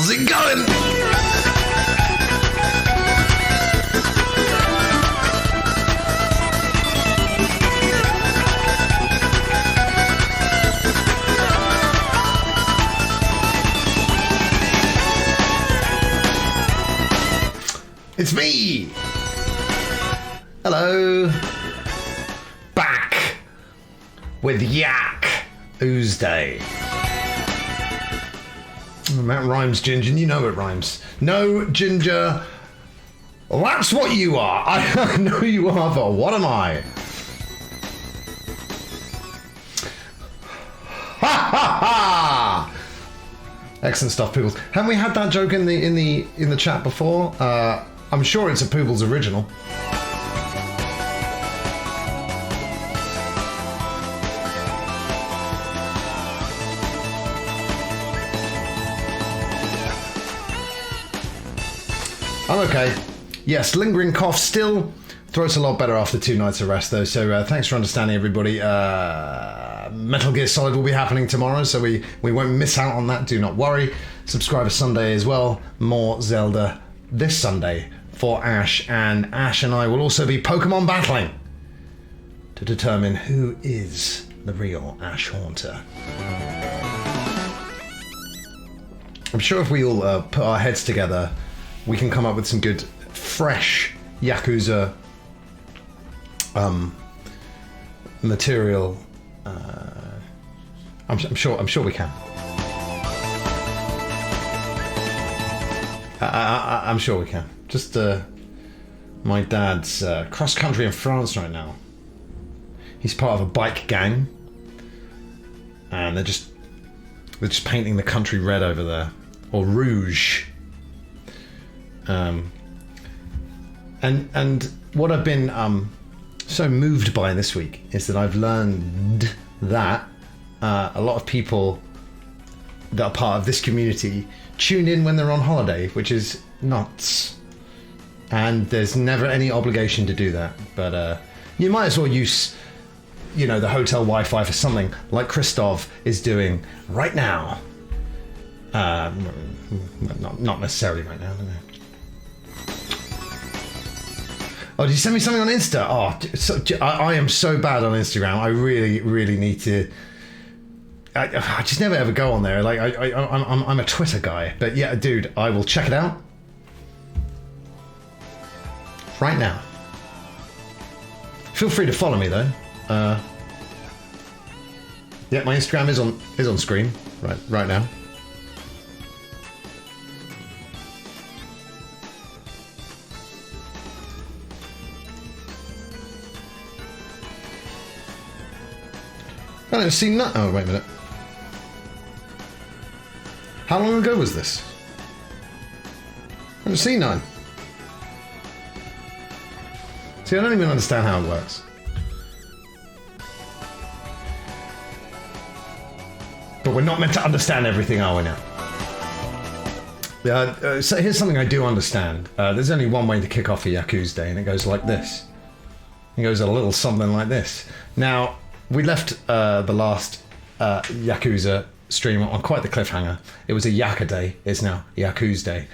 How's it going? It's me! Hello! Back with Yakuza. That rhymes, Ginger. You know it rhymes. No, Ginger. Well, that's what you are. I know you are, but what am I? Ha ha ha! Excellent stuff, Poobles. Haven't we had that joke in the chat before? I'm sure it's a Poobles original. I'm okay. Yes, lingering cough still. Throat's a lot better after 2 nights of rest though, so thanks for understanding, everybody. Metal Gear Solid will be happening tomorrow, so we won't miss out on that, do not worry. Subscriber Sunday as well. More Zelda this Sunday for Ash, and Ash and I will also be Pokemon battling to determine who is the real Ash Haunter. I'm sure if we all put our heads together, we can come up with some good, fresh Yakuza material. I'm sure we can. I'm sure we can. Just my dad's cross country in France right now. He's part of a bike gang, and they're just painting the country red over there, or rouge. And what I've been so moved by this week is that I've learned that a lot of people that are part of this community tune in when they're on holiday, which is nuts. And there's never any obligation to do that, but you might as well use, the hotel Wi-Fi for something like Christoph is doing right now. Not necessarily right now, no. Oh, did you send me something on Insta? Oh, I am so bad on Instagram. I really, really need to. I just never ever go on there. Like I'm a Twitter guy, but yeah, dude, I will check it out right now. Feel free to follow me though. Yeah, my Instagram is on screen right now. I don't see that. Oh, wait a minute. How long ago was this? I haven't seen none. See, I don't even understand how it works. But we're not meant to understand everything, are we now? So here's something I do understand. There's only one way to kick off a Yakuza day, and it goes like this. It goes a little something like this. Now, we left the last Yakuza stream on quite the cliffhanger. It was a Yaka day. It's now Yakuza day.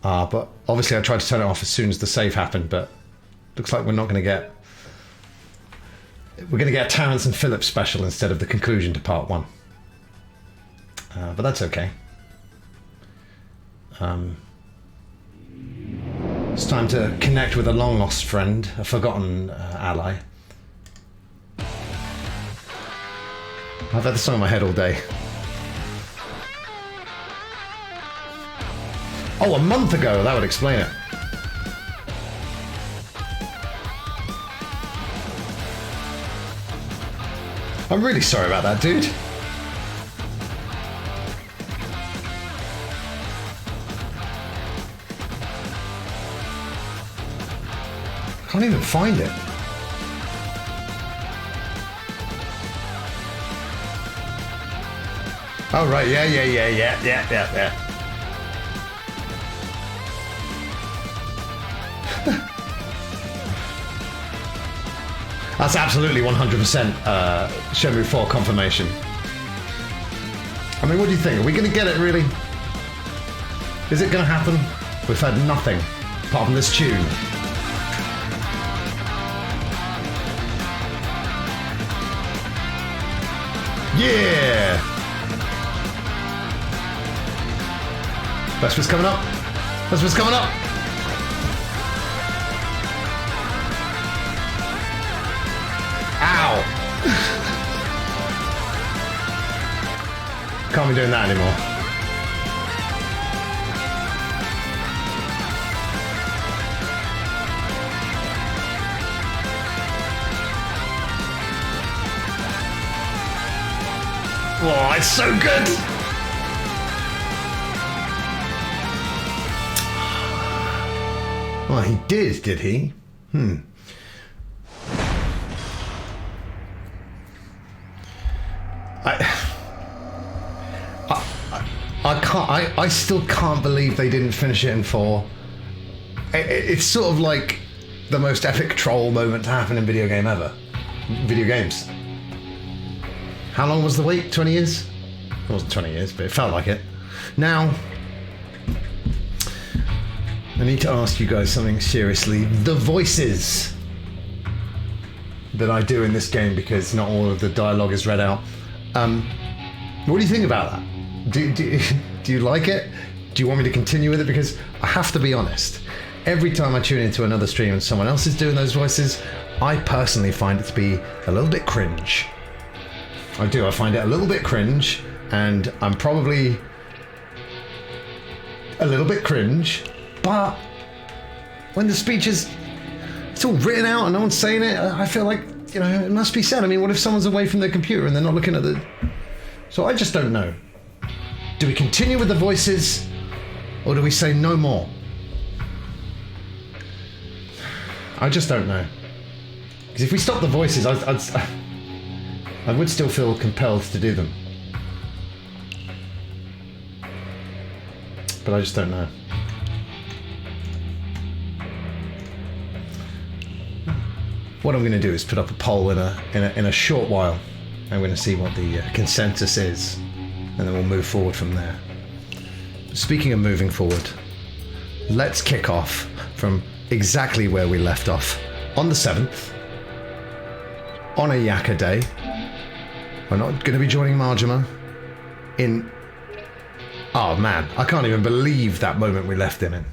But obviously I tried to turn it off as soon as the save happened, but looks like we're not going to get... We're going to get a Terrence and Philip special instead of the conclusion to part 1. But that's okay. It's time to connect with a long-lost friend, a forgotten ally. I've had this song in my head all day. Oh, a month ago, that would explain it. I'm really sorry about that, dude. I can't even find it. Oh, right, yeah. That's absolutely 100% Shenmue 4 confirmation. I mean, what do you think? Are we going to get it, really? Is it going to happen? We've had nothing apart from this tune. Yeah! Best bit's coming up. Best bit's coming up. Ow! Can't be doing that anymore. Oh, it's so good! Well, he did he? I still can't believe they didn't finish it in 4. It's sort of like the most epic troll moment to happen in video games. How long was the wait? 20 years? It wasn't 20 years, but it felt like it. Now, I need to ask you guys something seriously. The voices that I do in this game, because not all of the dialogue is read out. What do you think about that? Do you like it? Do you want me to continue with it? Because I have to be honest. Every time I tune into another stream and someone else is doing those voices, I personally find it to be a little bit cringe. I do. I find it a little bit cringe, and I'm probably a little bit cringe, but when the speech is, it's all written out and no one's saying it, I feel like, you know, it must be said. I mean, what if someone's away from their computer and they're not looking at the... So I just don't know. Do we continue with the voices, or do we say no more? I just don't know. Because if we stop the voices, I would still feel compelled to do them. But I just don't know. What I'm going to do is put up a poll in a short while. I'm going to see what the consensus is, and then we'll move forward from there. Speaking of moving forward, let's kick off from exactly where we left off on the 7th, on a Yaka day. We're not going to be joining Majima in... Oh man, I can't even believe that moment we left him in.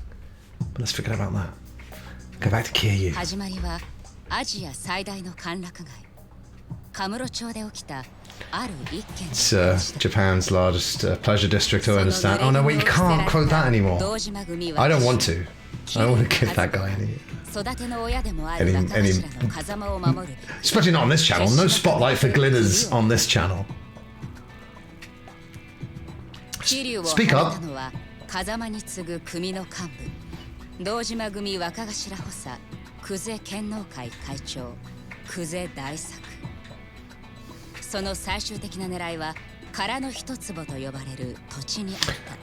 But let's forget about that. Go back to Kiryu. It's Japan's largest pleasure district, I understand. Oh no, wait, you can't quote that anymore. I don't want to. I don't want to give that guy any... Especially not on this channel. No spotlight for glitters on this channel. Speak up.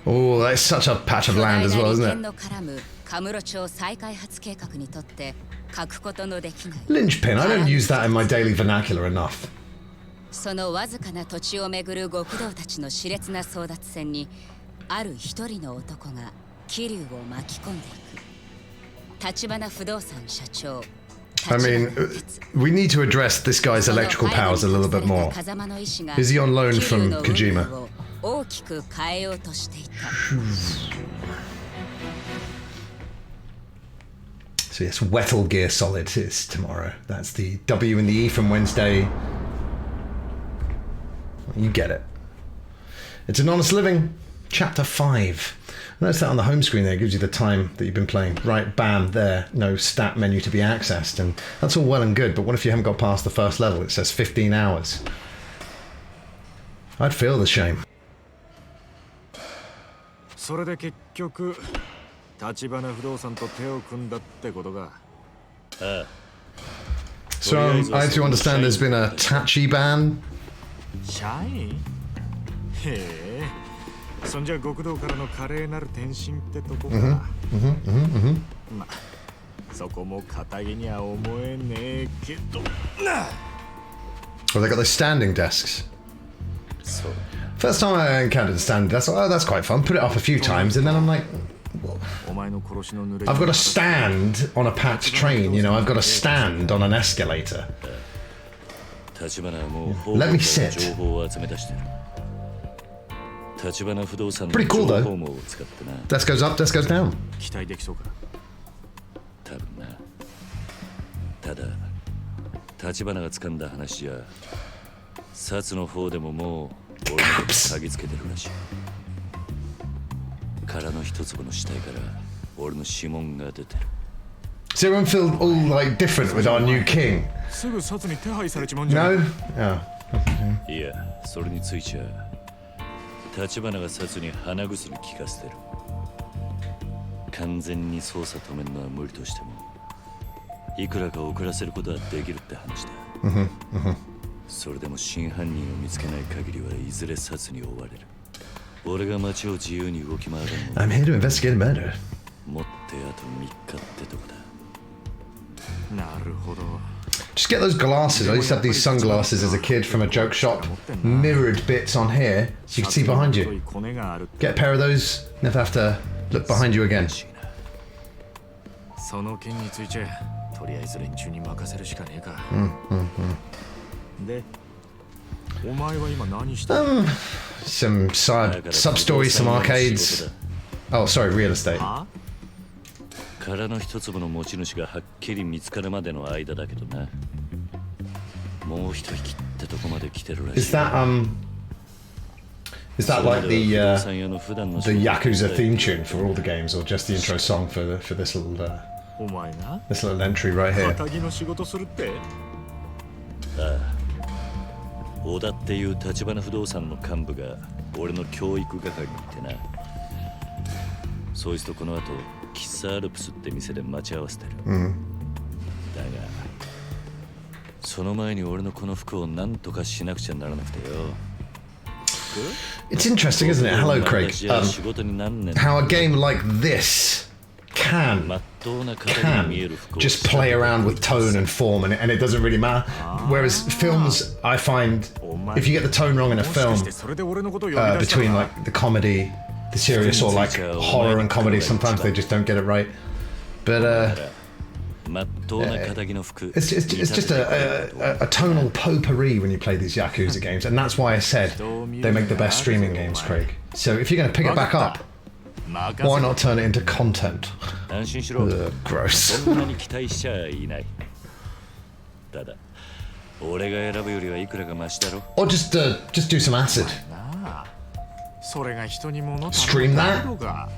Oh, that's such a patch of land as well, isn't it? Linchpin, I don't use that in my daily vernacular enough. そのわずかな土地をめぐる極道たちの熾烈な争奪戦にある一人の男が桐生を巻き込んでいく。橘不動産社長 I mean, we need to address this guy's electrical powers a little bit more. Is he on loan from Kojima? So yes, Metal Gear Solid is tomorrow. That's the W and the E from Wednesday. You get it. It's an honest living. Chapter 5. Notice that on the home screen there, it gives you the time that you've been playing. Right, bam, there, no stat menu to be accessed. And that's all well and good, but what if you haven't got past the first level? It says 15 hours. I'd feel the shame. So I have to understand there's been a Tachi ban. そんじゃ極道からの華麗なる転身ってとこか。ま、そこも堅気には思えねえけどな。 Well, they got those standing desks. For First time I encountered a stand, that's like, oh, that's quite fun. Put it up a few times, and then I'm like, I've got to stand on a packed train, you know, I've got to stand on an escalator. Let me sit. Pretty cool though. Desk goes up, desk goes down. ただ立花が掴んだ話じゃ薩の方でももう俺のこと嗅ぎつけてるらしい殻の一粒の死体から俺の指紋が出てる So everyone feel all like different with our new king? すぐ薩に手配されちまうんじゃ No? ない Oh. いやそれについちゃ立花が薩に鼻薬効かせてる完全に捜査止めるのは無理としてもいくらか遅らせることはできるって話だ。それでも真犯人を見つけない限りはいずれ殺に追われる。俺が街を自由に動き回るの I'm here to investigate a murder. もってあと3日ってとこだ。なるほど Just get those glasses. I used to have these sunglasses as a kid from a joke shop. Mirrored bits on here so you can see behind you. Get a pair of those, never have to look behind you again. その件についてとりあえず連中に任せるしかねえかでお前は今何してる Some sub-stories, some arcades. Oh, sorry, real estate. は殻の一粒の持ち主がはっきり見つかるまでの間だけどな。もう一息ってとこまで来てるらしい。Is that like the Yakuza theme tune for all the games, or just the intro song for this little お前が this little entry right here? 肩着の仕事するって小田っていう立花不動産の幹部が俺の教育係にいてな。そいつとこの後喫茶アルプスって店で待ち合わせてる。だがその前に俺のこの服を何とかしなくちゃならなくてよ。It's interesting, isn't it? Hello, Craig. How a game like this can just play around with tone and form, and it doesn't really matter. Whereas films, I find, if you get the tone wrong in a film, between like the comedy, the serious, or like horror and comedy, sometimes they just don't get it right. But it's just a tonal potpourri when you play these Yakuza games, and that's why I said they make the best streaming games, Craig. So if you're going to pick it back up, why not turn it into content? Gross. Or just do some acid. それが人に物 Stream that? のか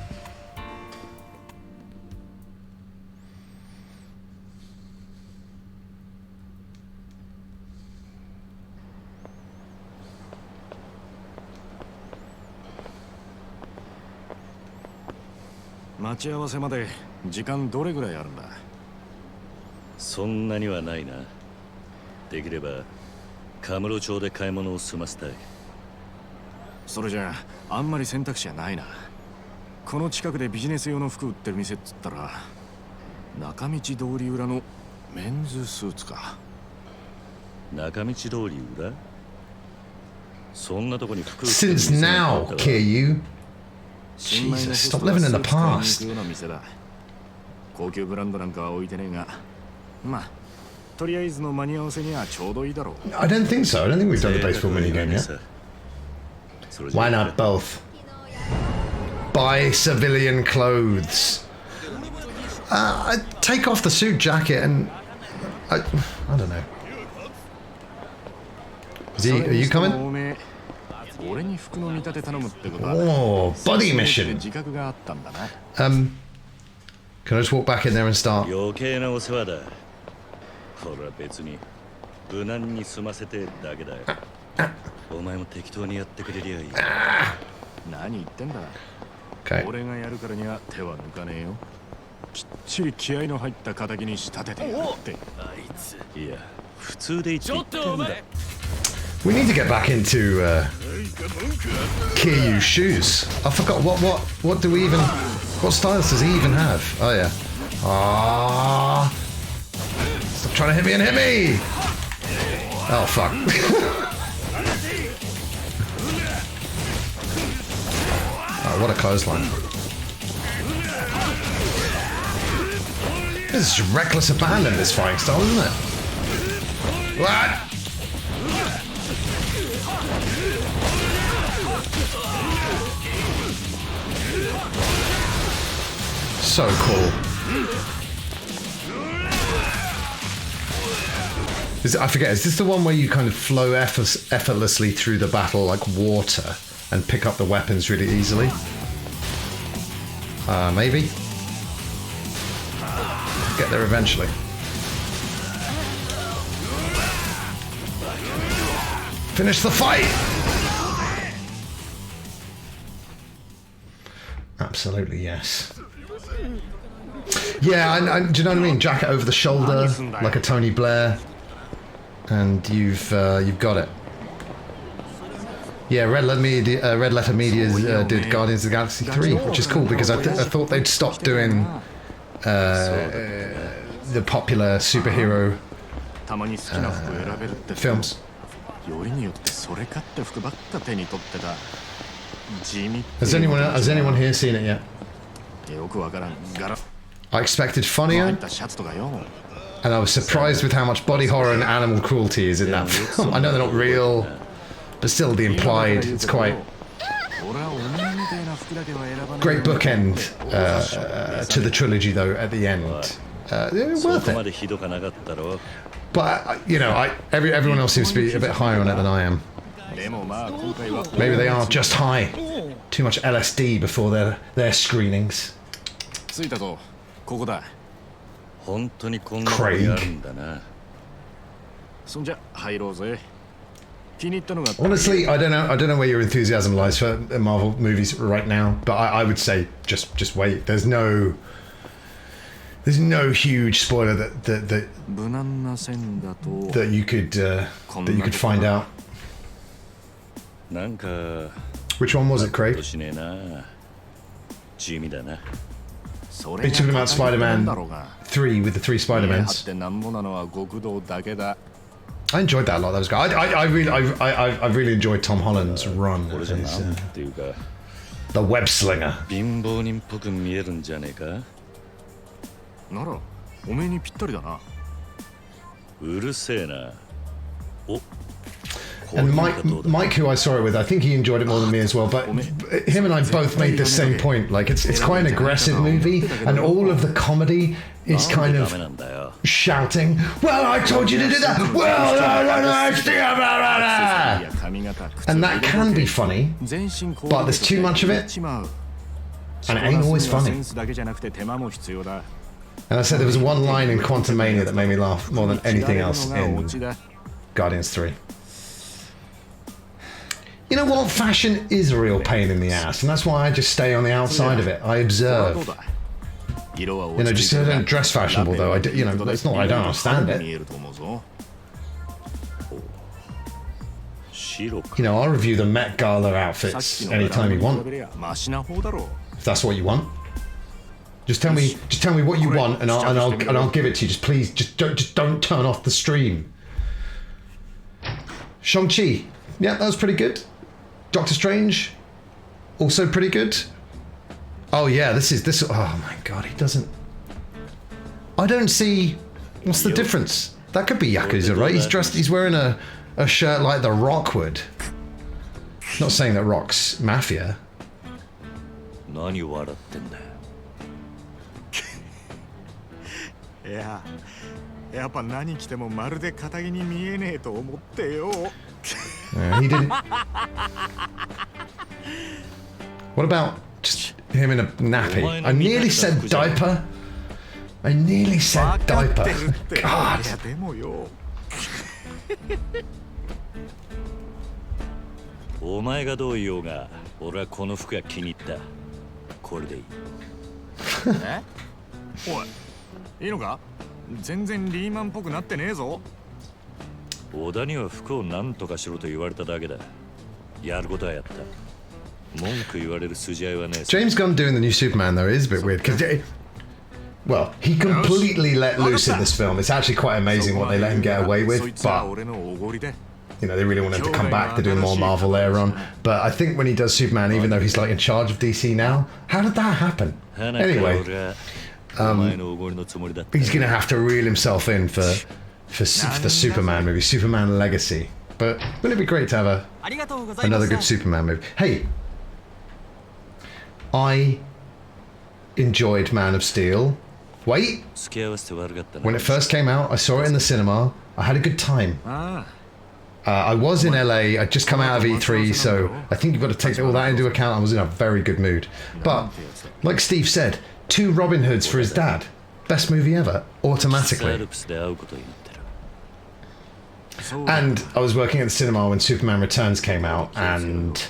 待ち合わせまで時間どれぐらいあるんだそんなにはないな。できればカムロ町で買い物を済ませたい。それじゃあんまり選択肢はないな。この近くでビジネス用の服売ってる店っつったら中道通り裏のメンズスーツか。中道通り裏？そんなとこに服売ってる Since 店な now, かったわ。 Kiryu. 新米の Jesus, ホ stop ストが living in ス the ーツ買いに行 past. くような店だ。高級ブランドなんかは置いてねえが、まあとりあえずの間に合わせにはちょうどいいだろう。 I don't think so. I don't think we've done the baseball minigame yet. Why not both? Buy civilian clothes. Take off the suit jacket and I don't know. Are you coming? 俺に服の見立て頼むってことは Oh, body mission. 自覚があったんだな。 Can I just walk back in there and start? 余計なお世話だ。これは別に無難に済ませてだけだよ。お前も適当にやってくれりゃいい。何言ってんだ。 Okay. 俺がやるからには手は抜かねえよ。きっちり気合の入った仇に仕立ててやるって。あいつ。いや、普通で言ってんだ。 We need to get back into Kiryu's shoes. I forgot what do we even what styles does he even have? Oh yeah. Ah. Stop trying to hit me and hit me! Oh fuck. what a clothesline. This is reckless abandon, this fighting style, isn't it? What? So cool. I forget, is this the one where you kind of flow effortlessly through the battle like water and pick up the weapons really easily? Maybe? Get there eventually. Finish the fight! Absolutely, yes. Yeah, do you know what I mean? Jacket over the shoulder, like a Tony Blair. And you've got it. Yeah, Red Letter Media did Guardians of the Galaxy 3, which is cool because I thought they'd stopped doing the popular superhero films. Has anyone here seen it yet? I expected funnier. And I was surprised with how much body horror and animal cruelty is in that film. I know they're not real, but still the implied, it's quite... Great bookend to the trilogy though at the end. Worth it. But, you know, everyone else seems to be a bit higher on it than I am. Maybe they are just high. Too much LSD before their screenings. Craig. Honestly, I don't know where your enthusiasm lies for Marvel movies right now, but I would say just wait. There's no huge spoiler that you could find out. Which one was it, Craig? Are you talking about Spider-Man 3 with the 3 Spider-Mans? I enjoyed that a lot. That was good. I really enjoyed Tom Holland's run as the web slinger. And Mike, who I saw it with, I think he enjoyed it more than me as well. But him and I both made the same point. Like it's quite an aggressive movie, and all of the comedy is kind of shouting. Well, I told you to do that. Well, and that can be funny, but there's too much of it, and it ain't always funny. And I said there was one line in Quantumania that made me laugh more than anything else in Guardians 3. You know what? Fashion is a real pain in the ass, and that's why I just stay on the outside of it. I observe. You know, just so I don't dress fashionable, though. You know, it's not like I don't understand it. You know, I'll review the Met Gala outfits anytime you want. If that's what you want. Just tell me what you want, and I'll give it to you. Just please, just don't turn off the stream. Shang-Chi, yeah, that was pretty good. Doctor Strange, also pretty good. Oh yeah, this. Oh my god, he doesn't. I don't see. What's the difference? That could be Yakuza, right? He's wearing a shirt like the Rock would. Not saying that Rock's mafia. Yeah. やっぱ何着てもまるで堅気に見えねえと思ってよ。 He didn't. What about just him in a nappy? I nearly said diaper. God. でもよ。お前がどう言おうが、俺はこの服が気に入った。これでいい。え？おい、いいのか？ 全然リーマンっぽくなってねえぞ。小田には服を何とかしろと言われただけだ。やることはやった。文句言われる筋合いはねえ。James Gunn doing the new Superman though is a bit weird because, well, he completely let loose in this film. It's actually quite amazing what they let him get away with. But you know, they really want him to come back to do more Marvel later on. But I think when he does Superman, even though he's like in charge of DC now, how did that happen? Anyway, he's gonna have to reel himself in for the Superman movie, Superman Legacy. But wouldn't it be great to have another good Superman movie? Hey, I enjoyed Man of Steel. Wait, when it first came out, I saw it in the cinema. I had a good time. I was in LA. I'd just come out of E3, so I think you've got to take all that into account. I was in a very good mood. But, like Steve said, 2 Robin Hoods for his dad. Best movie ever, automatically. And I was working at the cinema when Superman Returns came out, and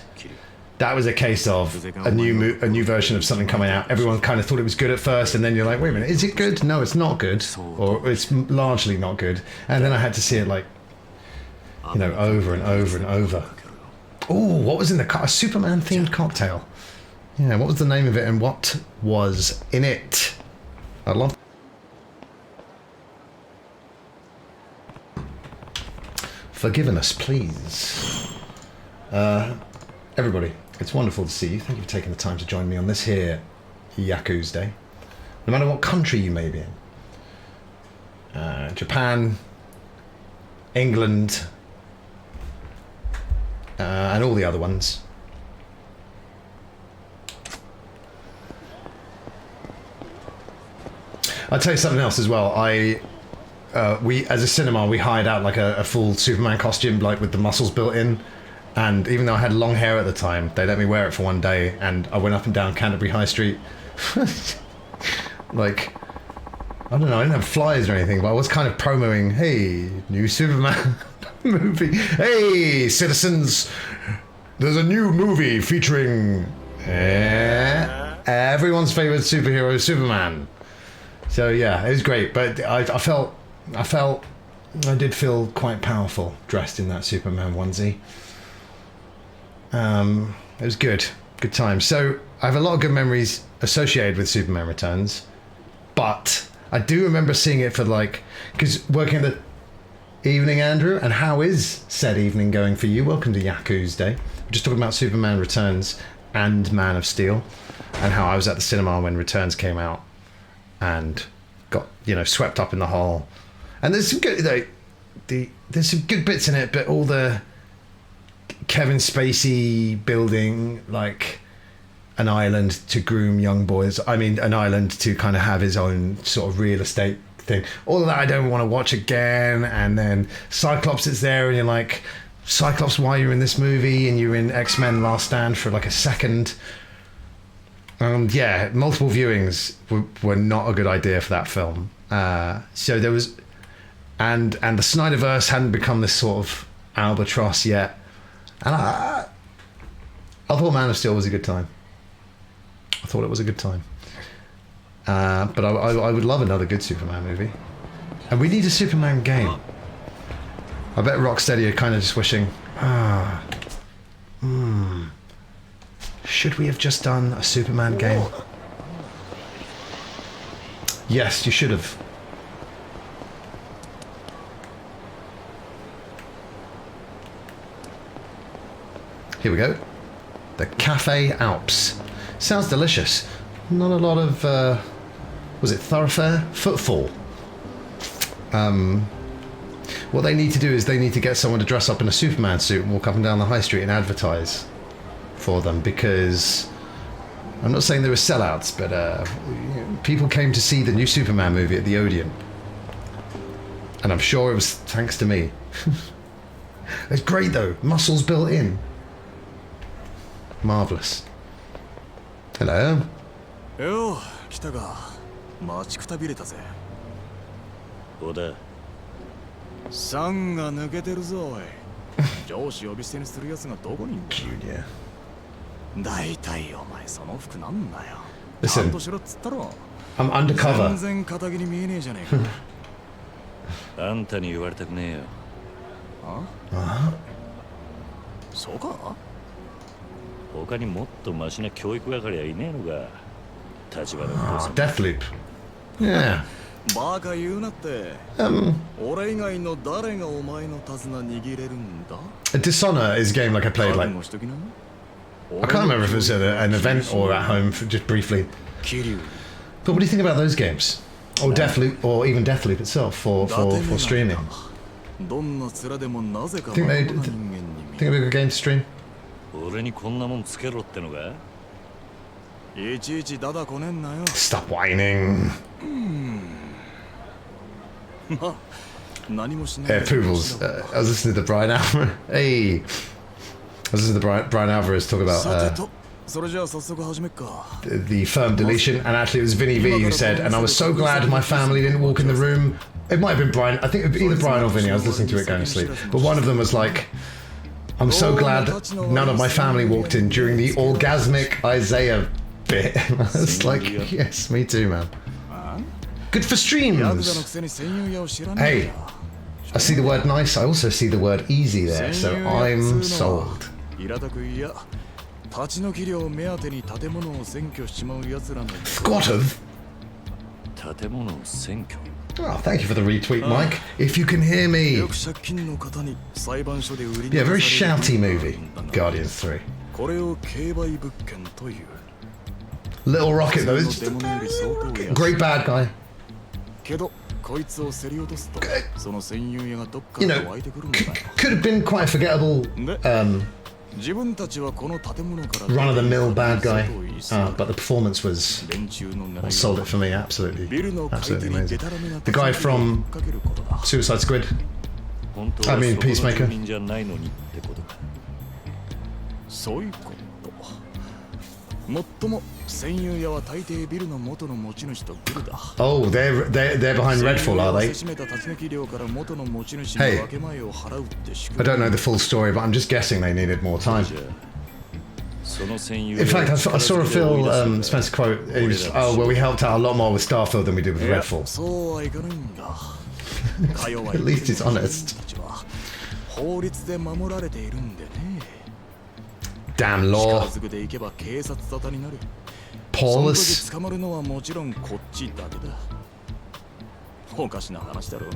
that was a case of a new version of something coming out. Everyone kind of thought it was good at first, and then you're like, wait a minute, is it good? No, it's not good, or it's largely not good. And then I had to see it, like, you know, over and over and over. Oh, what was in the a Superman themed cocktail? Yeah, what was the name of it and what was in it? I love. Forgive us, please. Everybody, it's wonderful to see you. Thank you for taking the time to join me on this here Yakuza Day. No matter what country you may be in. Japan, England, and all the other ones. I'll tell you something else as well. We, as a cinema, we hired out like a full Superman costume, like with the muscles built in. And even though I had long hair at the time, they let me wear it for one day, and I went up and down Canterbury High Street. Like, I don't know, I didn't have flyers or anything, but I was kind of promoting, hey, new Superman movie. Hey, citizens, there's a new movie featuring everyone's favorite superhero, Superman. So yeah, it was great, but I did feel quite powerful dressed in that Superman onesie. It was good time. So I have a lot of good memories associated with Superman Returns, but I do remember seeing it for like, because working at the evening, Andrew, and how is said evening going for you? Welcome to Yakuza Day. We're just talking about Superman Returns and Man of Steel, and how I was at the cinema when Returns came out and got, you know, swept up in the hall. And there's some good, there's some good bits in it, but all the Kevin Spacey building like an island to groom young boys. I mean, an island to kind of have his own sort of real estate thing. All of that I don't want to watch again. And then Cyclops is there, and you're like, Cyclops, why you're in this movie? And you're in X-Men Last Stand for like a second. Yeah, multiple viewings were not a good idea for that film. So there was, and the Snyderverse hadn't become this sort of albatross yet. And I thought Man of Steel was a good time. I thought it was a good time. But I would love another good Superman movie. And we need a Superman game. I bet Rocksteady are kind of just wishing, should we have just done a Superman game? Yes, you should have. Here we go. The Cafe Alps. Sounds delicious. Not a lot of, was it thoroughfare? Footfall. What they need to do is they need to get someone to dress up in a Superman suit and walk up and down the high street and advertise for them, because I'm not saying they were sellouts, but people came to see the new Superman movie at the Odeon. And I'm sure it was thanks to me. It's great though. Muscles built in. Marvelous. Hello. よう来たが待ちくたびれたぜ。小田。サンが抜けてるぞおい。上司呼び捨てにするやつがどこにいんだよ。大体お前その服なんだよ。ちゃんとしろっつったろ。I'm undercover. 全然肩着に見えねえじゃねえか。あんたに言われたくねえよ。あ？そうか？他にもっとマシな教育係はいねえのか。立花不動産。Deathloop. Yeah. バカ言うなって。俺以外の誰がお前の手綱握れるんだ？ Dishonor is a game like I played like のしときな。 I can't remember if it was at an event or at home just briefly. 桐生。 But what do you think about those games? Or Deathloop, or even Deathloop itself for streaming? どんな面でもなぜか Think 真 they っ赤な人間に think it'd be a good game to stream? 俺にこんなもんつけろってのか？いちいちダダこねんなよ。 Stop whining. まあ何もしない。 Approvals. I was listening to Brian Alvarez. Hey, I was listening to Brian Alvarez talk about さてと、それじゃあ早速始めっか。 the firm deletion, and actually it was Vinny V who said, and I was so glad my family didn't walk in the room. It might have been Brian. I think either Brian or Vinny. I was listening to it going to sleep, but one of them was like, "I'm so glad none of my family walked in during the orgasmic Isaiah bit." I was like, "Yes, me too, man." Good for ヤクザ streams. のくせに戦友屋を知らない Hey, I see the word nice. I also see the word easy there, so I'm sold. 平たくいや、立ち退き料目当てに建物を占拠しちまう奴らの Squatters. 建物を占拠。 Oh, thank you for the retweet, Mike. If you can hear me. よく借金の方に裁判所で売りに Yeah, 出 very される shouty movie. Guardians 3. これを競売物件という。 Little Rocket though. 普 It's 通のデモより相当安い great bad guy. けどこいつを競り落とすとその占有屋がどっか You ら know, 湧いてくるんだよ。 could have been quite a forgettable 自分たちはこの建物から run-of-the-mill bad guy, 外を急ぐ but the performance was 連中の狙いは sold it for me. Absolutely, ビルの買い手 absolutely に amazing. デタラメな The guy from かけることだ。 Suicide Squid. 本当は I mean, そこの Peacemaker. 住人じゃないのにってことか。そういうこと。もっとも占有屋は大抵ビルの元の持ち主とグルだ。 Oh, they're behind Redfall, are they? せしめた立ち退き料から元の持ち主に Hey. 分け前を払うって仕 I 組み。 don't know the full story, but I'm just guessing they needed more time. じゃあその占有 In fact, I saw a Phil 力ずくで追い出 Spencer すんだ quote. It was, "Oh, well, we helped out a lot more with Starfield than we did with いや Redfall." そうはいかないんだ。か弱い At least he's honest. たちは法律で守られているんでね。 Damn 力 law, ずくで行けば警察沙汰になる。その時 Paulus. 捕まるのはもちろんこっちだけだ。おかしな話だろう。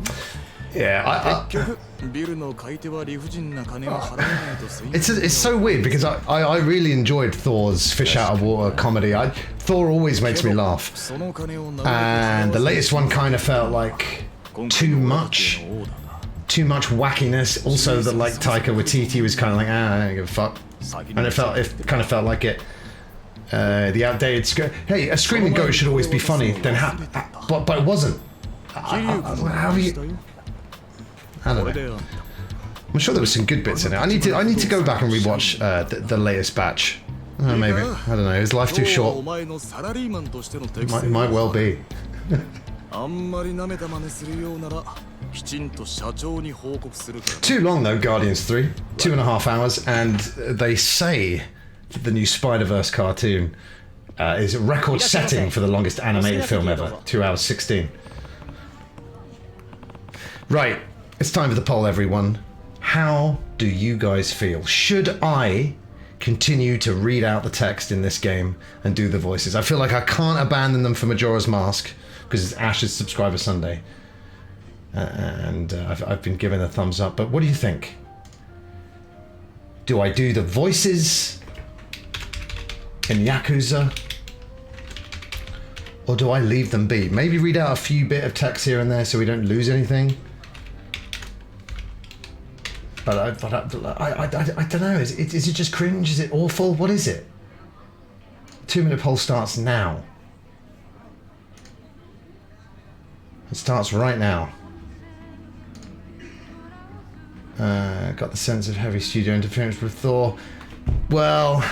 Yeah, 結局ビルの買い手は理不尽な金を払わないと占有 it's so weird because I really enjoyed Thor's fish out of water comedy. Thor always makes me laugh, その金をなるべく and the latest one kind of felt like 今回 too の much, 王だが too much wackiness. Also, that like Taika Waititi was kind of like, I don't give a fuck, and it kind of felt like it. The outdated hey, a screaming goat should always be funny. Then but it wasn't. How are you? I don't これ know. で I'm sure there was some good bits in it. I need to go back and rewatch the latest batch. Maybe, I don't know. Is life too 今日はお short? 前のサラリーマンとしての適 Might, 性 might well be. あんまり舐めた真似するようならきちんと社長に報告するから Too long though. Guardians 3, 2.5 hours, and they say that the new Spider-Verse cartoon is record-setting for the longest animated film ever. 2 hours 16. Right, it's time for the poll, everyone. How do you guys feel? Should I continue to read out the text in this game and do the voices? I feel like I can't abandon them for Majora's Mask because it's Ash's Subscriber Sunday. And I've been given a thumbs up, but what do you think? Do I do the voices in Yakuza? Or do I leave them be? Maybe read out a few bit of text here and there so we don't lose anything. But I don't know. Is it just cringe? Is it awful? What is it? 2-minute poll starts now. It starts right now. Got the sense of heavy studio interference with Thor. Well,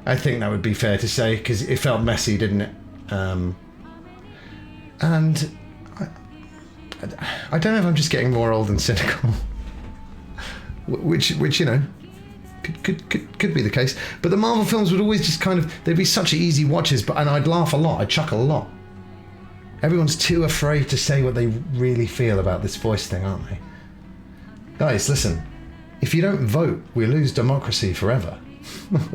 I think that would be fair to say because it felt messy, didn't it? And I don't know if I'm just getting more old and cynical. Which you know could be the case, but the Marvel films would always just kind of, they'd be such easy watches, and I'd laugh a lot, I'd chuckle a lot. Everyone's too afraid to say what they really feel about this voice thing, aren't they? Guys, listen, if you don't vote, we lose democracy forever.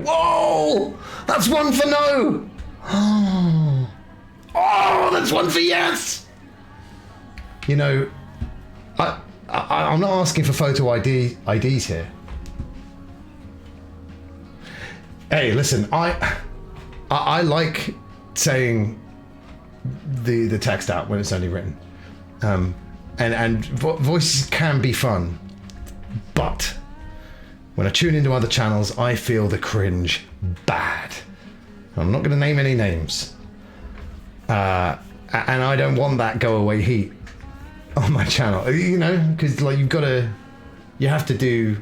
Whoa, that's one for no. Oh, that's one for yes. You know, I'm not asking for photo IDs here. Hey, listen, I like saying the text out when it's only written, and voices can be fun, but when I tune into other channels, I feel the cringe bad. I'm not going to name any names, and I don't want that go away heat on my channel. You know, because like you have to do,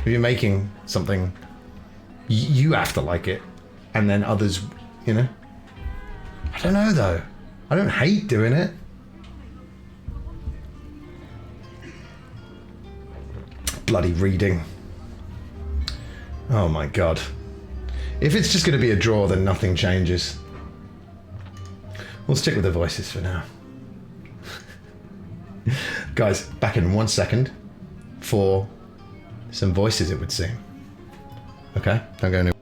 if you're making something, you have to like it, and then others, you know. I don't know though. I don't hate doing it. Bloody reading. Oh my god. If it's just going to be a draw, then nothing changes. We'll stick with the voices for now. Guys, back in 1 second for some voices, it would seem. Okay, don't go anywhere.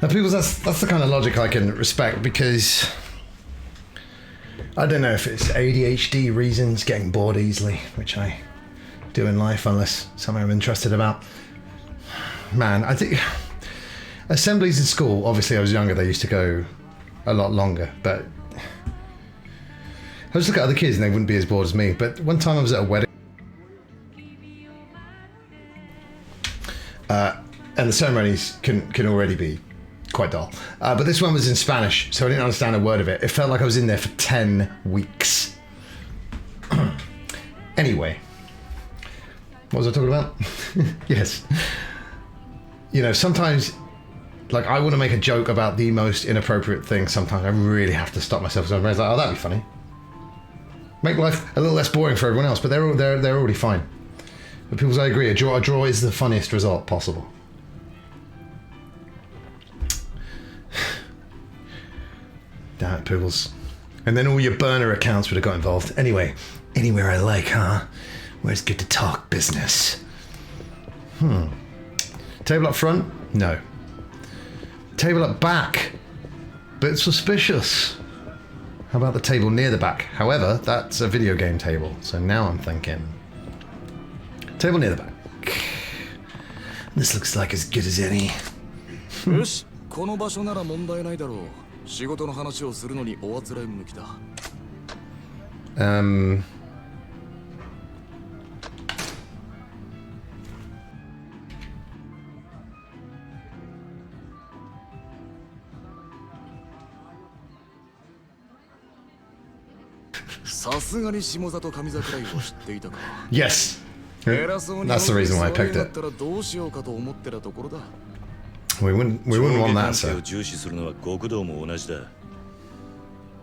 Now, people, that's the kind of logic I can respect, because I don't know if it's ADHD reasons, getting bored easily, which I do in life unless something I'm interested about. Man, I think assemblies in school, obviously I was younger, they used to go a lot longer, but I just look at other kids and they wouldn't be as bored as me. But one time I was at a wedding, and the ceremonies can already be quite dull. But this one was in Spanish, so I didn't understand a word of it. It felt like I was in there for 10 weeks. Anyway, what was I talking about? Yes. You know, sometimes, like, I want to make a joke about the most inappropriate thing. Sometimes I really have to stop myself. So I'm like, oh, that'd be funny. Make life a little less boring for everyone else, but they're already fine. But people say, I agree, a draw is the funniest result possible. Damn it, Poogles. And then all your burner accounts would have got involved. Anyway, anywhere I like, huh? Where it's good to talk business. Table up front? No. Table up back? Bit suspicious. How about the table near the back? However, that's a video game table, so now I'm thinking. Table near the back. This looks like as good as any. よし、この場所なら問題ないだろう。仕事の話をするのにおあつらい向きだ。さすがに下里上桜井を知っていたか。Yes. 偉そうに That's the reason why I picked だっ it. たらどうしようかと思ってたところだ。We wouldn't want that, 上下関係 sir. を重視するのは極道も同じだ。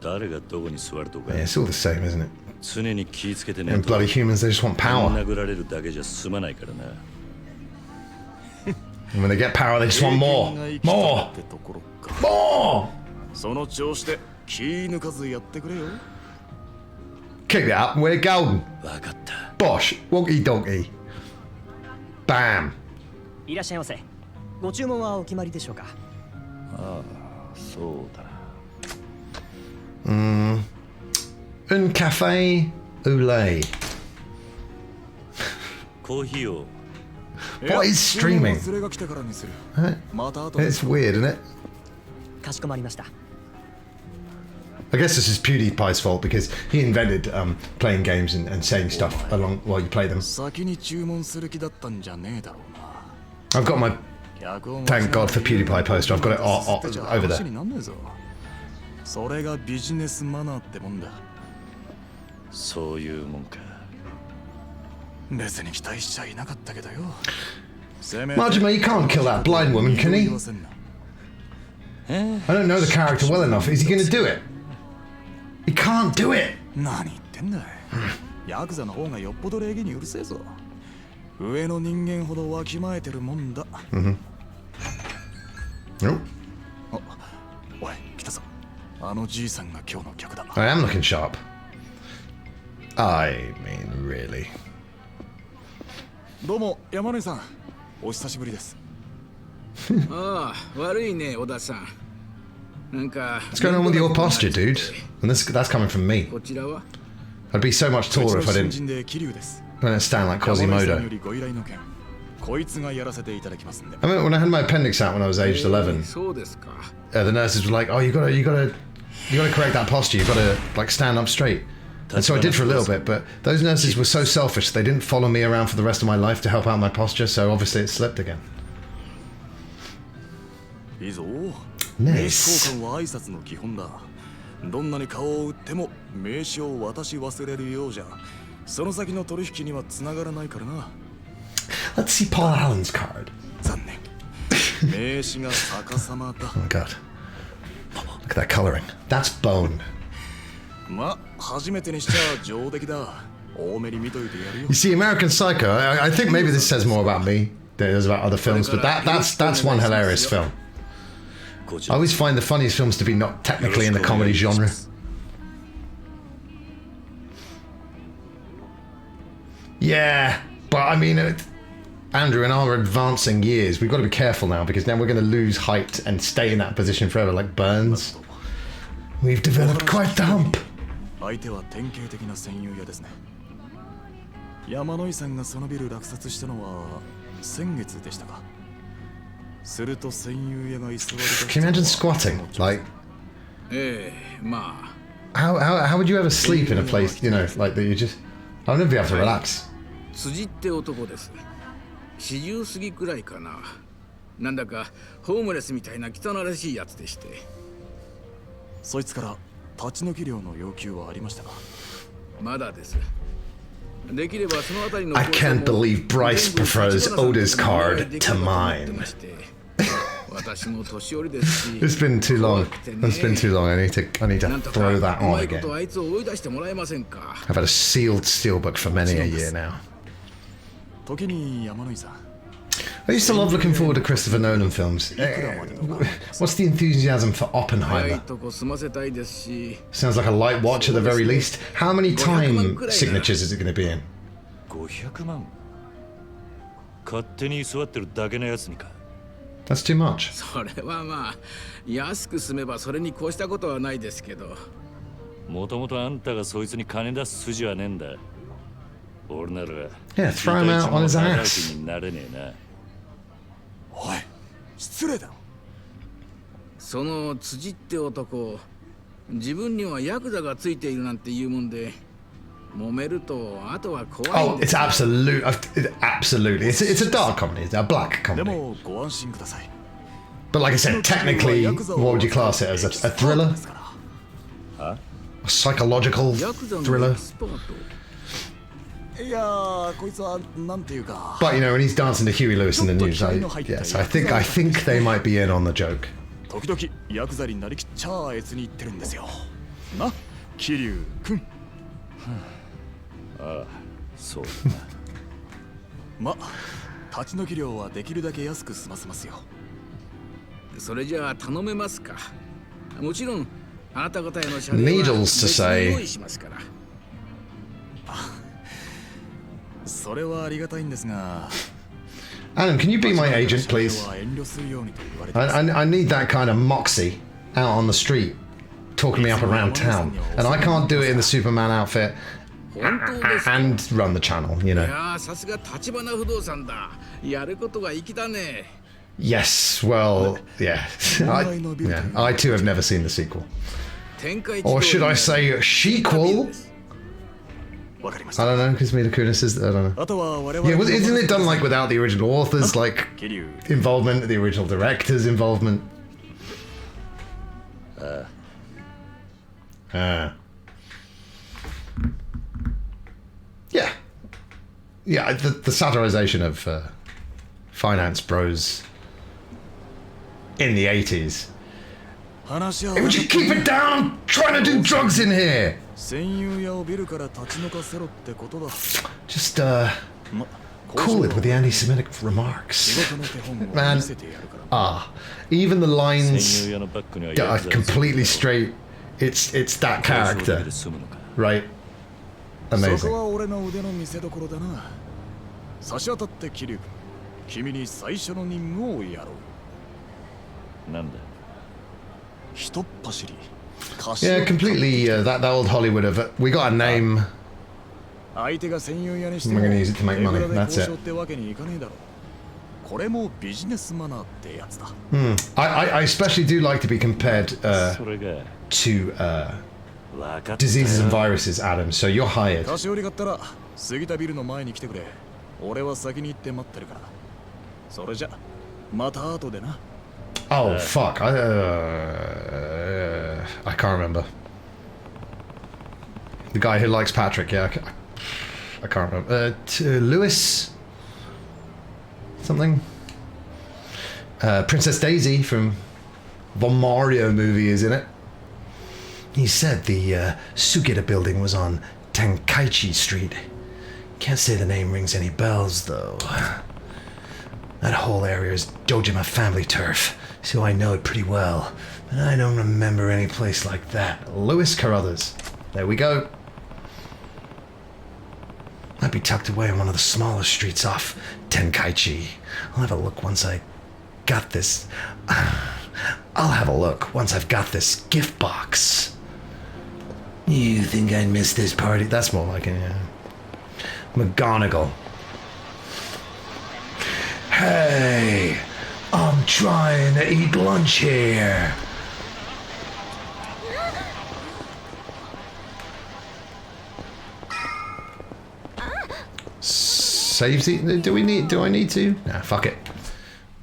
誰がどこに座るとか Yeah, it's all the same, isn't it? 常に気ぃつけてね And bloody humans, they just want power. 殴られるだけじゃ済まないからな。 And when they get power, they just want more. More! ってところか。 More! その調子で気抜かずやってくれよ。 Kick it up, we're golden. わかった。 Bosh, wonky donkey. Bam. いらっしゃいませ。ご注文はお決まりでしょうか。そうだな。Un café au lait. コーヒーを What is streaming? 連れが来てからにする。 Huh? また後で。 It's weird, isn't it? かしこまりました。 I guess this is PewDiePie's fault because he invented playing games and saying stuff along while you play them. 先に注文する気だったんじゃねえだろうな。 I've got my thank God for PewDiePie poster. I've got it over there. それがビジネスマナーってもんだ。そういうもんか。別に期待しちゃいなかったけどよ。 Majima, he can't kill that blind woman, can he? I don't know the character well enough. Is he going to do it? He can't do it. 何言ってんだい。ヤクザの方がよっぽど礼儀にうるせえぞ。上の人間ほどわきまえてるもんだ。Nope. おい、来たぞ。あのじいさんが今日の客だ。 I am looking sharp. I mean, really. どうも、山根さん。お久しぶりです。ああ、悪いね、小田さん。なんか。 What's going on with your posture, dude? And that's coming from me. こちらは I'd be so much taller if I didn't stand like Quasimodo. ご依頼の件、こいつがやらせていただきますんで。 I remember when I had my appendix out when I was aged 11. そうですか。The nurses were like, "Oh, you gotta correct that posture. You gotta like stand up straight." And so I did for a little bit, but those nurses were so selfish. They didn't follow me around for the rest of my life to help out my posture. So obviously it slipped again. いいぞ。 Nice. 名刺交換は挨拶の基本だ。どんなに顔を売っても名刺を渡し忘れるようじゃ、その先の取引には繋がらないからな。 Let's see Paul Allen's card. 残念。名刺が逆さまだ。Oh my god. Look at that coloring. That's bone. ま、初めてにしちゃ上出来だ。多めに見といてやるよ。 You see, American Psycho. I think maybe this says more about me than it does about other films, but that's one hilarious film. I always find the funniest films to be not technically in the comedy genre. Yeah, but I mean, Andrew, in our advancing years, we've got to be careful now because then we're going to lose height and stay in that position forever, like Burns. We've developed quite the hump. 相手は典型的な戦友屋ですね。山野井さんがそのビル落札したのは先月でしたか。すると戦友屋が居座りだした。 Can you imagine squatting? Like, ええ、まあ。 how would you ever sleep in a place, you know, like that you just... I'll never be able to relax. 辻って男です。40過ぎくらいかな。なんだかホームレスみたいな汚らしいやつでして。そいつから立ち退き料の要求はありましたか。まだです。できればそのあたりの I can't believe Bryce prefers Oda's card to mine. 私も年寄りですし。 It's been too long. It's been too long. I need to throw that on again. あいつを追い出してもらえませんか。 I've had a sealed steelbook for many a year now. 時に山野井さん。 I used to love looking forward to Christopher Nolan films. What's the enthusiasm for Oppenheimer? Sounds like a light watch at the very least. How many time signatures is it going to be in? 500万勝手に居座ってるだけのやつにか。 That's too much. それはまあ安く済めばそれに越したことはないですけど。もともとあんたがそいつに金出す筋はねえんだ。俺なら Yeah, throw him out on his ass. になれねえな。おい、失礼だろ。その辻って男、自分にはヤクザがついているなんて言うもんで、揉めるとあとは怖い Oh, んで it's す。 absolute. Absolutely. It's a dark comedy. It's a black で comedy. もご安心ください。 But like I said, technically, what would you class it as? A thriller? A psychological ヤクザの thriller? いやー、こいつはなんていうか。 But you know, when he's dancing to Huey Lewis in the news, yes, I think they might be in on the joke. 時々ヤクザになりきっちゃ越に言ってるんですよ。な、桐生くん。ああ、そうだな。ま、立ち退き料はできるだけ安く済ませますよ。それじゃあ頼めますか。もちろんあなた方への謝礼は Needles to 別に say. 用意しますから。それはありがたいんですが。 Adam, can you be my agent, please? 遠慮するようにと言われてます。 I need that kind of moxie out on the street, talking me up around town, and I can't do it in the Superman outfit, 本当ですか。 and run the channel, you い know. やー、さすが立花不動産だ。やることが粋だね。 Yes, well, yeah. I too have never seen the sequel. 天下一 Or 通り should の I say sequel? わかりまし I た。 don't know, because Mila Kunis is, I don't know. あとは我々 Yeah, isn't it done like without the original authors, like 桐生 involvement, the original director's involvement? Yeah. Yeah, the satirization of finance bros in the 80s. 話は Hey, would you keep it down? I'm trying to do drugs in here. 戦友屋をビルから立ち退かせろってことだ。 Just, ま、 cool it with the anti-Semitic remarks. 仕事の手本を Man. 見せてやるから。 Ah, even the 戦 lines 友屋のバックには that ヤ are クザが completely straight. It's that 交渉だけ character, で済むのか。 right? そこ Amazing. は俺の腕の見せ所だな。差し当たって桐生君に最初の任務をやろう。なんだ。ひとっ走り。 Yeah, completely. That old Hollywood of we got a name. 相手が戦友屋にして We're gonna use it to make money. 手ぶら That's で交 it. 渉ってわけにいかねえだろ。これもビジネスマナーってやつだ。 I especially do like to be compared それが to 分かったよ。 diseases and viruses, Adam. So you're hired. 菓子折りがったら過ぎたビルの前に来てくれ。俺は先に行って待ってるから。それじゃまた後でな。 Oh fuck! I can't remember. The guy who likes Patrick. Yeah, I can't remember. Lewis something. Princess Daisy from the Mario movie is in it. He said the Sugita building was on Tenkaichi Street. Can't say the name rings any bells though. That whole area is Dojima family turf, so I know it pretty well. But I don't remember any place like that. Lewis Carruthers. There we go. Might be tucked away in one of the smaller streets off Tenkaichi. I'll have a look once I got this. I'll have a look once I've got this gift box. You think I missed this party? That's more like it, yeah. McGonagall. Hey, I'm trying to eat lunch here. Save seat? Do I need to? Nah, fuck it.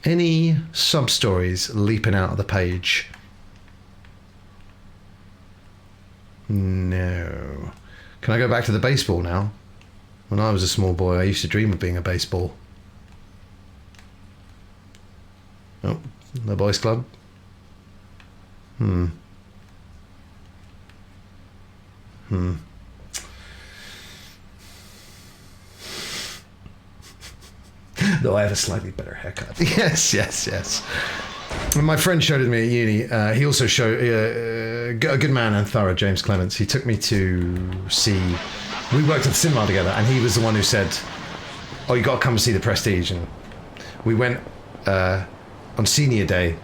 Any sub stories leaping out of the page? No. Can I go back to the baseball now? When I was a small boy, I used to dream of being a baseball. Oh, the boys club. Though I have a slightly better haircut. Yes. When my friend showed it to me at uni, he also showed a good man and thorough, James Clements. He took me to see. We worked at the cinema together, and he was the one who said, "Oh, you got to come and see The Prestige." And we went on senior day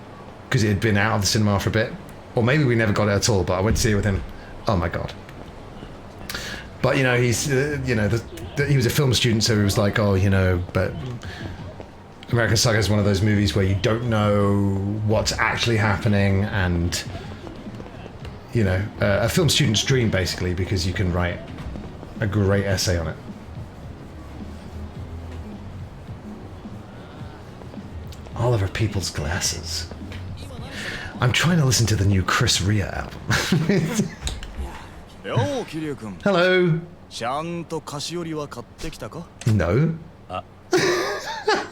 because it had been out of the cinema for a bit, or maybe we never got it at all. But I went to see it with him. Oh my god! But you know, he's he was a film student, so he was like, "Oh, but." American Psycho is one of those movies where you don't know what's actually happening, and a film student's dream basically, because you can write a great essay on it. Oliver People's Glasses. I'm trying to listen to the new Chris Rea album. よう桐生君 Hello. ちゃんと菓子折りは買ってきたか No.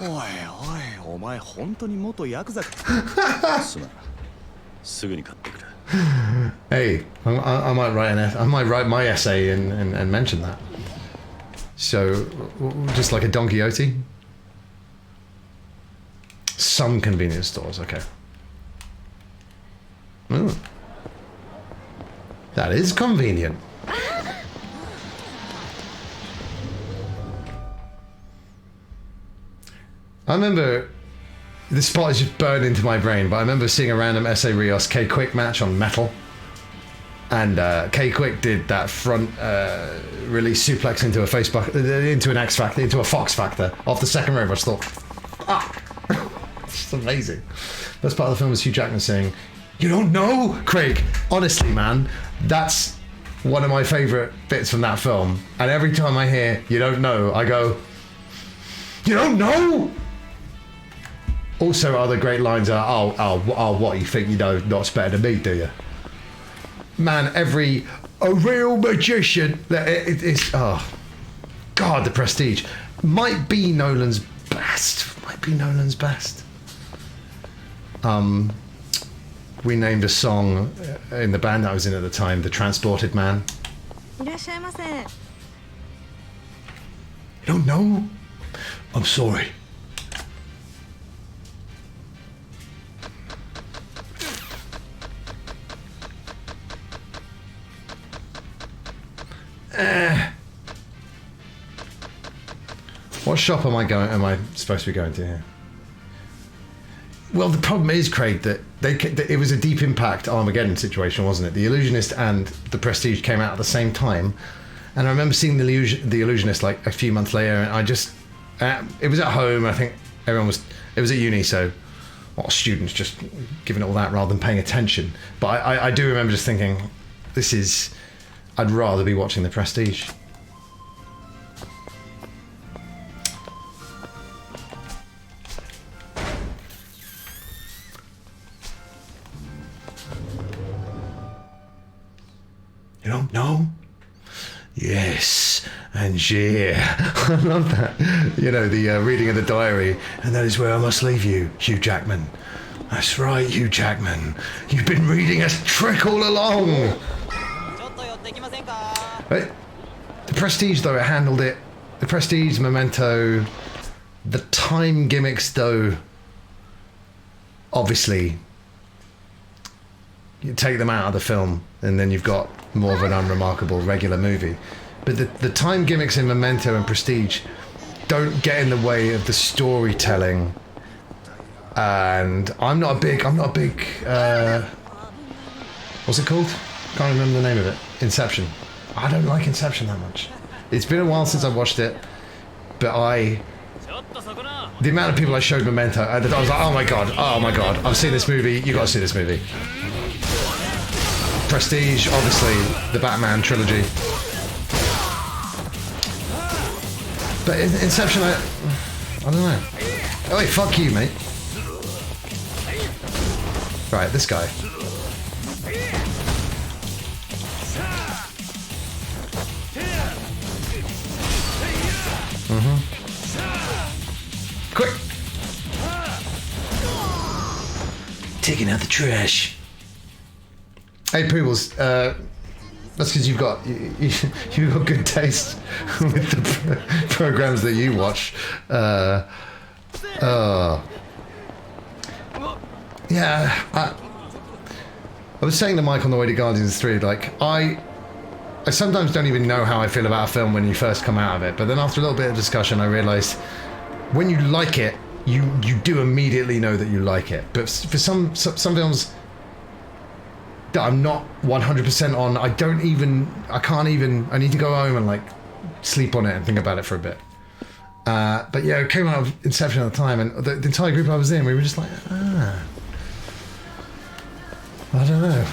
おいおいお前本当に元ヤクザかすまん。すぐに買ってくる。 Hey, I might write my essay and mention that. So, just like a Don Quixote? Some convenience stores, okay. Ooh. That is convenient. I remember, this spot is just burned into my brain, but I remember seeing a random SA Rios K-Quick match on Metal. And Kay Quick did that front release suplex into into an X Factor, into a Fox Factor off the second rope. I just thought, it's amazing. Best part of the film was Hugh Jackman saying, "You don't know, Craig." Honestly, man, that's one of my favourite bits from that film. And every time I hear "You don't know," I go, "You don't know." Also, other great lines are, "Oh, what, you think you know lots better than me, do you?" Man, a real magician. It's oh God, The Prestige might be Nolan's best. We named a song in the band I was in at the time, The Transported Man. いらっしゃいませ。 You don't know? I'm sorry. What shop am I supposed to be going to here? Well, the problem is, Craig, that it was a Deep Impact Armageddon situation, wasn't it? The Illusionist and The Prestige came out at the same time, and I remember seeing the Illusionist like a few months later, and I just it was at home. I think it was at uni, so students just giving it all that rather than paying attention. But I do remember just thinking, I'd rather be watching The Prestige. You don't know? Yes, and yeah. I love that. You know, the reading of the diary. And that is where I must leave you, Hugh Jackman. That's right, Hugh Jackman. You've been reading a trick all along. Right. The Prestige, though, it handled it. The Prestige, Memento, the time gimmicks, though, obviously, you take them out of the film, and then you've got more of an unremarkable regular movie. But the time gimmicks in Memento and Prestige don't get in the way of the storytelling. And I'm not a big what's it called? Can't remember the name of it. Inception. I don't like Inception that much. It's been a while since I watched it, but the amount of people I showed Memento, I was like, oh my god, I've seen this movie, you gotta see this movie. Prestige, obviously, the Batman trilogy. But Inception, I don't know. Oh wait, fuck you, mate. Right, this guy. Quick! Taking out the trash. Hey, Poobles, that's because you've got good taste with the programs that you watch. Yeah, I was saying to Mike on the way to Guardians 3, like, I sometimes don't even know how I feel about a film when you first come out of it, but then after a little bit of discussion, I realised when you like it, you do immediately know that you like it. But for some films that I'm not 100% on, I need to go home and like sleep on it and think about it for a bit. But yeah, it came out of Inception at the time, and the entire group I was in, we were just like, I don't know.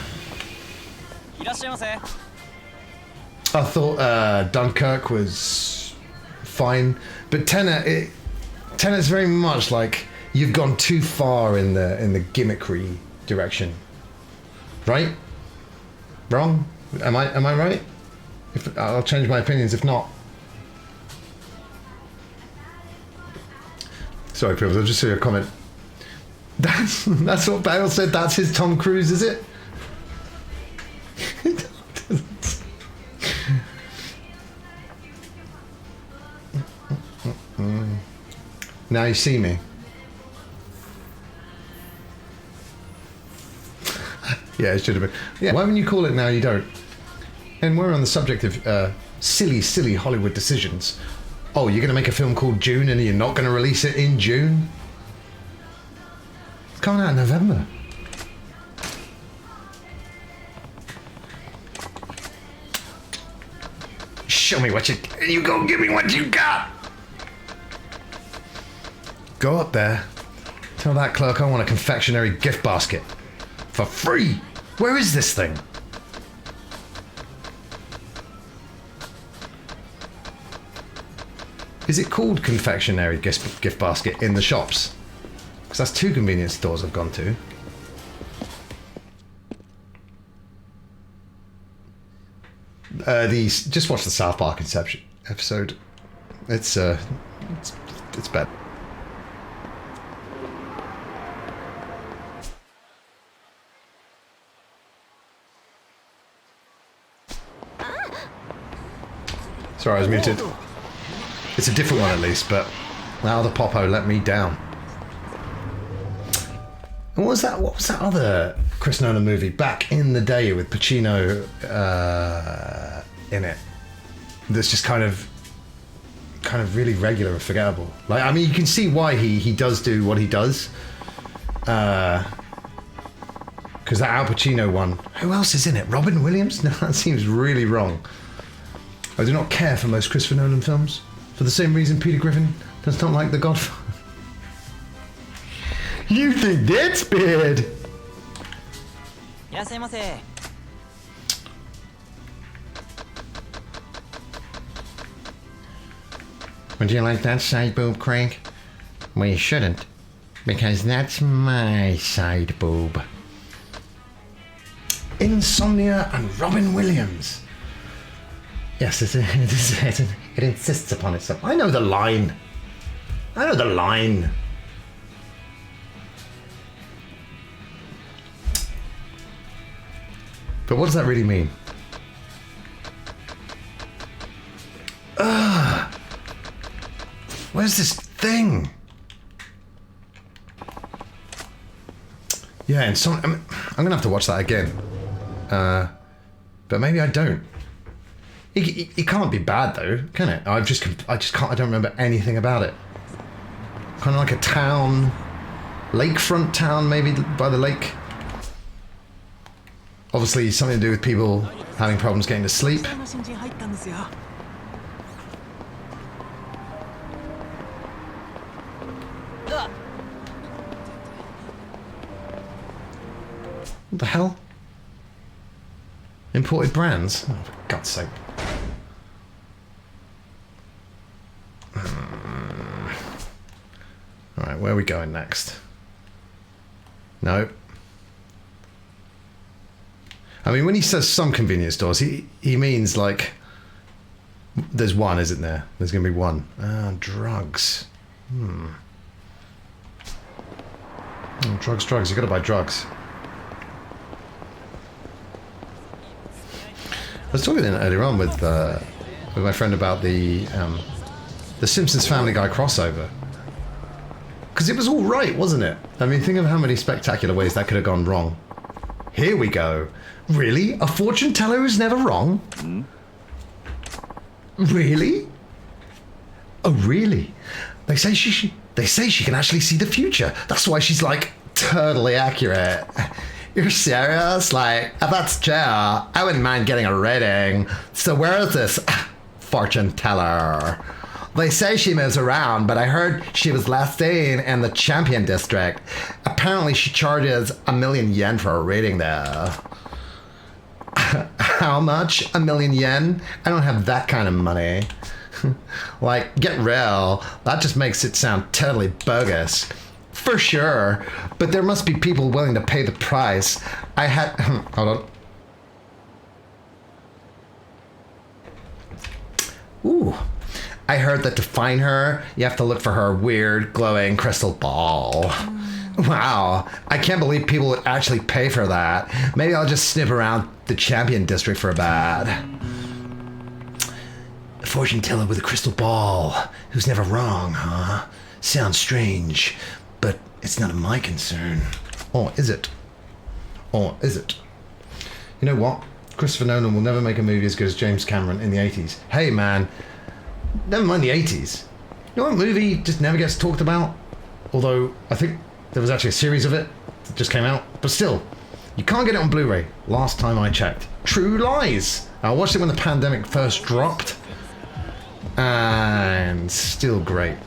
I thought Dunkirk was fine, but Tenet's very much like you've gone too far in the gimmickry direction. Right? Wrong? Am I right? I'll change my opinions if not. Sorry, people. I'll just see a comment. That's what Bale said. That's his Tom Cruise, is it? Now you see me. Yeah, it should have been. Yeah. Why wouldn't you call it Now You Don't? And we're on the subject of silly Hollywood decisions. Oh, you're going to make a film called June and you're not going to release it in June? It's coming out in November. Show me what you go give me what you got. Go up there. Tell that clerk I want a confectionery gift basket. For free. Where is this thing? Is it called confectionery gift basket in the shops? Because that's 2 convenience stores I've gone to. Just watch the South Park Inception episode. It's bad. Sorry, I was muted. It's a different one at least, but now the Popo let me down. And what was that other Chris Nolan movie back in the day with Pacino in it? That's just kind of really regular and forgettable. Like, I mean, you can see why he does do what he does. Because that Al Pacino one. Who else is in it? Robin Williams? No, that seems really wrong. I do not care for most Christopher Nolan films. For the same reason Peter Griffin does not like The Godfather. You think that's bad? Would you like that side boob, Craig? Well, you shouldn't, because that's my side boob. Insomnia and Robin Williams. Yes, it insists upon itself. I know the line. But what does that really mean? Where's this thing? Yeah, I'm gonna have to watch that again. But maybe I don't. It can't be bad though, can it? I just can't. I don't remember anything about it. Kind of like a town, lakefront town, maybe by the lake. Obviously, something to do with people having problems getting to sleep. What the hell? Imported brands? Oh, for God's sake. Alright, where are we going next? No. I mean, when he says some convenience stores, he means like there's one, isn't there? There's going to be one. Drugs. Oh, drugs. You got to buy drugs. I was talking earlier on with my friend about the Simpsons Family Guy crossover. Because it was all right, wasn't it? I mean, think of how many spectacular ways that could have gone wrong. Here we go. Really? A fortune teller who's never wrong? Really? Oh, really? They say she can actually see the future. That's why she's like totally accurate. You're serious? Like, if that's true, I wouldn't mind getting a rating. So where is this fortune teller? They say she moves around, but I heard she was last seen in the Champion District. Apparently she charges 1,000,000 yen for a rating there. How much? 1,000,000 yen? I don't have that kind of money. Like, get real. That just makes it sound totally bogus. For sure. But there must be people willing to pay the price. Hold on. Ooh. I heard that to find her, you have to look for her weird, glowing crystal ball. Wow. I can't believe people would actually pay for that. Maybe I'll just sniff around the Champion District for a bad. A fortune teller with a crystal ball, who's never wrong, huh? Sounds strange, but it's none of my concern. Or is it? Or is it? You know what? Christopher Nolan will never make a movie as good as James Cameron in the 80s. Hey, man. Never mind the 80s. You know what movie just never gets talked about? Although, I think there was actually a series of it that just came out. But still, you can't get it on Blu-ray. Last time I checked. True Lies. I watched it when the pandemic first dropped. And still great.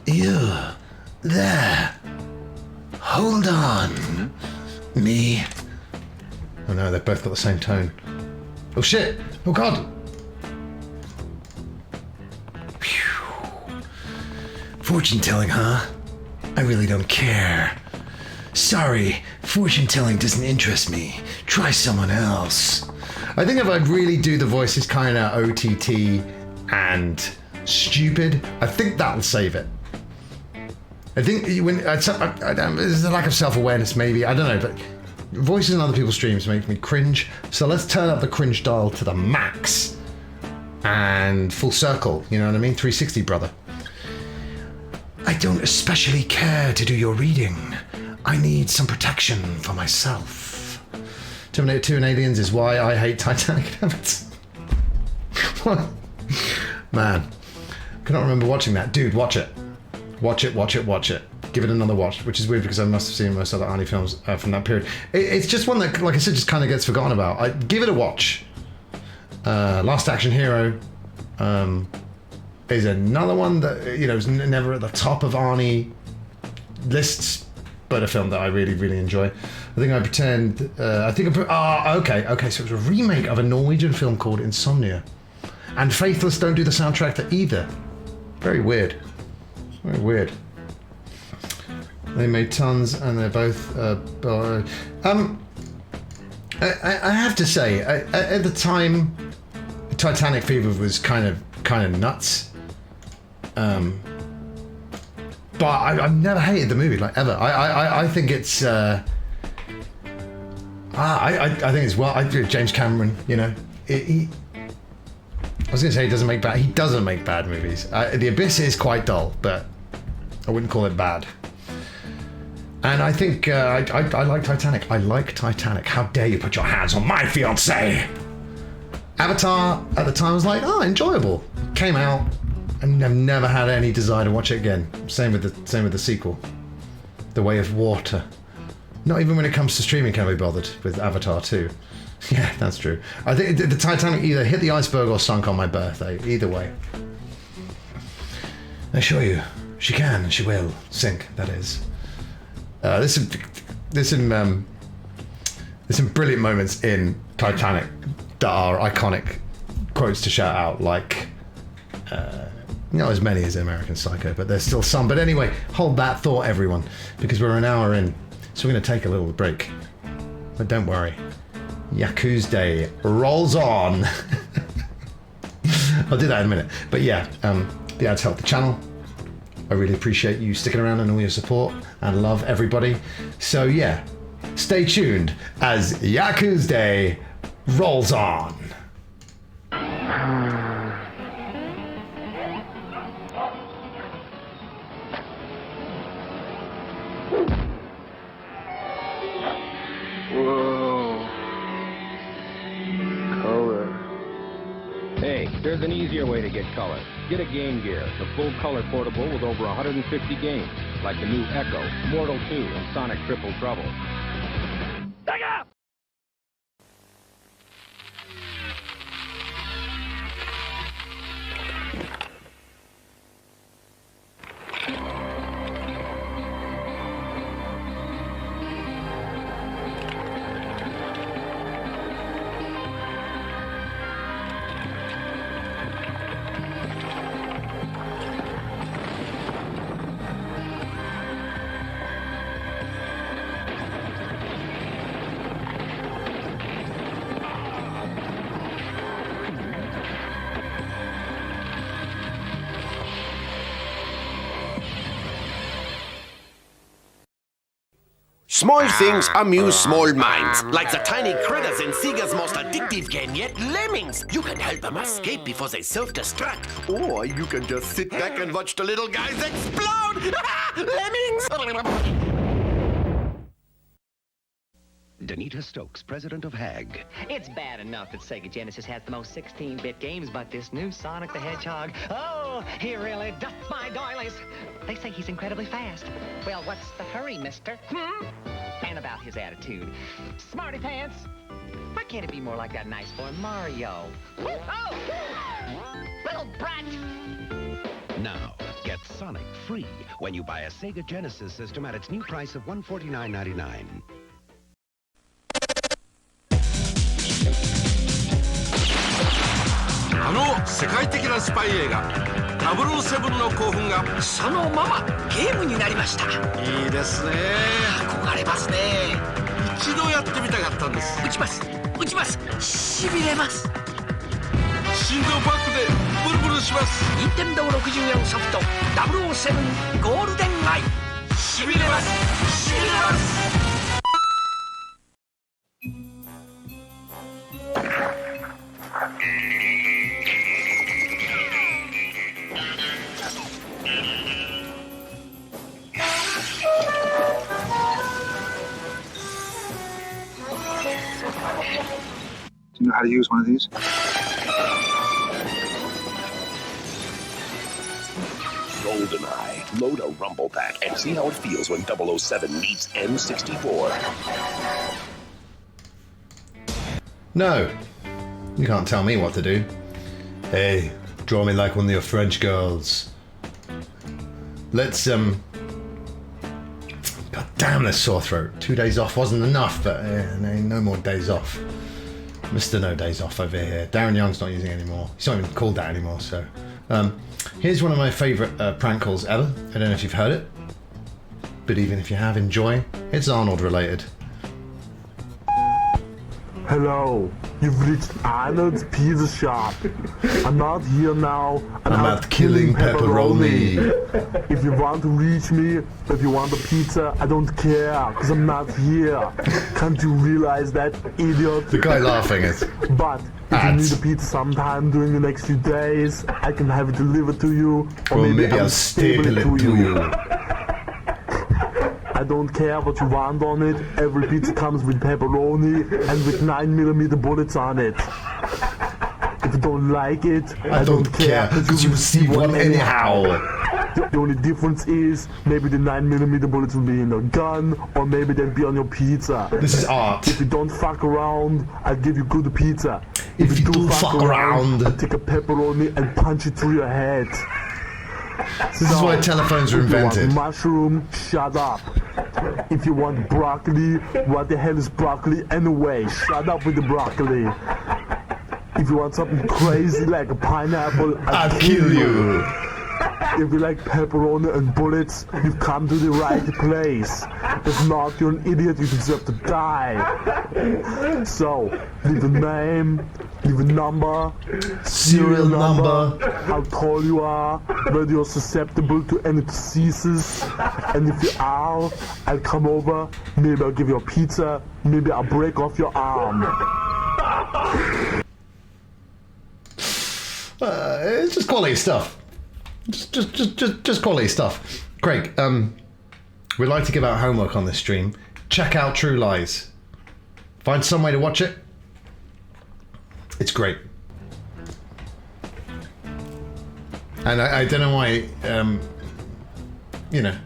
You, there. Hold on. Me. Oh no, they've both got the same tone. Oh shit! Oh god! Phew. Fortune telling, huh? I really don't care. Sorry, fortune telling doesn't interest me. Try someone else. I think if I'd really do the voices kind of OTT and stupid, I think that'll save it. I think when there's a lack of self-awareness, maybe, I don't know, but voices in other people's streams make me cringe. So let's turn up the cringe dial to the max and full circle. You know what I mean? 360, brother. I don't especially care to do your reading. I need some protection for myself. Terminator 2 and Aliens is why I hate Titanic. What? Man, I cannot remember watching that. Dude, watch it. Watch it. Give it another watch, which is weird because I must have seen most other Arnie films from that period. It's just one that, like I said, just kind of gets forgotten about. Give it a watch. Last Action Hero is another one that, you know, is never at the top of Arnie lists, but a film that I really, really enjoy. I think I pretend. Okay. So it was a remake of a Norwegian film called Insomnia, and Faithless don't do the soundtrack to either. Very weird. Very weird. They made tons, and they're both. I have to say, at the time, Titanic fever was kind of nuts. But I've never hated the movie, like, ever. I think it's. I think it's James Cameron, you know. I was going to say he doesn't make bad movies. The Abyss is quite dull, but I wouldn't call it bad. And I think I like Titanic. I like Titanic. How dare you put your hands on my fiancée? Avatar at the time was like, oh, enjoyable. Came out, and I've never had any desire to watch it again. Same with the sequel, The Way of Water. Not even when it comes to streaming can I be bothered with Avatar 2. Yeah, that's true. I think the Titanic either hit the iceberg or sunk on my birthday. Either way. I assure you, she can and she will sink, that is. There's some brilliant moments in Titanic that are iconic quotes to shout out, like, not as many as American Psycho, but there's still some. But anyway, hold that thought, everyone, because we're an hour in, so we're going to take a little break. But don't worry. Yakuza Day rolls on. I'll do that in a minute. But yeah, the ads help the channel. I really appreciate you sticking around and all your support, and love everybody. So yeah, stay tuned as Yakuza Day rolls on. There's an easier way to get color. Get a Game Gear, the full color portable with over 150 games, like the new Echo, Mortal 2, and Sonic Triple Trouble. Back up! Small things amuse small minds, like the tiny critters in Sega's most addictive game yet, Lemmings. You can help them escape before they self-destruct. Or you can just sit back and watch the little guys explode. Lemmings! Danita Stokes, president of HAG. It's bad enough that Sega Genesis has the most 16-bit games, but this new Sonic the Hedgehog, oh, Well, he really doth my doilies. They say he's incredibly fast. Well, what's the hurry, mister? And about his attitude. Smarty pants. Why can't it be more like that nice boy Mario? Oh! Little brat! Now, get Sonic free when you buy a Sega Genesis system at its new price of $149.99. あの世界的なスパイ映画007の興奮がそのままゲームになりました。いいですね。憧れますね。一度やってみたかったんです。撃ちます撃ちます。しびれます。心臓バックでブルブルします。任天堂64ソフト007ゴールデンアイ。しびれますしびれます。Do you know how to use one of these? GoldenEye. Load a rumble pack and see how it feels when 007 meets M64. No, you can't tell me what to do. Hey, draw me like one of your French girls. Let's, God damn this sore throat. 2 days off wasn't enough, but no more days off. Mr. No Days Off over here. Darren Young's not using it anymore. He's not even called that anymore, so. Here's one of my favourite prank calls ever. I don't know if you've heard it, but even if you have, enjoy. It's Arnold related. Hello, you've reached Arnold's Pizza Shop. I'm not here now. I'm out killing pepperoni. If you want to reach me, if you want a pizza, I don't care, because I'm not here. Can't you realize that, idiot? The guy laughing is... But if you need a pizza sometime during the next few days, I can have it delivered to you, or maybe I'll staple it to you. I don't care what you want on it. Every pizza comes with pepperoni and with 9mm bullets on it. If you don't like it, I don't care, because you receive one anyhow. The only difference is maybe the 9mm bullets will be in a gun, or maybe they'll be on your pizza. This is art. If you don't fuck around, I'll give you good pizza. If you do fuck around, I'll take a pepperoni and punch it through your head. This is why telephones were invented. If you want mushroom, shut up. If you want broccoli, what the hell is broccoli anyway? Shut up with the broccoli. If you want something crazy like a pineapple, I'll kill you. If you like pepperoni and bullets, you've come to the right place. If not, you're an idiot, you deserve to die. So, leave a name, leave a number, serial number, how tall you are, whether you're susceptible to any diseases, and if you are, I'll come over, maybe I'll give you a pizza, maybe I'll break off your arm. It's just quality stuff. Just quality stuff. Craig, we'd like to give out homework on this stream. Check out True Lies. Find some way to watch it. It's great. And I don't know why, you know,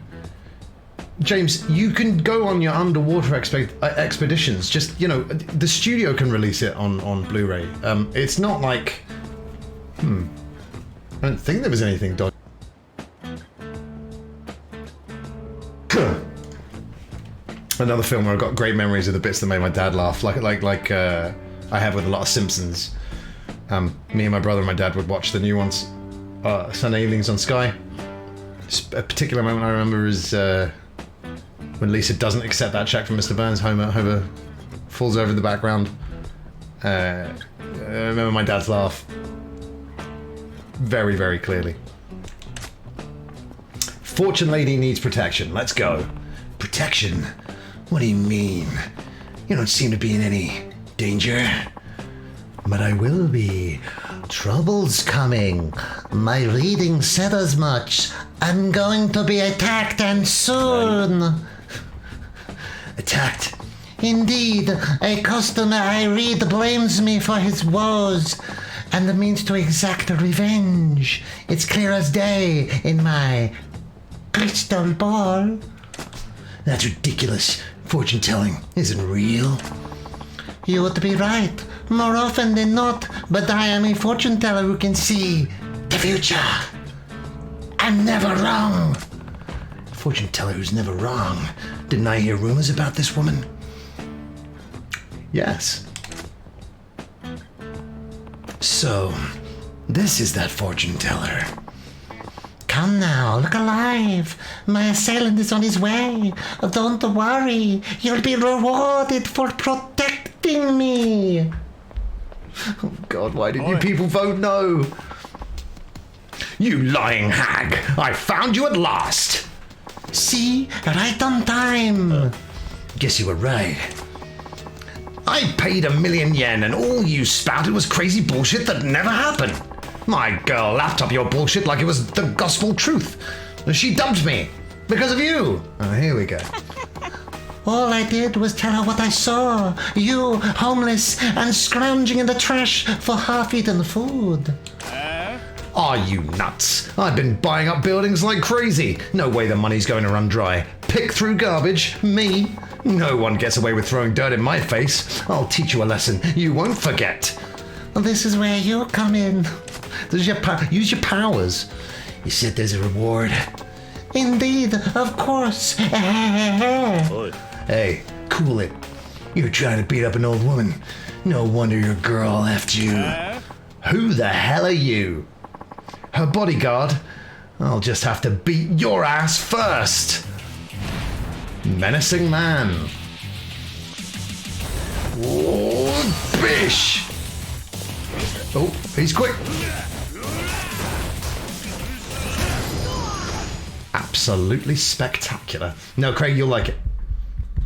James, you can go on your underwater expeditions. Just, you know, the studio can release it on Blu-ray. It's not like, I don't think there was anything dodgy. Another film where I've got great memories of the bits that made my dad laugh, like I have with a lot of Simpsons. Me and my brother and my dad would watch the new ones, Sunday evenings on Sky. A particular moment I remember is when Lisa doesn't accept that check from Mr. Burns. Homer falls over in the background. I remember my dad's laugh very, very clearly. Fortune Lady needs protection. Let's go. Protection? What do you mean? You don't seem to be in any danger. But I will be. Trouble's coming. My reading said as much. I'm going to be attacked, and soon. Attacked? Indeed, a customer I read blames me for his woes. and the means to exact revenge. It's clear as day in my crystal ball. That's ridiculous. Fortune telling isn't real. You would be right, more often than not, but I am a fortune teller who can see the future. I'm never wrong. Fortune teller who's never wrong. Didn't I hear rumors about this woman? Yes. So, this is that fortune teller. Come now, look alive. My assailant is on his way. Don't worry, you'll be rewarded for protecting me. Oh God, why did you people vote no? You lying hag! I found you at last! See? Right on time! Guess you were right. I paid 1,000,000 yen and all you spouted was crazy bullshit that never happened. My girl lapped up your bullshit like it was the gospel truth. She dumped me because of you. Oh, here we go. All I did was tell her what I saw. You, homeless and scrounging in the trash for half-eaten food. Are you nuts? I've been buying up buildings like crazy. No way the money's going to run dry. Pick through garbage? Me? No one gets away with throwing dirt in my face. I'll teach you a lesson you won't forget. This is where you come in. Use your powers. You said there's a reward. Indeed, of course. Hey, cool it. You're trying to beat up an old woman. No wonder your girl left you. Who the hell are you? Her bodyguard? I'll just have to beat your ass first. Menacing man. Oh, bish! Oh, he's quick. Absolutely spectacular. No, Craig, you'll like it.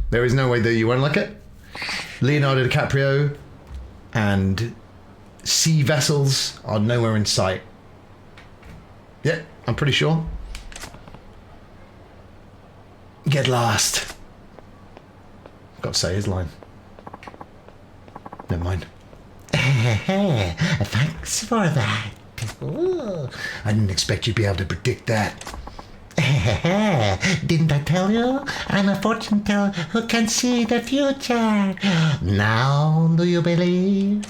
There is no way that you won't like it. Leonardo DiCaprio and sea vessels are nowhere in sight. Yeah, I'm pretty sure. Get lost. Got to say his line. Never mind. Thanks for that. Ooh, I didn't expect you'd be able to predict that. Didn't I tell you? I'm a fortune teller who can see the future. Now, do you believe?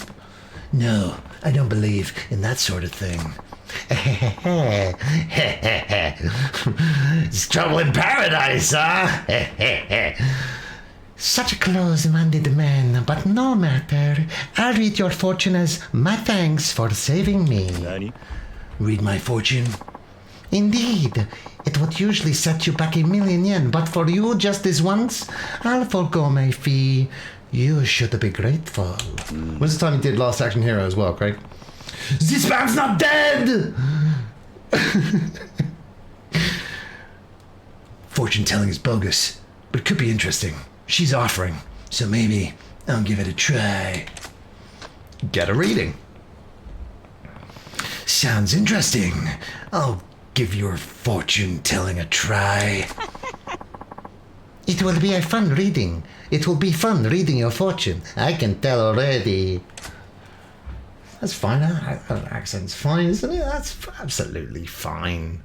No, I don't believe in that sort of thing. It's trouble in paradise, huh? Such a close-minded man, but no matter. I'll read your fortune as my thanks for saving me. Nani? Read my fortune? Indeed. It would usually set you back 1,000,000 yen, but for you just this once, I'll forgo my fee. You should be grateful. When's the time you did Last Action Hero as well, Craig? This man's not dead! Fortune telling is bogus, but could be interesting. She's offering, so maybe I'll give it a try. Get a reading. Sounds interesting. I'll give your fortune telling a try. It will be a fun reading. It will be fun reading your fortune. I can tell already. That's fine. That accent's fine, isn't it? That's absolutely fine.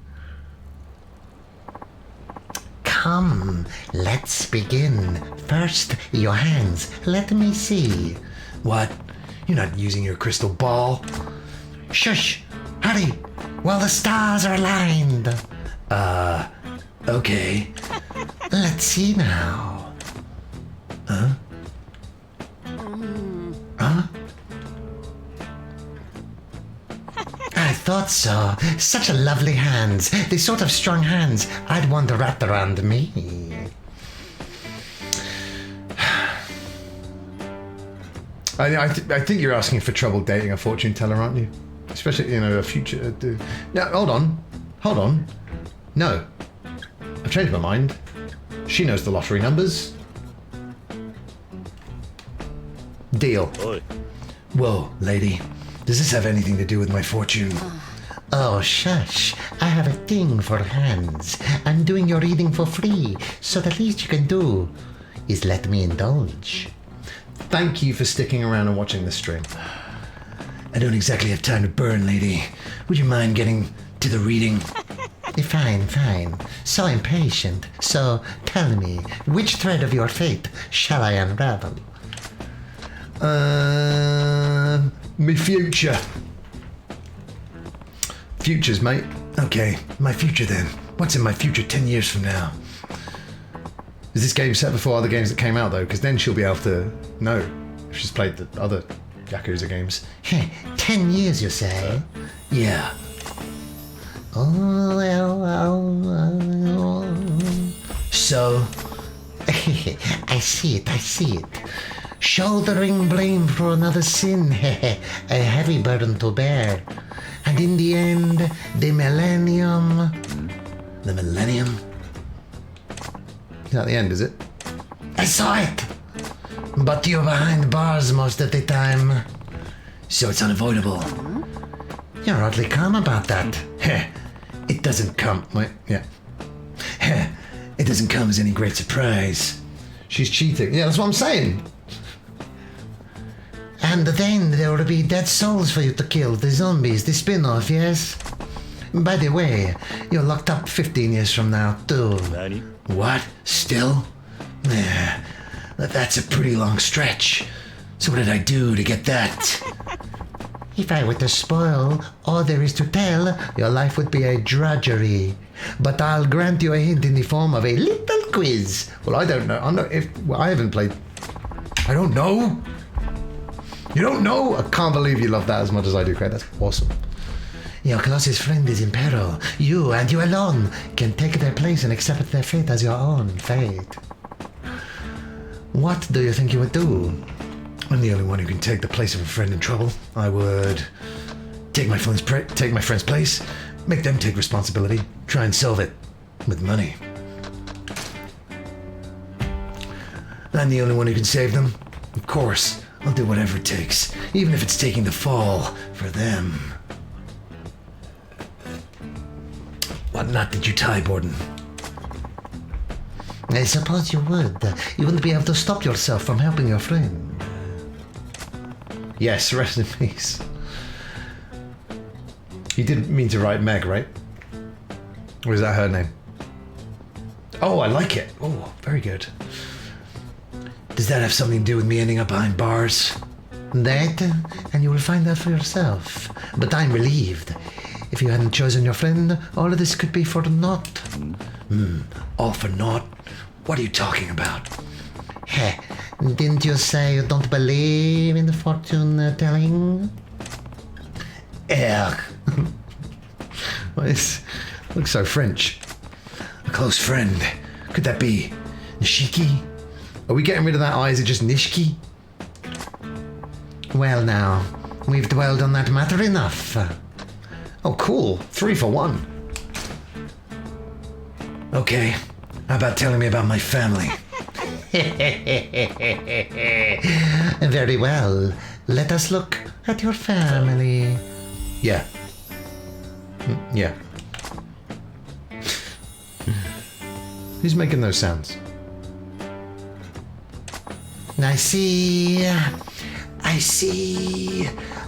Come, let's begin. First, your hands. Let me see. What? You're not using your crystal ball? Shush! Hurry! While the stars are aligned. Okay. Let's see now. Huh? Huh? I thought so. Such a lovely hands. The sort of strong hands I'd want wrapped around me. I think you're asking for trouble dating a fortune teller, aren't you? Especially, a future... No, hold on. No. I've changed my mind. She knows the lottery numbers. Deal. Oi. Whoa, lady. Does this have anything to do with my fortune? Oh, shush. I have a thing for hands. I'm doing your reading for free, so the least you can do is let me indulge. Thank you for sticking around and watching this stream. I don't exactly have time to burn, lady. Would you mind getting to the reading? Fine, fine. So impatient. So, tell me, which thread of your fate shall I unravel? Me future. Futures, mate. Okay, my future then. What's in my future 10 years from now? Is this game set before other games that came out, though? Because then she'll be able to know if she's played the other Yakuza games. 10 years, you say? Yeah. So, I see it. Shouldering blame for another sin, a heavy burden to bear. And in the end, the millennium... The millennium? Is that the end, is it? I saw it! But you're behind bars most of the time. So it's unavoidable. You're oddly calm about that. It doesn't come... Wait, yeah. It doesn't come as any great surprise. She's cheating. Yeah, that's what I'm saying. And then there will be dead souls for you to kill. The zombies, the spin-off, yes? By the way, you're locked up 15 years from now, too. Nani? What? Still? That's a pretty long stretch. So what did I do to get that? If I were to spoil all there is to tell, your life would be a drudgery. But I'll grant you a hint in the form of a little quiz. Well, I don't know. I haven't played. I don't know. You don't know? I can't believe you love that as much as I do, Craig. That's awesome. Your closest friend is in peril. You and you alone can take their place and accept their fate as your own fate. What do you think you would do? I'm the only one who can take the place of a friend in trouble. I would take my friend's place, make them take responsibility, try and solve it with money. I'm the only one who can save them. Of course, I'll do whatever it takes, even if it's taking the fall for them. What knot did you tie, Borden? I suppose you would. You wouldn't be able to stop yourself from helping your friend. Yes, rest in peace. You didn't mean to write Meg, right? Or is that her name? Oh, I like it. Oh, very good. Does that have something to do with me ending up behind bars? That, and you will find out for yourself. But I'm relieved. If you hadn't chosen your friend, all of this could be for naught. All for naught? What are you talking about? Didn't you say you don't believe in the fortune telling? Looks so French. A close friend. Could that be Nishiki? Are we getting rid of that eye? Is it just Nishiki? Well now, we've dwelled on that matter enough. Oh cool, 3 for 1. Okay, how about telling me about my family? Very well. Let us look at your family. Yeah. Yeah. Who's making those sounds? I see.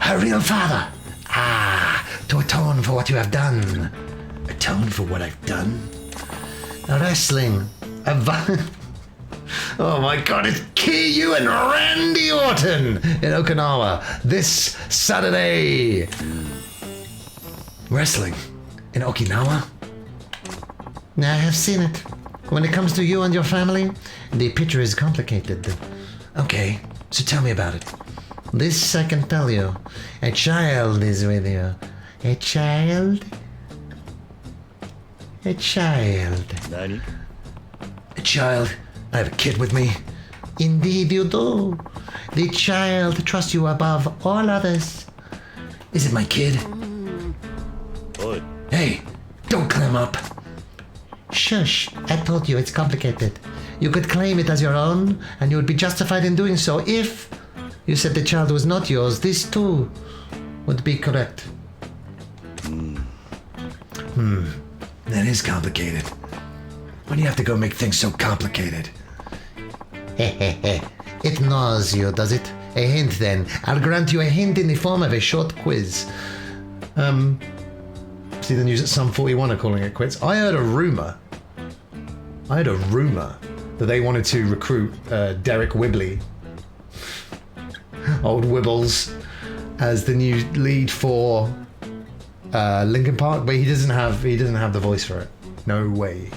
Her real father. To atone for what you have done. Atone for what I've done? Wrestling. Oh my god, it's Kiyu and Randy Orton in Okinawa this Saturday. Wrestling in Okinawa? I have seen it. When it comes to you and your family, the picture is complicated. Okay, so tell me about it. This I can tell you. A child is with you. A child? A child. Nani? A child? I have a kid with me. Indeed you do. The child trusts you above all others. Is it my kid? Oi. Hey, don't clam up. Shush, I told you it's complicated. You could claim it as your own, and you would be justified in doing so if you said the child was not yours. This too would be correct. That is complicated. Why do you have to go make things so complicated? It gnaws you, does it? A hint then. I'll grant you a hint in the form of a short quiz. See the news at Sum 41 are calling it quits. I heard a rumour that they wanted to recruit Derek Whibley, old Wibbles, as the new lead for Linkin Park, but he doesn't have the voice for it. No way.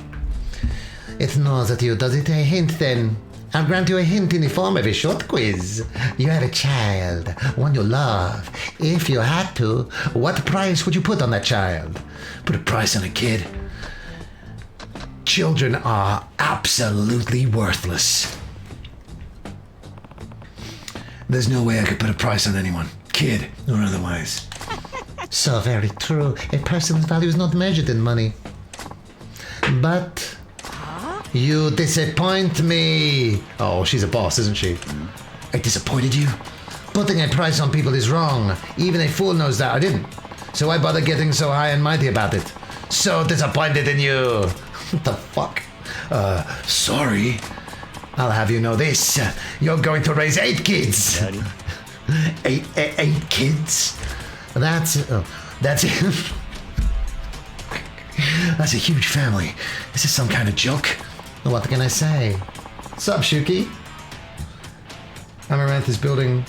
It knows that you does it a hint then. I'll grant you a hint in the form of a short quiz. You have a child, one you love. If you had to, what price would you put on that child? Put a price on a kid? Children are absolutely worthless. There's no way I could put a price on anyone, kid or otherwise. So very true. A person's value is not measured in money. But you disappoint me. Oh, she's a boss, isn't she? I disappointed you? Putting a price on people is wrong. Even a fool knows that. I didn't. So why bother getting so high and mighty about it? So disappointed in you. What the fuck? Sorry. I'll have you know this. You're going to raise 8 kids. Eight kids? That's it. That's a huge family. Is this some kind of joke? What can I say? Sup, Shuki? Amaranth is building,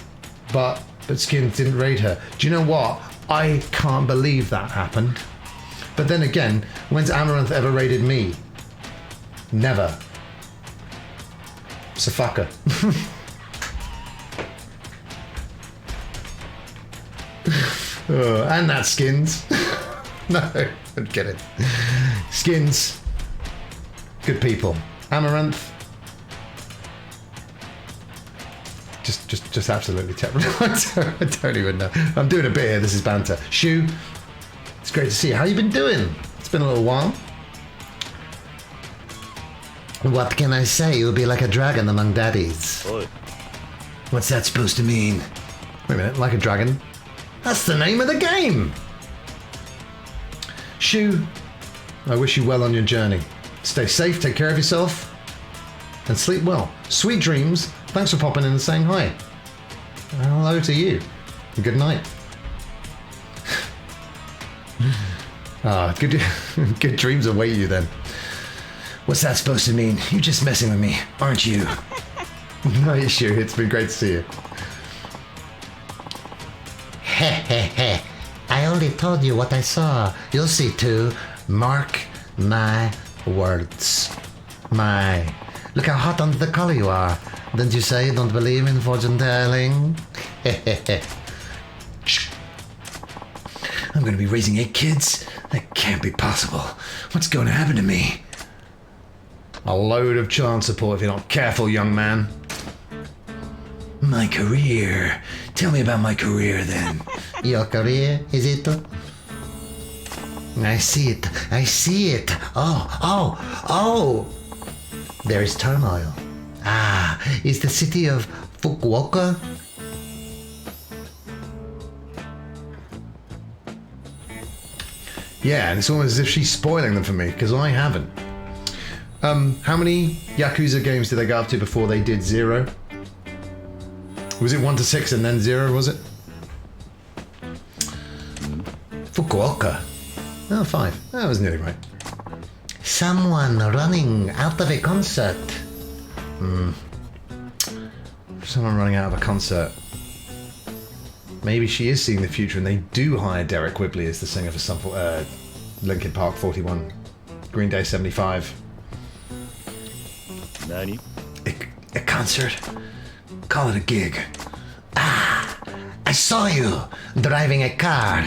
but Skins didn't raid her. Do you know what? I can't believe that happened. But then again, when's Amaranth ever raided me? Never. So fuck her. And that Skins. No, I'm kidding. Skins. Good people. Amaranth. Just absolutely terrible. I don't even know. I'm doing a bit here. This is banter. Shu. It's great to see you. How you been doing? It's been a little while. What can I say? You'll be like a dragon among daddies. Oi. What's that supposed to mean? Wait a minute, like a dragon? That's the name of the game! Shu, I wish you well on your journey. Stay safe, take care of yourself, and sleep well. Sweet dreams. Thanks for popping in and saying hi. Hello to you. Good night. Good dreams await you then. What's that supposed to mean? You're just messing with me, aren't you? No issue. It's been great to see you. Heh. I only told you what I saw. You'll see too. Mark my words. My. Look how hot under the collar you are. Didn't you say you don't believe in fortune telling? I'm going to be raising 8 kids? That can't be possible. What's going to happen to me? A load of child support if you're not careful, young man. My career. Tell me about my career then. Your career, is it? I see it. Oh. There is turmoil. Is the city of Fukuoka? Yeah, and it's almost as if she's spoiling them for me, because I haven't. How many Yakuza games did they go up to before they did 0? Was it 1 to 6 and then 0, was it? Fukuoka. Oh, 5. That was nearly right. Someone running out of a concert. Someone running out of a concert. Maybe she is seeing the future and they do hire Derek Whibley as the singer for some Linkin Park 41, Green Day 75. Nani? A concert? Call it a gig. I saw you driving a car.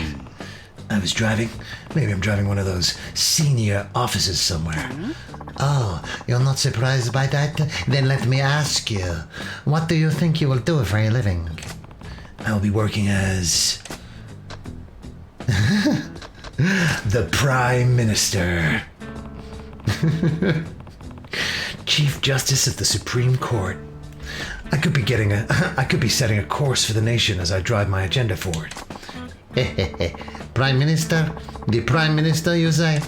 I was driving. Maybe I'm driving one of those senior offices somewhere. Oh, you're not surprised by that? Then let me ask you, what do you think you will do for a living? I'll be working as the Prime Minister. Chief Justice of the Supreme Court. I could be setting a course for the nation as I drive my agenda forward. Prime Minister? The Prime Minister, you say?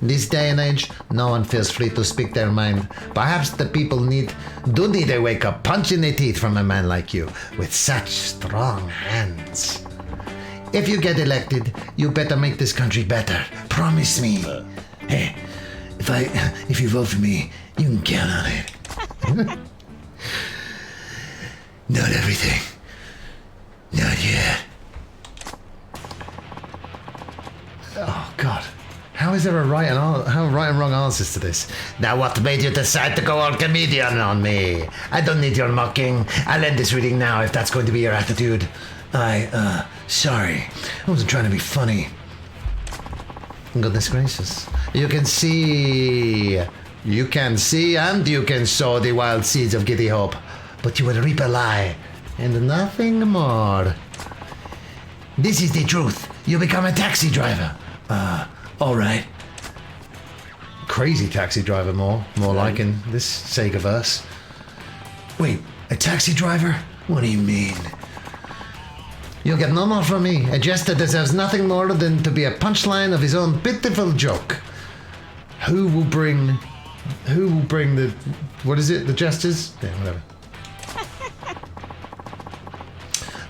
This day and age, no one feels free to speak their mind. Perhaps the people do need a wake-up punch in the teeth from a man like you, with such strong hands. If you get elected, you better make this country better. Promise me. Hey, if you vote for me, you can count on it. Not everything. Not yet. Oh, God. How is there a right and wrong answers to this? Now, what made you decide to go all comedian on me? I don't need your mocking. I'll end this reading now if that's going to be your attitude. Sorry. I wasn't trying to be funny. Goodness gracious. You can see and you can sow the wild seeds of giddy hope, but you will reap a lie and nothing more. This is the truth. You become a taxi driver. All right. Crazy taxi driver, more like in this Sega-verse. Wait, a taxi driver? What do you mean? You'll get no more from me. A jester deserves nothing more than to be a punchline of his own pitiful joke. Who will bring the, what is it, the jesters? Yeah, whatever.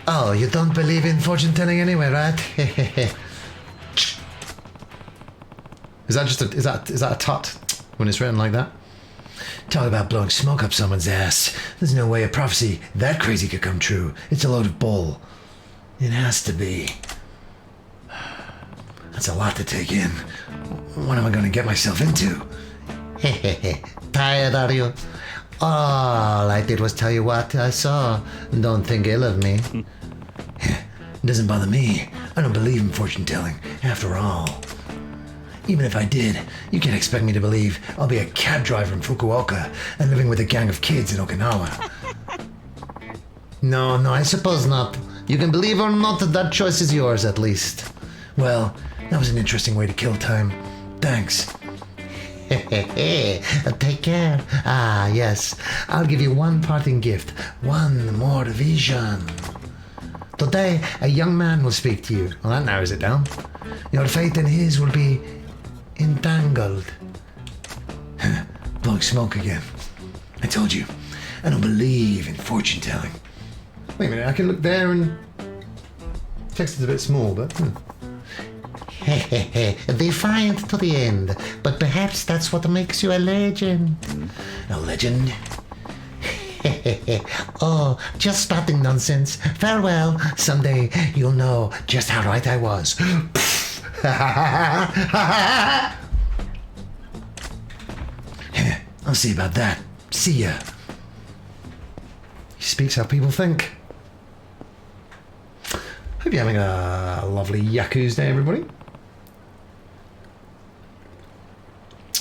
Oh, you don't believe in fortune telling anyway, right? Is that a tut when it's written like that? Talk about blowing smoke up someone's ass. There's no way a prophecy that crazy could come true. It's a load of bull. It has to be. That's a lot to take in. What am I going to get myself into? Tired, are you? All I did was tell you what I saw. Don't think ill of me. It doesn't bother me. I don't believe in fortune telling, after all. Even if I did, you can't expect me to believe I'll be a cab driver in Fukuoka and living with a gang of kids in Okinawa. No, I suppose not. You can believe or not, that choice is yours, at least. Well, that was an interesting way to kill time. Thanks. Take care. Ah, yes. I'll give you one parting gift. One more vision. Today, a young man will speak to you. Well, that narrows it down. Your fate and his will be entangled. Blowing smoke again. I told you, I don't believe in fortune telling. Wait a minute, I can look there and... Text is a bit small, but... Defiant to the end, but perhaps that's what makes you a legend. A legend? Oh, just spouting nonsense. Farewell. Someday you'll know just how right I was. I'll see about that. See ya. He speaks how people think. Hope you're having a lovely Yakuza day, everybody.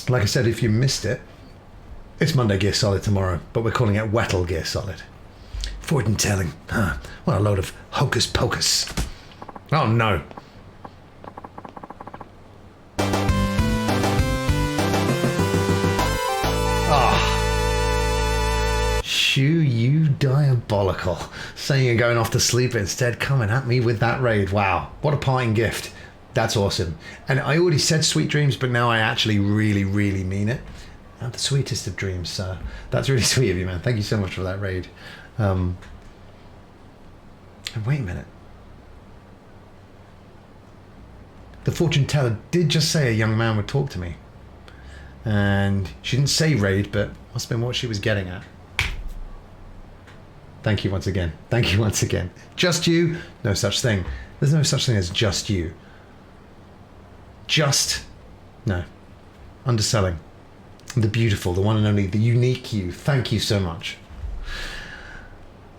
Like I said, if you missed it, it's Monday Gear Solid tomorrow, but we're calling it Wettle Gear Solid. Fortune telling. Huh. What a load of hocus pocus. Oh no. Shoo, you diabolical. Saying you're going off to sleep instead, coming at me with that raid. Wow, what a parting gift. That's awesome. And I already said sweet dreams, but now I actually really, really mean it. The sweetest of dreams, sir. That's really sweet of you, man. Thank you so much for that raid. And wait a minute. The fortune teller did just say a young man would talk to me. And she didn't say raid, but must have been what she was getting at. Thank you once again. Thank you once again. Just you? No such thing. There's no such thing as just you. Just? No. Underselling. The beautiful, the one and only, the unique you. Thank you so much.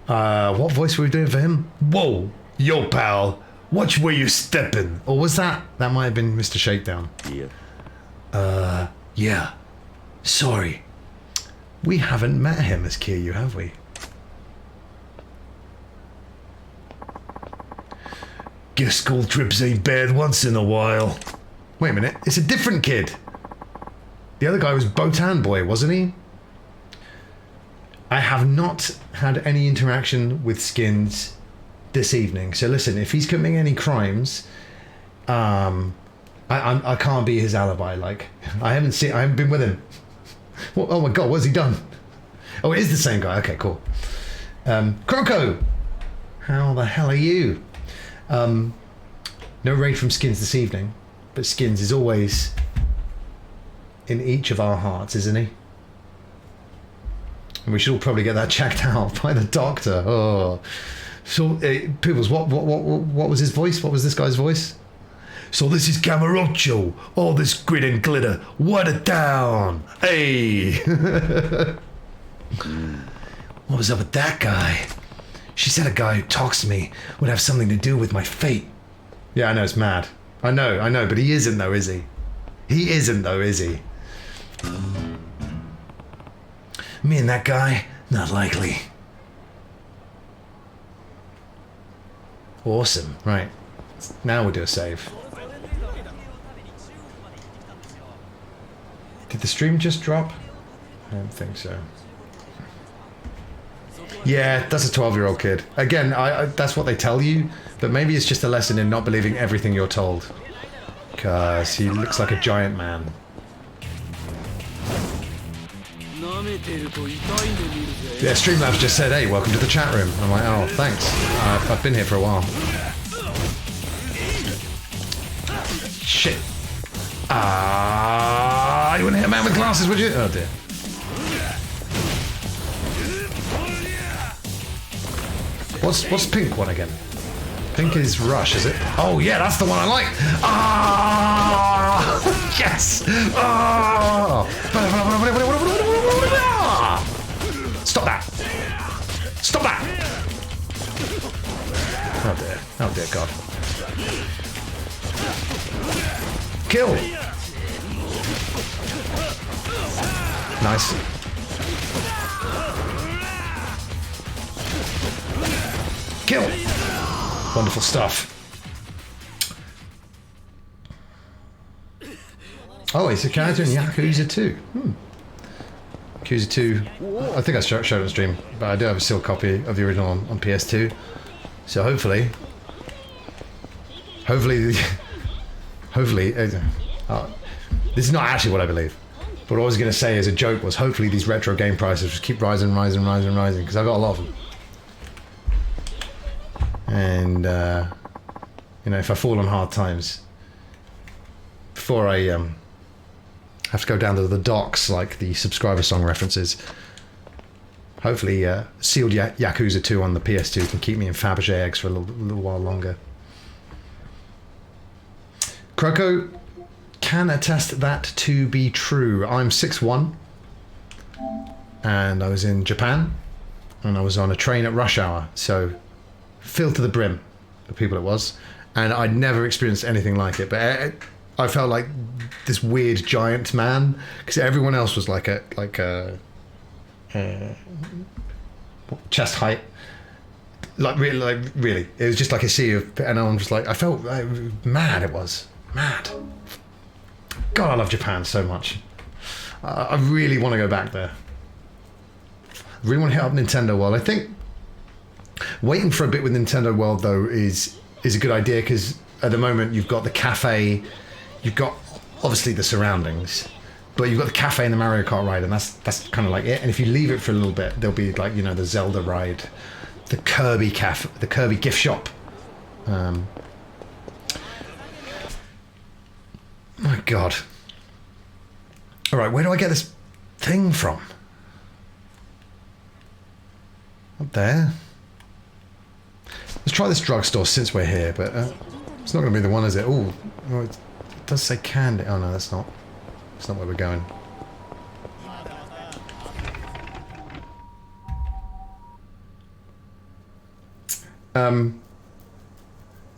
What voice were we doing for him? Whoa, yo pal, watch where you're stepping. Or was that? That might have been Mr. Shakedown. Yeah. Yeah. Sorry. We haven't met him as Kiryu, have we? Guess school trips ain't bad once in a while. Wait a minute, it's a different kid. The other guy was Botan Boy, wasn't he? I have not had any interaction with Skins this evening. So listen, if he's committing any crimes, I I can't be his alibi. Like, I haven't been with him. Oh my god, what's he done? Oh, it is the same guy. Okay, cool. Croco, how the hell are you? No raid from Skins this evening, but Skins is always in each of our hearts, isn't he? And we should all probably get that checked out by the doctor. Oh, so Peoples, what was his voice? What was this guy's voice? So this is Camarocho. All this grit and glitter. What a down. Hey. What was up with that guy? She said a guy who talks to me would have something to do with my fate. Yeah, I know, it's mad. I know, but he isn't though, is he? He isn't though, is he? Me and that guy? Not likely. Awesome. Right. Now we'll do a save. Did the stream just drop? I don't think so. Yeah, that's a 12-year-old kid. Again, that's what they tell you, but maybe it's just a lesson in not believing everything you're told. Because he looks like a giant man. Yeah, Streamlabs just said, hey, welcome to the chat room. I'm like, oh, thanks. I've been here for a while. Shit. You wouldn't hit a man with glasses, would you? Oh, dear. What's pink one again? Pink is Rush, is it? Oh, yeah, that's the one I like. Yes. Stop that. Stop that. Oh, dear. Oh, dear God. Kill. Nice. Kill. Wonderful stuff. Oh, it's a character in Yakuza 2. Yakuza 2. I think I showed it on stream, but I do have a sealed copy of the original on PS2. So hopefully, this is not actually what I believe. But what I was going to say as a joke was hopefully these retro game prices just keep rising, because I've got a lot of them. And, if I fall on hard times, before I have to go down to the docks like the subscriber song references, hopefully sealed Yakuza 2 on the PS2 can keep me in Fabergé eggs for a little while longer. Croco can attest that to be true. I'm 6'1", and I was in Japan, and I was on a train at rush hour, so filled to the brim, the people it was, and I'd never experienced anything like it, but I felt like this weird giant man, because everyone else was like a chest height, like really, it was just like a sea of, and I'm just like, I felt mad. It was mad. God, I love Japan so much. I really want to go back there. I really want to hit up Nintendo World. I think waiting for a bit with Nintendo World though is a good idea, because at the moment you've got the cafe, you've got obviously the surroundings, but you've got the cafe and the Mario Kart ride, and that's kind of like it. And if you leave it for a little bit, there'll be like, the Zelda ride, the Kirby cafe, the Kirby gift shop. My God. All right, where do I get this thing from? Up there. Let's try this drugstore since we're here, but it's not going to be the one, is it? Oh, it does say candy. Oh no, that's not. That's not where we're going.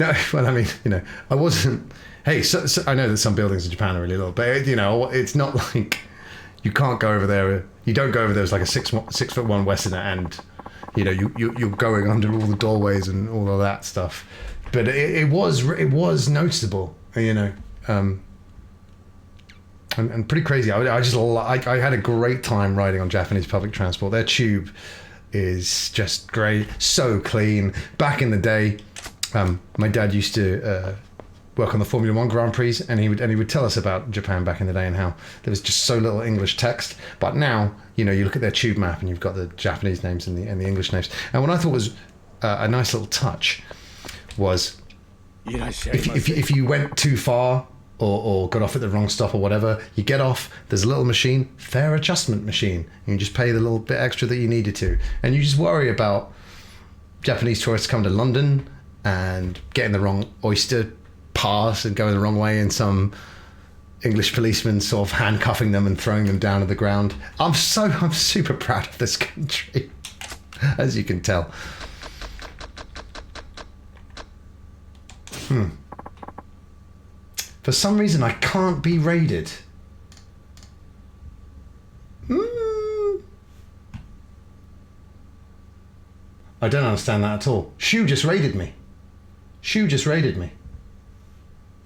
No, well, I mean, I wasn't. Hey, so I know that some buildings in Japan are really little, but it's not like you can't go over there. You don't go over there as like a 6'1" Westerner, and you're going under all the doorways and all of that stuff. But it was noticeable, and pretty crazy. I had a great time riding on Japanese public transport. Their tube is just great, so clean. Back in the day, my dad used to work on the Formula One Grand Prix, and he would tell us about Japan back in the day and how there was just so little English text. But now, you look at their tube map and you've got the Japanese names and the English names. And what I thought was a nice little touch was if you went too far or got off at the wrong stop or whatever, you get off, there's a little machine, fare adjustment machine. You just pay the little bit extra that you needed to. And you just worry about Japanese tourists coming to London and getting the wrong oyster pass and going the wrong way, and some English policeman sort of handcuffing them and throwing them down to the ground. I'm super proud of this country, as you can tell. For some reason, I can't be raided. I don't understand that at all. Shu just raided me.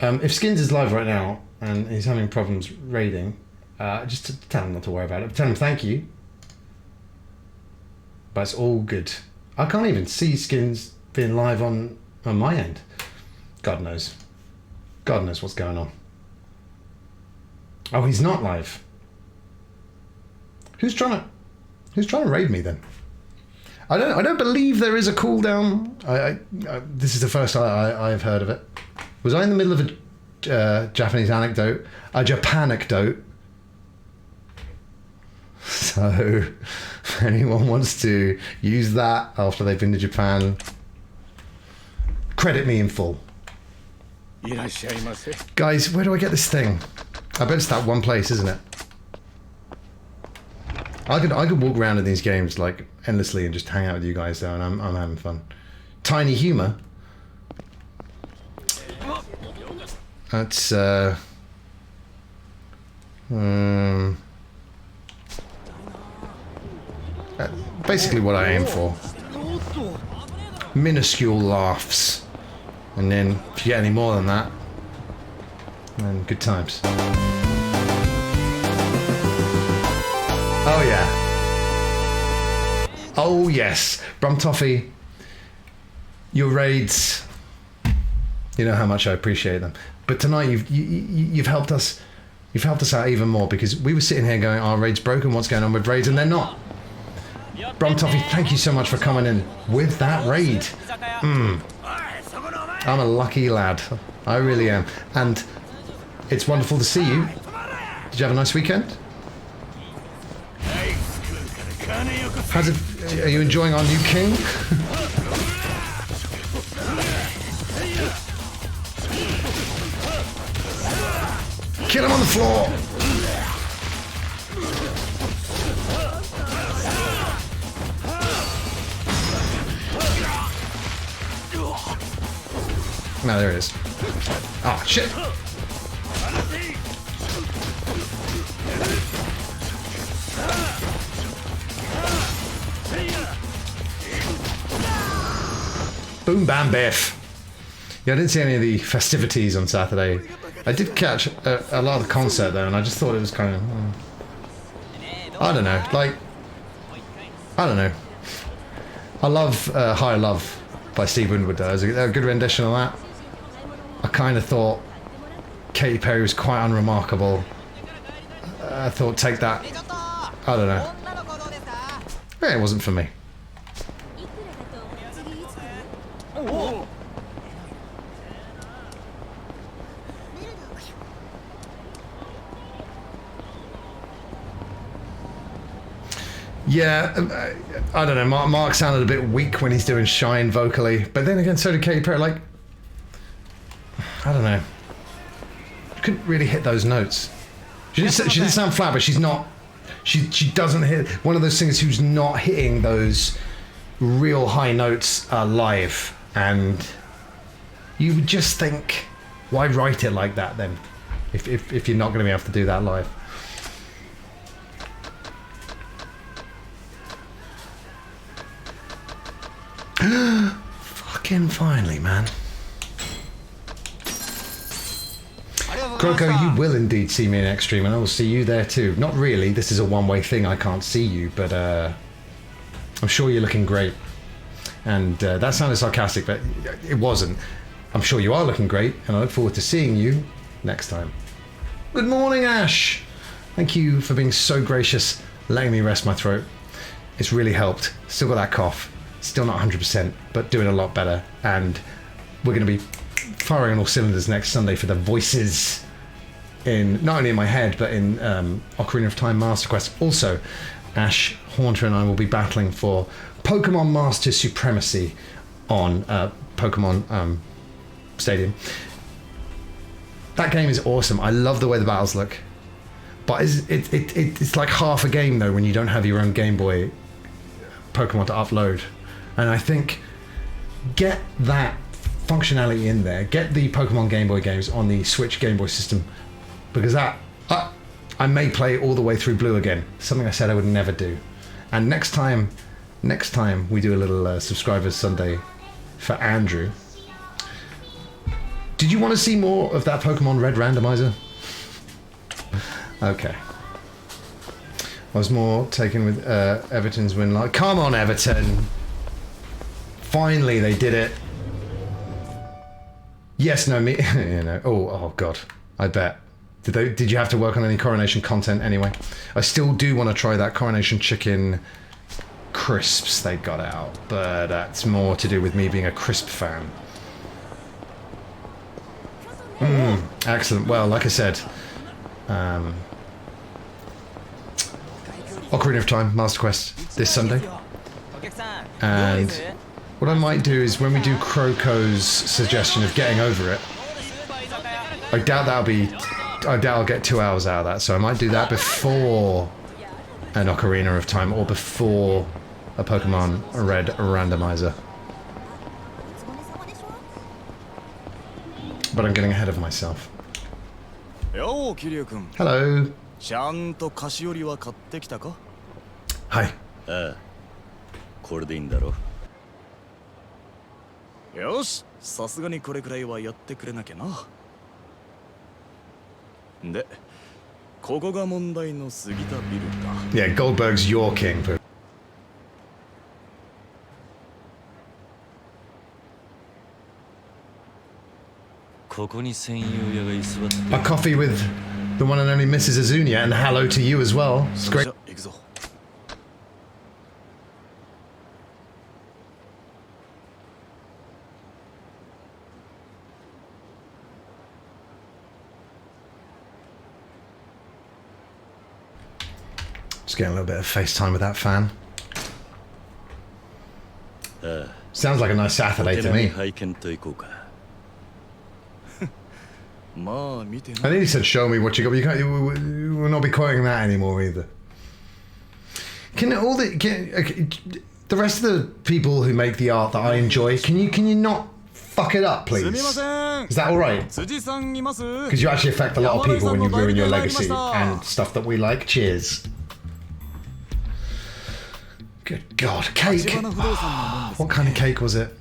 If Skins is live right now and he's having problems raiding, just to tell him not to worry about it. Tell him thank you. But it's all good. I can't even see Skins being live on my end. God knows what's going on. Oh, he's not live. Who's trying to raid me then? I don't believe there is a cooldown. This is the first I've heard of it. Was I in the middle of a Japanese anecdote? A Japanecdote? So, if anyone wants to use that after they've been to Japan, credit me in full. Guys, where do I get this thing? I bet it's that one place, isn't it? I could walk around in these games like endlessly and just hang out with you guys though, and I'm having fun. Tiny humor. That's basically what I aim for. Minuscule laughs, and then if you get any more than that, then good times. Oh yeah. Oh yes, Brumtoffy, your raids. You know how much I appreciate them. But tonight you've helped us. You've helped us out even more, because we were sitting here going, "Our raid's broken. What's going on with raids?" And they're not. Brumtoffy, thank you so much for coming in with that raid. I'm a lucky lad. I really am. And it's wonderful to see you. Did you have a nice weekend? How's it? Are you enjoying our new king? Kill him on the floor! No, there it is. Oh, shit! Boom, bam, biff. Yeah, I didn't see any of the festivities on Saturday. I did catch a lot of the concert though, and I just thought it was kind of... I don't know, like... I don't know. I love Higher Love by Steve Winwood though. It was a good rendition of that. I kind of thought Katy Perry was quite unremarkable. I thought, take that. I don't know. Yeah, it wasn't for me. Yeah, I don't know. Mark sounded a bit weak when he's doing Shine vocally, but then again, so did Katy Perry. Like, I don't know. She couldn't really hit those notes. She did sound flat, but she's not. She doesn't hit. One of those singers who's not hitting those real high notes live, and you would just think, why write it like that then, if you're not going to be able to do that live. Fucking finally, man. Kroko, you will indeed see me in Extreme, and I will see you there too. Not really, this is a one-way thing, I can't see you, but I'm sure you're looking great. And that sounded sarcastic, but it wasn't. I'm sure you are looking great, and I look forward to seeing you next time. Good morning, Ash. Thank you for being so gracious, letting me rest my throat. It's really helped. Still got that cough. Still not 100%, but doing a lot better. And we're going to be firing on all cylinders next Sunday for the voices in not only in my head, but in Ocarina of Time Master Quest. Also, Ash, Haunter, and I will be battling for Pokemon Master Supremacy on Pokemon Stadium. That game is awesome. I love the way the battles look. But it's like half a game, though, when you don't have your own Game Boy Pokemon to upload. And I think get that functionality in there. Get the Pokemon Game Boy games on the Switch Game Boy system. Because that... I may play all the way through Blue again. Something I said I would never do. And next time we do a little Subscribers Sunday for Andrew. Did you want to see more of that Pokemon Red randomizer? Okay. I was more taken with Everton's win. Like, come on, Everton! Finally, they did it. Yes, no, me. You know. Oh, God. I bet. Did you have to work on any Coronation content anyway? I still do want to try that Coronation Chicken crisps they got out, but that's more to do with me being a crisp fan. Excellent. Well, like I said, Ocarina of Time Master Quest this Sunday, and what I might do is when we do Croco's suggestion of getting over it, I doubt I'll get 2 hours out of that, so I might do that before an Ocarina of Time or before a Pokemon Red randomizer. But I'm getting ahead of myself. Hello. Hi. これでいいんだろ。よし、さすがにこれくらいはやってくれなきゃな。で、ここが問題の杉田ビルか。Yeah, Goldberg's your king. A coffee with the one and only Mrs. Azunia, and hello to you as well. It's great. Just getting a little bit of FaceTime with that fan. Sounds like a nice Saturday to me. I think he said, "Show me what you got." You can't. We'll not be quoting that anymore either. Can the rest of the people who make the art that I enjoy? Can you not fuck it up, please? Is that all right? Because you actually affect a lot of people when you ruin your legacy and stuff that we like. Cheers. Good God, cake! What kind of cake was it?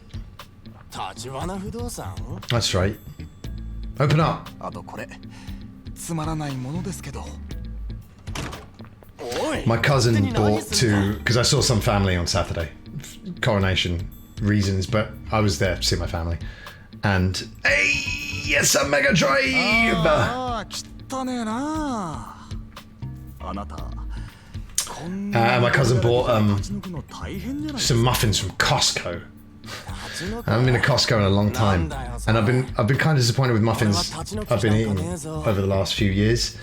That's right. Open up. My cousin bought two, because I saw some family on Saturday. Coronation reasons, but I was there to see my family. And, hey, yes, a Mega Drive! My cousin bought some muffins from Costco. I haven't been to Costco in a long time, and I've been kind of disappointed with muffins I've been eating over the last few years.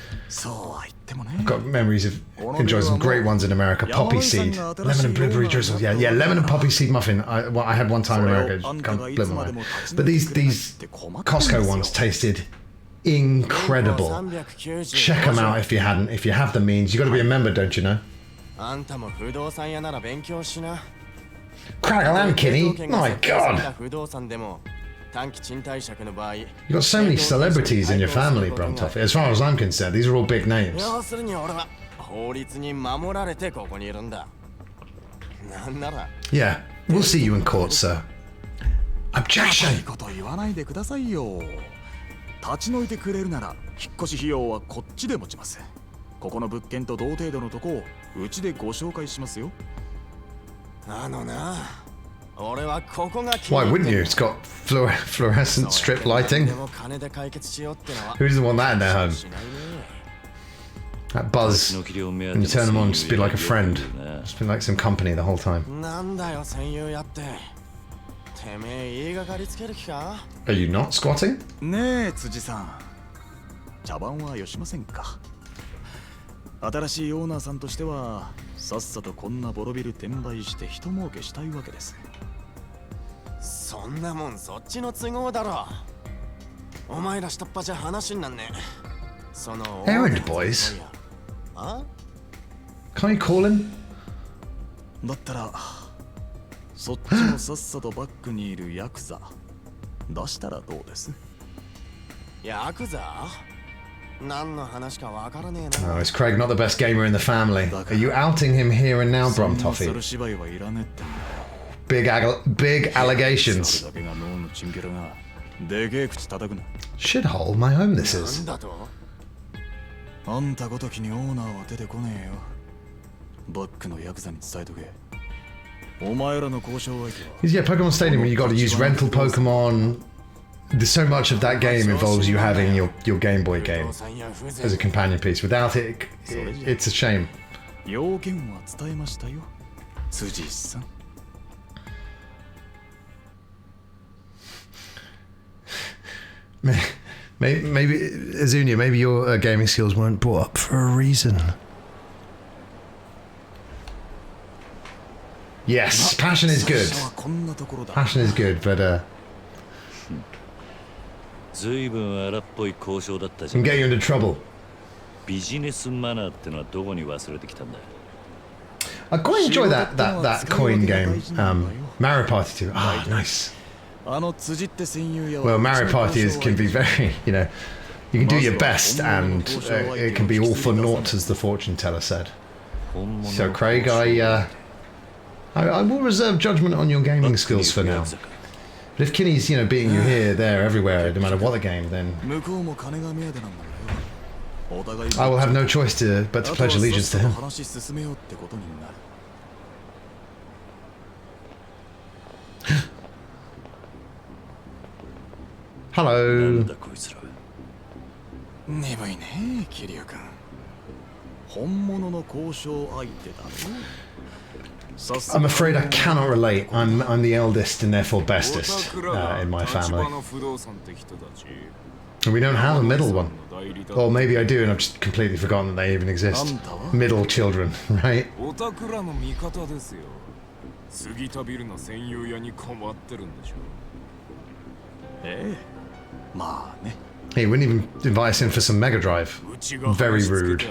I've got memories of enjoying some great ones in America. Poppy seed, lemon and blueberry drizzle. Yeah, lemon and poppy seed muffin. I had one time in America. Can't blow my mind. But these Costco ones tasted incredible. Check them out if you hadn't. If you have the means, you got to be a member, don't you know? Craggle Kinney, my God! You've got so many celebrities in your family, Bruntoff. As far as I'm concerned, these are all big names. Yeah, we'll see you in court, sir. Objection! 立ち退いてくれるなら引っ越し費用はこっちで持ちます。ここの物件と同程度のとこをうちでご紹介しますよ。Why wouldn't you? It's got fluorescent strip lighting. Who doesn't want that in their home? That buzz, and you turn them on, just be like a friend. Just be like some company the whole time. Are you not squatting? ねえ辻さん、茶番はよしませんか。新しいオーナーさんとしてはさっさとこんなボロビル転売して人儲けしたいわけです。そんなもんそっちの都合だろ。お前ら下っ端じゃ話になんねえ。その Errand boys. Can't you call him? だったらそっちもさっさとバックにいるヤクザ出したらどうです？ヤクザ？何の話かわからねえな。Oh, is Craig not the best gamer in the family? Are you outing him here and now, Bromtoffy? Big allegations. Shithole, my home this is. あんたごときにオーナーは出てこねえよ。バックのヤクザに伝えとけ。お前らの交渉相手は。Yeah, Pokemon Stadium where you got to use rental Pokemon. There's so much of that game involves you having your Game Boy game as a companion piece. Without it, it's a shame. 要件は伝えましたよ、辻さん。Maybe Azunia, maybe your gaming skills weren't brought up for a reason. Yes, passion is good. Passion is good, but can get you into trouble. I quite enjoy that coin game. Mario Party 2. Ah, nice. Well, Mario Party can be very, you can do your best and it can be all for naught, as the fortune teller said. So, Craig, I will reserve judgment on your gaming skills for now. But if Kinney's, beating you here, there, everywhere, no matter what the game, then I will have no choice but to pledge allegiance to him. Hello. I'm afraid I cannot relate. I'm the eldest and therefore bestest in my family. And we don't have a middle one. Or maybe I do and I've just completely forgotten that they even exist. Middle children, right? He wouldn't even invite us in for some Mega Drive. Very rude.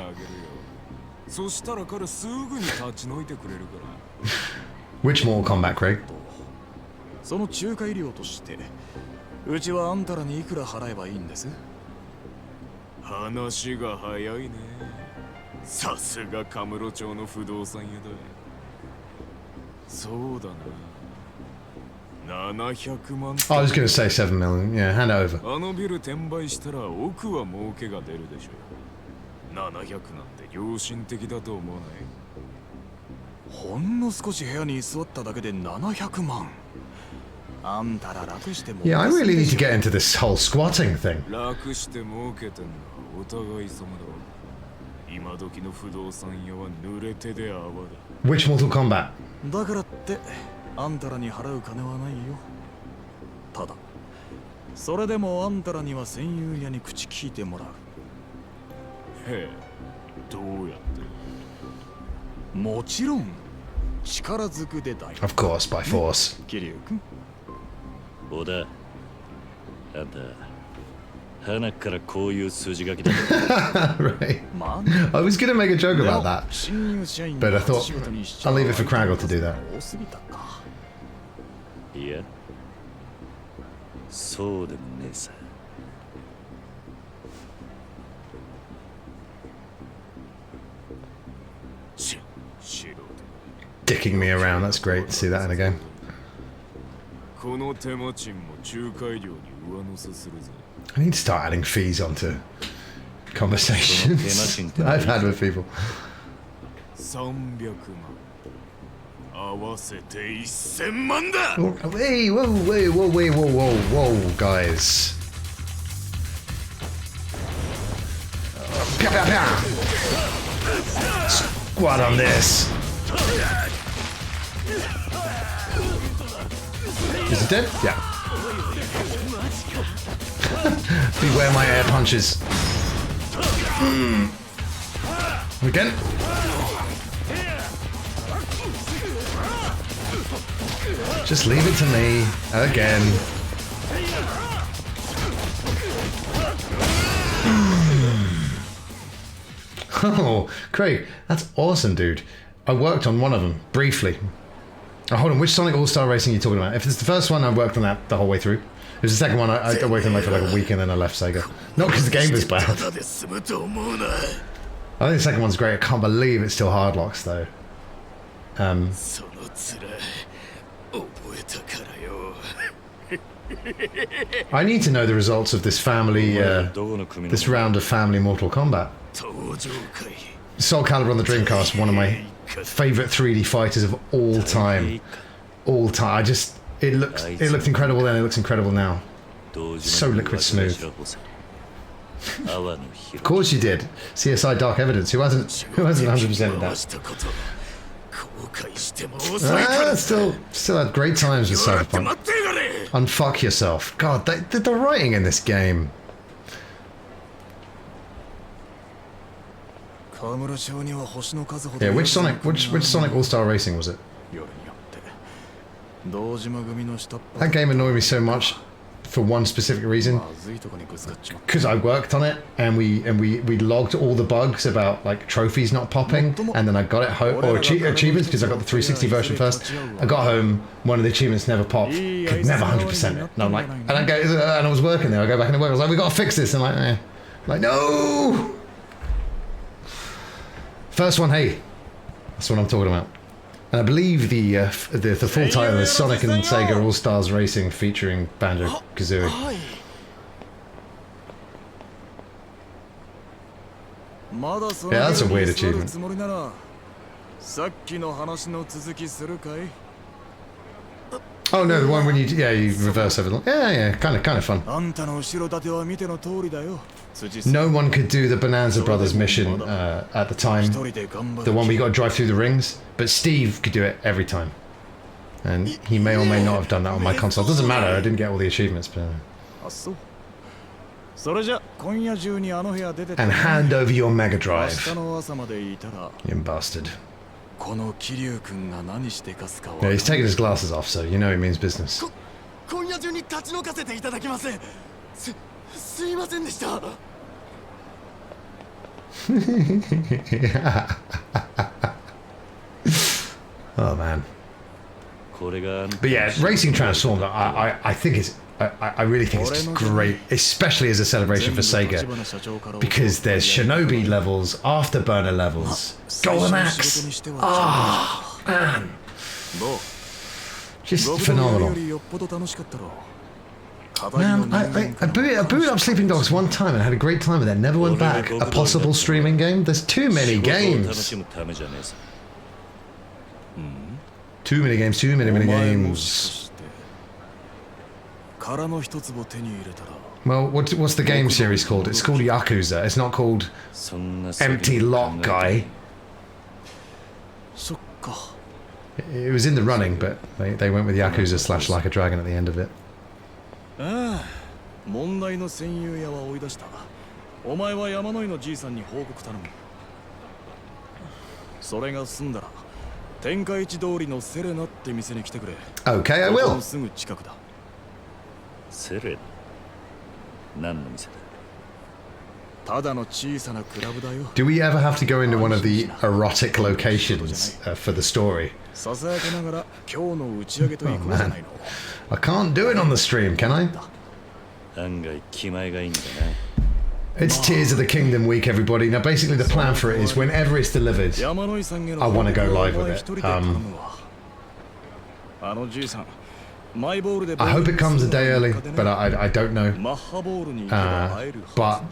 Which Mortal Kombat, Craig? その仲介料としてうちはあんたらにいくら払えばいいんです？話が早いね。さすがカムロ町の不動産屋だ。そうだな。700万。I was going to say 7 million. Yeah, hand it over. あのビル転売したら奥は儲けが出るでしょう。700なんて良心的だと思わない？ほんの少し部屋に居座っただけで700万。Yeah, I really need to get into this whole squatting thing. Which Mortal Kombat? だからってあんたらに払う金はないよ。ただそれでもあんたらには戦友屋に口聞いてもらう。へえ、どうやって？もちろん力ずくでだよ。Of course, by force. 桐生君。小田、あんた、鼻からこういう筋書きだ。Right. I was going to make a joke about that, but I thought I'll leave it for Craggle to do that. いや、そうでもねえさ。Dicking me around, that's great to see that in a game. I need to start adding fees onto conversations I've had with people. 合わせて1000万だ。 Hey, whoa, guys. Pow, pow, pow. Squat on this. Is it dead? Yeah. Beware my air punches. Again. Just leave it to me. Again. Oh, Craig, that's awesome, dude. I worked on one of them, briefly. Oh, hold on, which Sonic All-Star Racing are you talking about? If it's the first one, I worked on that the whole way through. It was the second one, I worked on it for like a week and then I left Sega. Not because the game was bad. I think the second one's great. I can't believe it's still hardlocks, though. I need to know the results of this family, this round of family Mortal Kombat. Soul Calibur on the Dreamcast, one of my favourite 3D fighters of all time. All time. It looked incredible then, it looks incredible now. So liquid smooth. Of course you did. CSI Dark Evidence. Who hasn't 100%ed that? Still had great times with Cyberpunk. Unfuck yourself. God, the writing in this game. Yeah, which Sonic All-Star Racing was it? That game annoyed me so much for one specific reason, because I worked on it and we logged all the bugs about like trophies not popping, and then I got it home, or achievements, because I got the 360 version first. I got home, one of the achievements never popped, could never 100% it, and I'm like, and I was working there, I go back into work, I was like, we gotta fix this, and like no. First one, hey, that's what I'm talking about. And I believe the full title is Sonic and Sega All-Stars Racing featuring Banjo-Kazooie. Yeah, that's a weird achievement. Oh no, the one when you reverse everything. Yeah, kind of fun. No one could do the Bonanza Brothers mission at the time, the one where you got to drive through the rings, but Steve could do it every time. And he may or may not have done that on my console. Doesn't matter, I didn't get all the achievements. But... And hand over your Mega Drive, you bastard. Yeah, he's taking his glasses off, so you know he means business. Oh man. But yeah, Racing Transformed, I think it's I really think it's just great, especially as a celebration for Sega, because there's Shinobi levels, Afterburner levels, Golden Axe. Ah, man, just phenomenal. Man, I booted up Sleeping Dogs one time and had a great time with it. Never went back. A possible streaming game? There's too many games. Too many games. Too many games. Well, what's the game series called? It's called Yakuza. It's not called Empty Lot Guy. It was in the running, but they went with Yakuza / Like a Dragon at the end of it. Okay, I will. Do we ever have to go into one of the erotic locations for the story? Oh man, I can't do it on the stream, can I? It's Tears of the Kingdom week, everybody. Now basically the plan for it is whenever it's delivered, I want to go live with it. I hope it comes a day early, but I don't know. But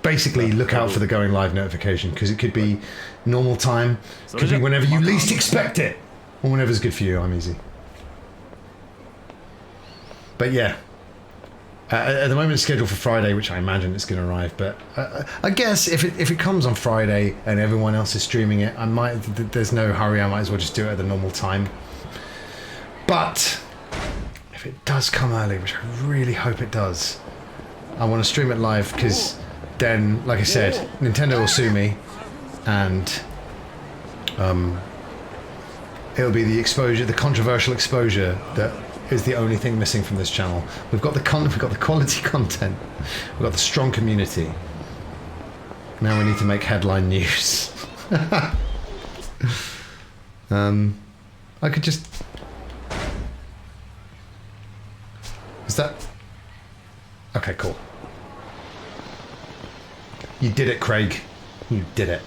basically look out for the going live notification, because it could be normal time, could be whenever you least expect it. whenever's good for you, I'm easy. But yeah, at the moment it's scheduled for Friday, which I imagine it's going to arrive. But I guess if it comes on Friday and everyone else is streaming it, I might. There's no hurry. I might as well just do it at the normal time. But if it does come early, which I really hope it does, I want to stream it live because then, like I said, Nintendo will sue me, and it'll be the exposure, the controversial exposure that is the only thing missing from this channel. We've got the quality content, we've got the strong community. Now we need to make headline news. I could just. Is that? Okay, cool. You did it, Craig. You did it.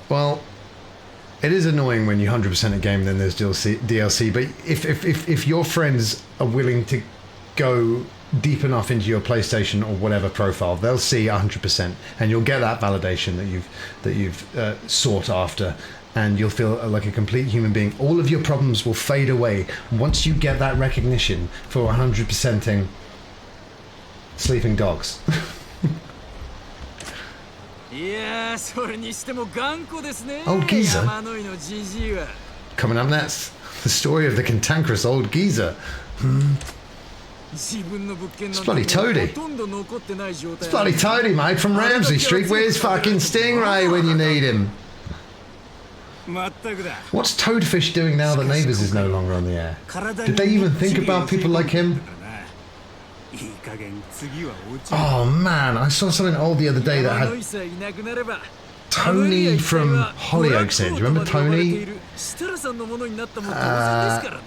Well, it is annoying when you 100% a game, then there's DLC. But if your friends are willing to go deep enough into your PlayStation or whatever profile, they'll see 100%, and you'll get that validation that you've sought after, and you'll feel like a complete human being. All of your problems will fade away once you get that recognition for 100%ing sleeping dogs. Old geezer. Coming up next, the story of the cantankerous old geezer. It's bloody Toady. It's bloody Toady, mate, from Ramsey Street. Where's fucking Stingray when you need him? What's Toadfish doing now that Neighbours is no longer on the air? Did they even think about people like him? Oh man, I saw something old the other day that had Tony from Hollyoaks in. Do you remember Tony?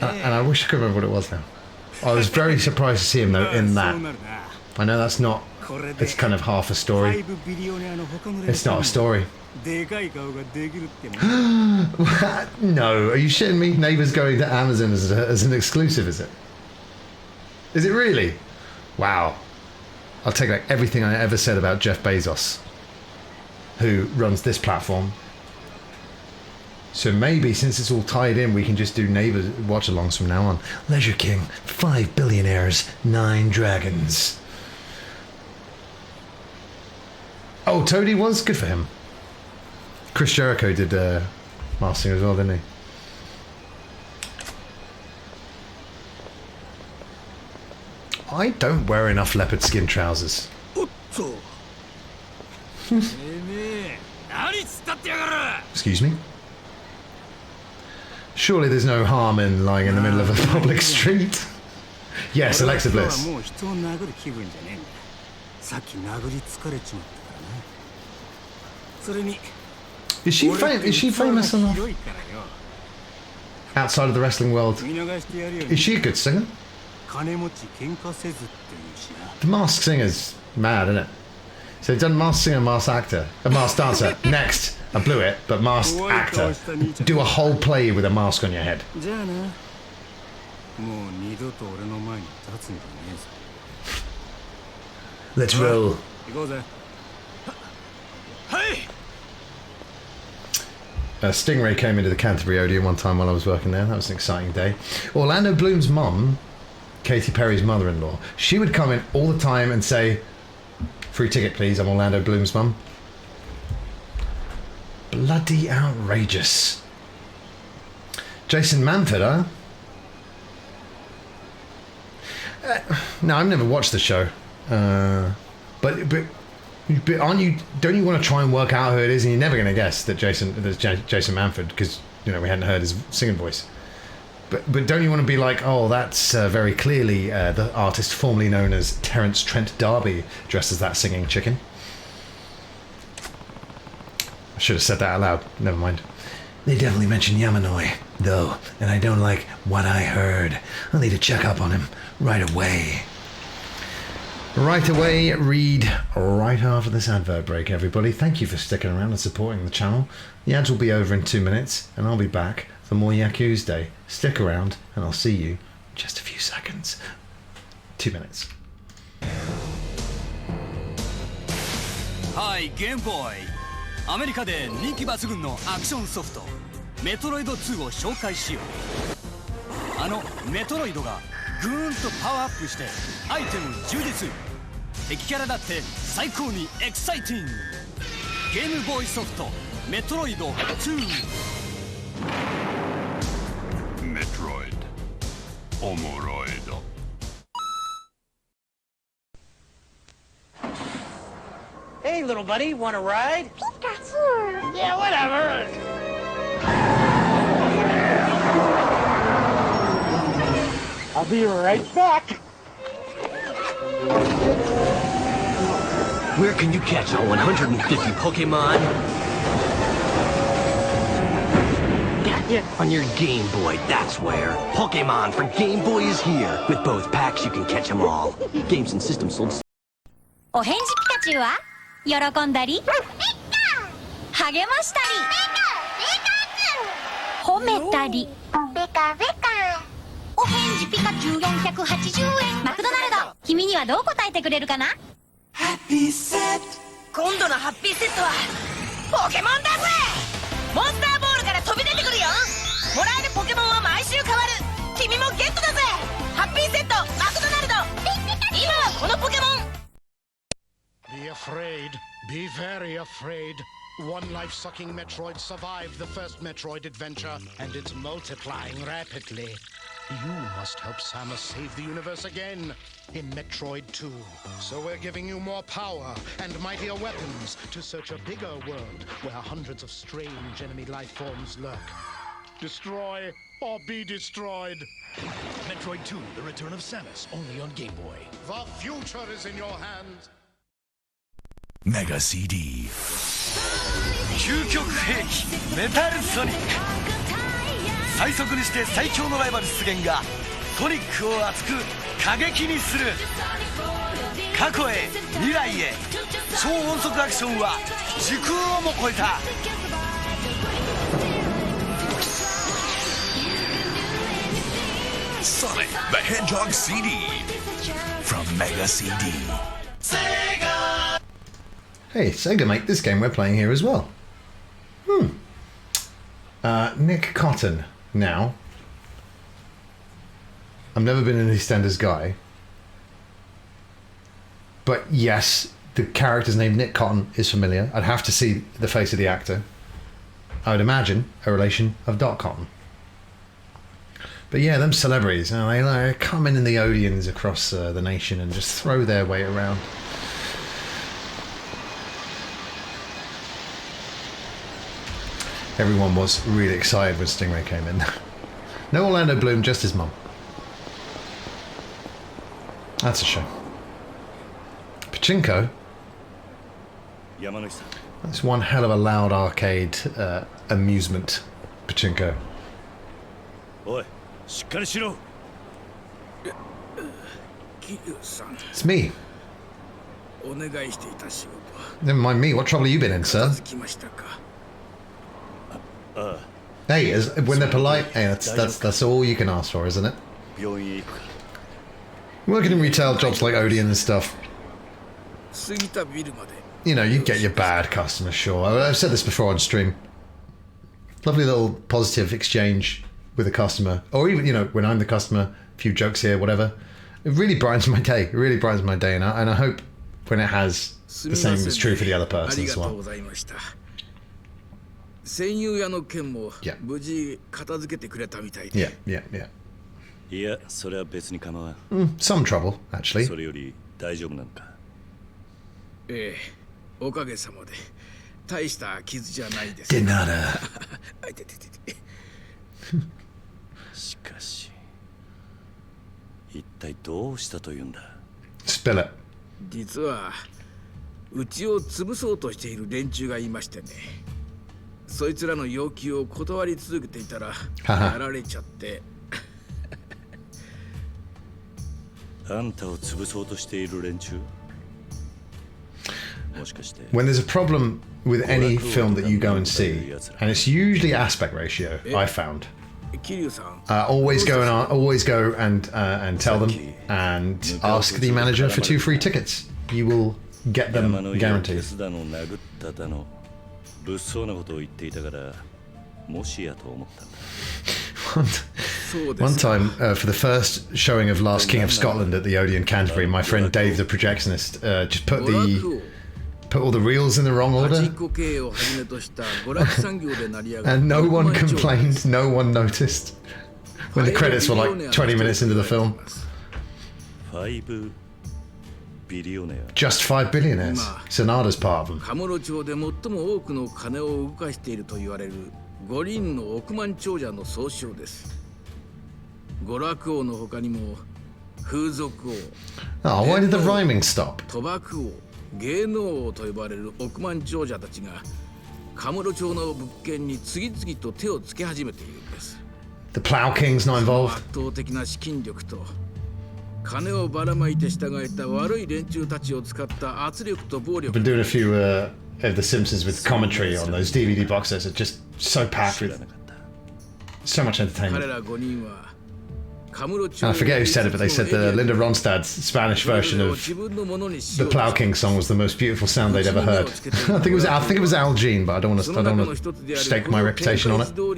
And I wish I could remember what it was now. I was very surprised to see him though in that. I know that's not. It's kind of half a story. It's not a story. No, are you shitting me? Neighbours going to Amazon as an exclusive, is it? Is it really? Wow. I'll take back everything I ever said about Jeff Bezos, who runs this platform. So maybe, since it's all tied in, we can just do Neighbours watch-alongs from now on. Leisure King, 5 billionaires, 9 dragons. Oh, Toady was? Good for him. Chris Jericho did Masked Singer as well, didn't he? I don't wear enough leopard skin trousers. Excuse me? Surely there's no harm in lying in the middle of a public street. Yes, Alexa Bliss. Is she famous enough outside of the wrestling world? Is she a good singer? The Masked Singer's mad, isn't it? So they've done Masked Singer, Masked Actor, a Masked Dancer. Next, I blew it, but Masked Actor. Do a whole play with a mask on your head. Let's roll. Stingray came into the Canterbury Odeon one time while I was working there. That was an exciting day. Orlando Bloom's mum, Katy Perry's mother-in-law, she would come in all the time and say, "Free ticket, please. I'm Orlando Bloom's mum." Bloody outrageous. Jason Manford, huh? No, I've never watched the show. But aren't you? Don't you want to try and work out who it is? And you're never going to guess that Jason Manford, because we hadn't heard his singing voice. But don't you want to be like, oh, that's very clearly the artist formerly known as Terence Trent D'Arby dressed as that singing chicken? I should have said that out loud. Never mind. They definitely mentioned Yamanoi, though, and I don't like what I heard. I'll need to check up on him right away. Right away, read right after this advert break, everybody. Thank you for sticking around and supporting the channel. The ads will be over in 2 minutes, and I'll be back for more Yakuza Day. Stick around, and I'll see you in just a few seconds. 2 minutes. はい、ゲームボーイ。アメリカで人気抜群のアクションソフトメトロイド2を紹介しよう。あのメトロイドがぐーんとパワーアップしてアイテム充実、敵キャラだって最高にエキサイティング。ゲームボーイソフトメトロイド2。メトロイドおもろいど。Hey, little buddy, want a ride? Pikachu! Yeah, whatever. I'll be right back. Where can you catch all 150 Pokemon? Gotcha. On your Game Boy, that's where. Pokemon for Game Boy is here. With both packs, you can catch them all. Games and systems sold. お返事ピカチュウは喜んだり励ましたり褒めたりお返事ピカチュウ480円。マクドナルド、君にはどう答えてくれるかな。ハッピーセット。今度のハッピーセットはポケモンだぜ。モンスターボールから飛び出てくるよ。もらえるポケモンは毎週変わる。君もゲットだぜ。ハッピーセットマクドナルド。今はこのポケモン。 Be afraid. Be very afraid. One life-sucking Metroid survived the first Metroid adventure, and it's multiplying rapidly. You must help Samus save the universe again in Metroid 2. So we're giving you more power and mightier weapons to search a bigger world where hundreds of strange enemy life forms lurk. Destroy or be destroyed. Metroid 2, The Return of Samus, only on Game Boy. The future is in your hands. Mega CD. 究極兵器メタルソニック。最速にして最強のライバル出現がトニックを熱く過激にする。過去へ未来へ、超音速アクションは時空をも超えた。Sonic the Hedgehog CD from Mega CD. Hey, Sega make this game we're playing here as well. Nick Cotton. Now, I've never been an EastEnders guy, but yes, the character's name Nick Cotton is familiar. I'd have to see the face of the actor. I would imagine a relation of Dot Cotton. But yeah, them celebrities, they come in the Odeons across the nation and just throw their weight around. Everyone was really excited when Stingray came in. No Orlando Bloom, just his mum. That's a shame. Pachinko. That's one hell of a loud arcade amusement. Pachinko. It's me. Never mind me. What trouble have you been in, sir? Hey, when they're polite, hey, that's all you can ask for, isn't it? Working in retail jobs like Odeon and stuff, you know, you get your bad customers, sure. I've said this before on stream. Lovely little positive exchange with a customer, or even, you know, when I'm the customer, a few jokes here, whatever. It really brightens my day. It really brightens my day, and I hope when it has, the same is true for the other person as well. 戦友屋の件も無事片付けてくれたみたいで。いや、それは別に構わん。Some trouble, actually. それより大丈夫なのか。ええ、おかげさまで大した傷じゃないです。De nada. しかし、一体どうしたというんだ。Spill it. 実はうちを潰そうとしている連中がいましてね。そいつらの要求を断り続けていたらやられちゃって。あんたを潰そうとしている連中。もしかして。When there's a problem with any film that you go and see, and it's usually aspect ratio, I found. Always go and tell them and ask the manager for 2 free tickets. You will get them guaranteed. 物騒なことを言っていたからもしやと思ったんだ。One time, for the first showing of Last King of Scotland at the Odeon Canterbury, my friend Dave, the projectionist, just put all the reels in the wrong order, and no one complained, no one noticed. When the credits were like 20 minutes into the film. Just 5 billionaires. Sonata's part of them. カムロ町で最も多くの金を動かしていると言われる5人の億万長者の総称です。娯楽王の他にも風俗王、Oh, why did the rhyming stop? 賭博王、芸能王と呼ばれる億万長者たちがカムロ町の物件に次々と手をつけ始めているんです。The Plough King's not involved. 圧倒的な資金力と金をばらまいて従えた悪い連中たちを使った圧力と暴力。I've been doing a few of The Simpsons with commentary on those DVD box sets. Are just so packed with so much entertainment. 彼ら5人はカムロ町 I forget who said it, but they said the Linda Ronstadt's Spanish version of the Plough King song was the most beautiful sound they'd ever heard. I think it was Al Jean, but I don't want to stake my reputation on it. Do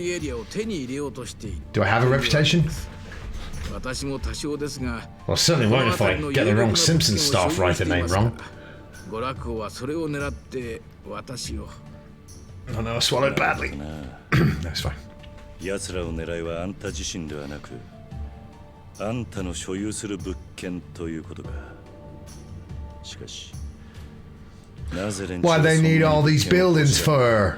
I have a reputation? Well, certainly won't if I get the wrong Simpsons staff writer name wrong. Oh no, I swallowed badly. No, it's fine. 奴らの狙いはあんた自身ではなく、あんたの所有する物件ということか。しかし、なぜ連中は Why they need all these buildings for?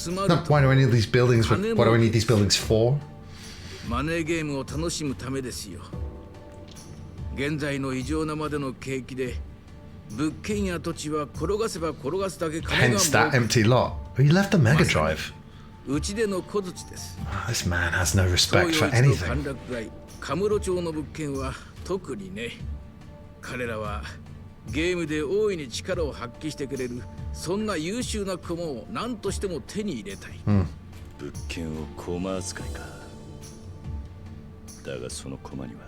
No, why do I need these buildings? What do I need these buildings for? マネーゲームを楽しむためですよ。現在の異常なまでの景気で物件や土地は転がせば転がすだけ金が Hence that empty lot. He left the Mega Drive. うちでの小槌です。This man has no respect for anything. カムロ町の物件は特にね。彼らはゲームで大いに力を発揮してくれるそんな優秀な駒を何としても手に入れたい。物件を駒扱いか。だがその駒には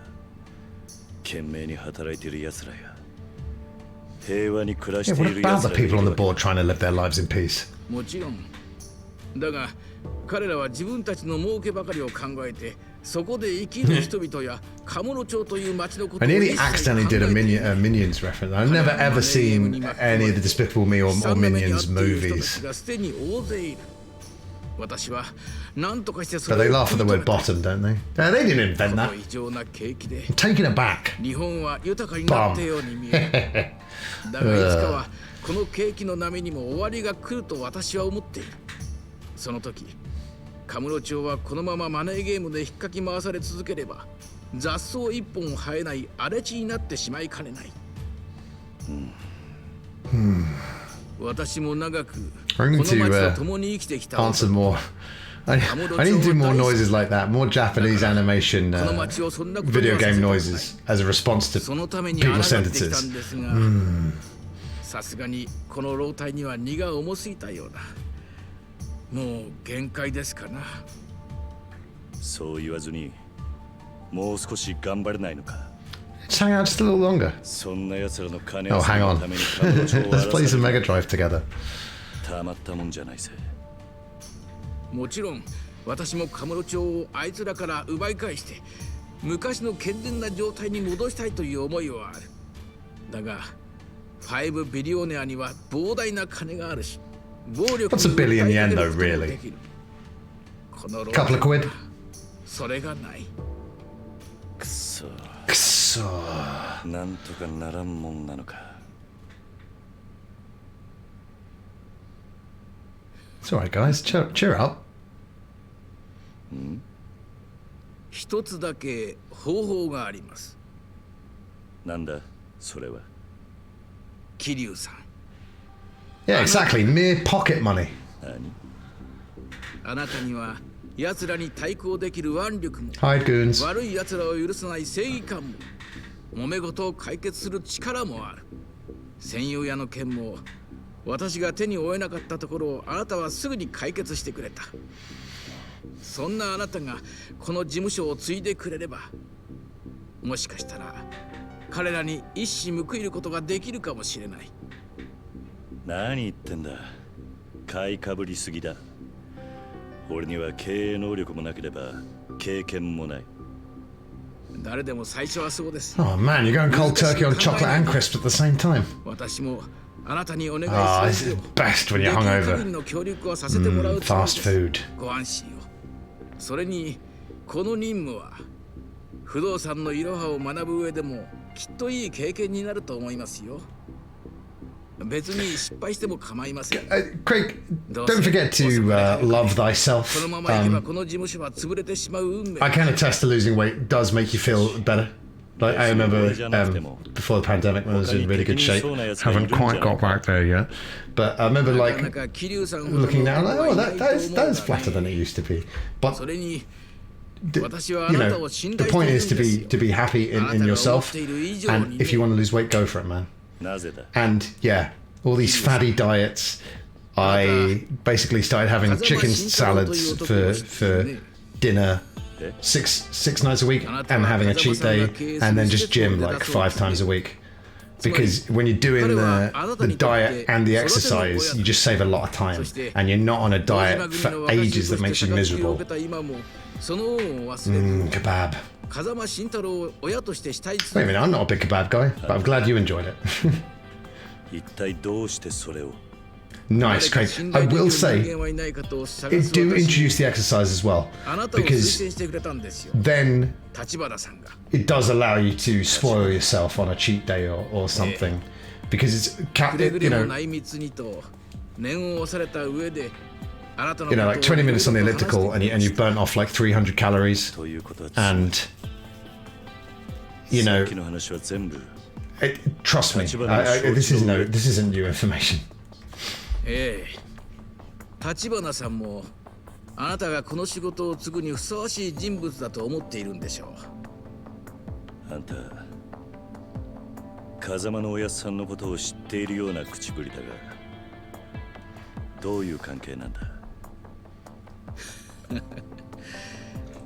懸命に働いている奴らや平和に暮らし Yeah, てい what る about 奴 the らがいる people on the わけ board trying to live their lives in peace? もちろん。だが彼らは自分たちの儲けばかりを考えてそこで生きる人々やカムロ町という町のことを I nearly accidentally did a Minions reference. I've never ever seen any of the Despicable Me or Minions movies. がすでに大勢いる。私は何とかしてそ But れ they を laugh at the word bottom, don't they? They didn't invent こ that. の異常な景気で I'm taking it back. 日本は豊かになったように見える。だがいつかはこの景気の波にも終わりが来ると私は思っている。その時カムロ町はこのままマネーゲームで引っかき回され続ければ雑草一本生えない荒れ地になってしまいかねない。私も長くこ I の need 町 to と共に生きてきた answer more. I need to do more noises like that, more Japanese animation video game noises as a response to そのために people's 抗ってきた sentences. んですが、さすがにこの老体には荷が重すぎたようだ。もう限界ですかな。そう言わずにもう少し頑張れないのか。 Let's hang out just a little longer. そんな奴らの金 Oh, を hang の on. ためにカムロ町を Let's play some 荒 Mega らされ Drive together. たまったもんじゃないぜ。もちろん私もカムロ町をあいつらから奪い返して昔の健全な状態に戻したいという思いはある。だが5ビリオネアには膨大な金があるし暴力に What's a billion yen though, 訴えかけることも really? できる。この Couple of quid? それがない。くそ。くそ。なんとかならんもんなのか。It's alright, guys. Cheer up. 一つだけ方法があります。なんだそれは。桐生さん。Yeah, exactly. Mere pocket money. あなたには奴らに対抗できる腕力も Hi, goons. 悪い奴らを許さない正義感も揉め事を解決する力もある。専用屋の件も私が手に負えなかったところをあなたはすぐに解決してくれた。そんなあなたがこの事務所を継いでくれればもしかしたら彼らに一矢報いることができるかもしれない。何言ってんだ。買いかぶりすぎだ。俺には経営能力もなければ経験もない。誰でも最初はそうです。Oh man, you're going cold turkey on chocolate and crisp at the same time. 私もあなたにお願い Oh, す this る is best when you're hungover. の協力をさせてもらう Fast food. ご安心を。それにこの任務は不動産のいろはを学ぶ上でもきっといい経験になると思いますよ。別に失敗しても構いません。Craig, don't forget to love thyself. このままいけばこの事務所は潰れてしまう運命。 I can attest to losing weight does make you feel better. Like I remember before the pandemic when I was in really good shape. Haven't quite got back there yet. But I remember like looking now, like, oh, that is flatter than it used to be. But you know, the point is to be happy in yourself, and if you want to lose weight, go for it, man. And yeah, all these fatty diets. I basically started having chicken salads for dinner. Six nights a week and having a cheat day and then just gym like 5 times a week, because when you're doing the diet and the exercise you just save a lot of time and you're not on a diet for ages that makes you miserable. Kebab. Wait a minute, I'm not a big kebab guy, but I'm glad you enjoyed it. Nice, Craig. I will say, it do introduce the exercise as well, because then it does allow you to spoil yourself on a cheat day or something, because it's, you know, like 20 minutes on the elliptical and you've burnt off like 300 calories, and, you know, trust me, this isn't new information. 立花さんもあなたがこの仕事を継ぐにふさわしい人物だと思っているんでしょう。あんた、風間のおやっさんのことを知っているような口ぶりだが、どういう関係なんだ？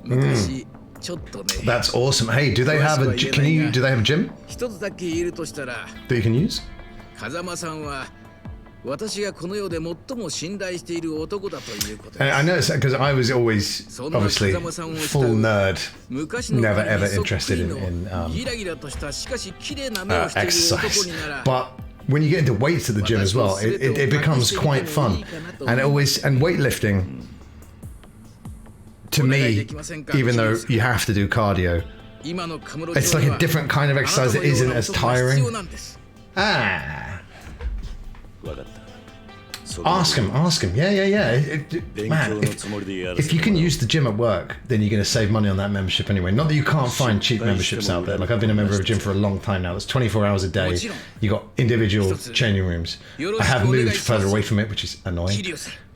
昔ちょっとね。That's awesome. Hey, do they have a gym? 一つだけ言えるとしたら、 that you can use? 風間さんは私がこの世で最も信頼している男だということ。 I know it's because I was always obviously full nerd, never ever interested in exercise. But when you get into weights at the gym as well, it becomes quite fun, and weightlifting, to me, even though you have to do cardio, it's like a different kind of exercise that isn't as tiring. Ask him. Yeah. Man, if you can use the gym at work, then you're going to save money on that membership anyway. Not that you can't find cheap memberships out there. Like, I've been a member of a gym for a long time now. It's 24 hours a day. You got individual changing rooms. I have moved further away from it, which is annoying.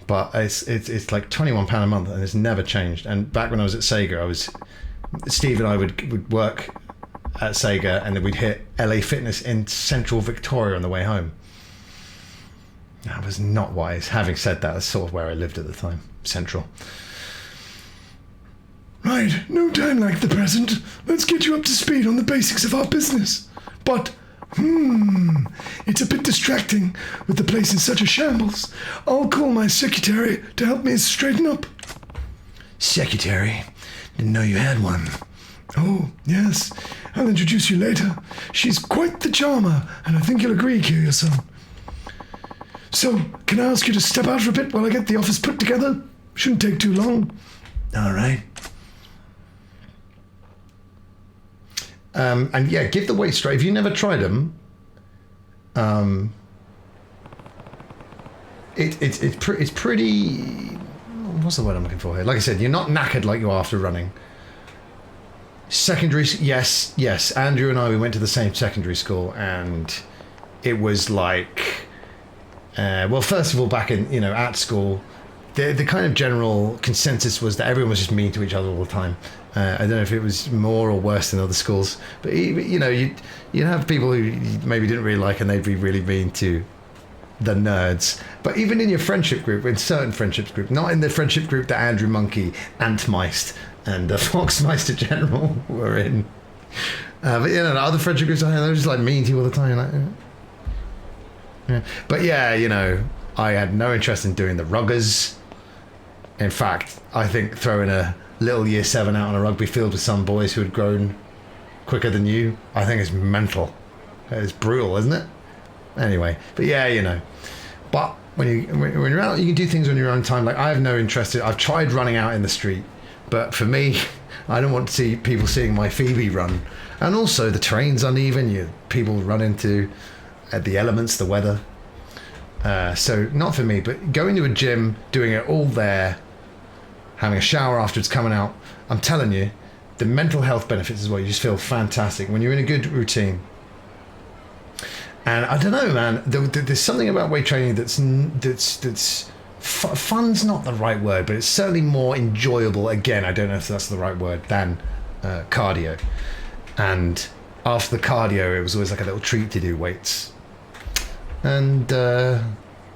But it's like £21 a month, and it's never changed. And back when I was at Sega, Steve and I would work at Sega, and then we'd hit LA Fitness in Central Victoria on the way home. That was not wise. Having said that, that's sort of where I lived at the time. Central. Right, no time like the present. Let's get you up to speed on the basics of our business. But, it's a bit distracting with the place in such a shambles. I'll call my secretary to help me straighten up. Secretary? Didn't know you had one. Oh, yes. I'll introduce you later. She's quite the charmer, and I think you'll agree, Kiryu-san. So, can I ask you to step out for a bit while I get the office put together? Shouldn't take too long. All right. And yeah, give the weights try. If you never tried them, it's pretty. What's the word I'm looking for here? Like I said, you're not knackered like you are after running. Secondary, yes. Andrew and I, we went to the same secondary school, and it was like. Well, first of all, back in at school, the kind of general consensus was that everyone was just mean to each other all the time. I don't know if it was more or worse than other schools, but you'd have people who you maybe didn't really like, and they'd be really mean to the nerds. But even in your friendship group, in certain friendship group, not in the friendship group that Andrew Monkey, Antmeist, and Foxmeister General were in, But you know, the other friendship groups I had, they were just like mean to you all the time. Like, yeah. But yeah, you know, I had no interest in doing the ruggers. In fact, I think throwing a little year 7 out on a rugby field with some boys who had grown quicker than you, I think is mental. It's brutal, isn't it? Anyway, but yeah, you know. But when you're out, you can do things on your own time. Like, I have no interest in, I've tried running out in the street, but for me, I don't want to see people seeing my Phoebe run. And also, the terrain's uneven. People run into the elements, the weather. So not for me, but going to a gym, doing it all there, having a shower afterwards, coming out, I'm telling you, the mental health benefits as well. You just feel fantastic when you're in a good routine. And I don't know, man, there's something about weight training that's fun's not the right word, but it's certainly more enjoyable. Again, I don't know if that's the right word, than cardio. And after the cardio, it was always like a little treat to do weights. And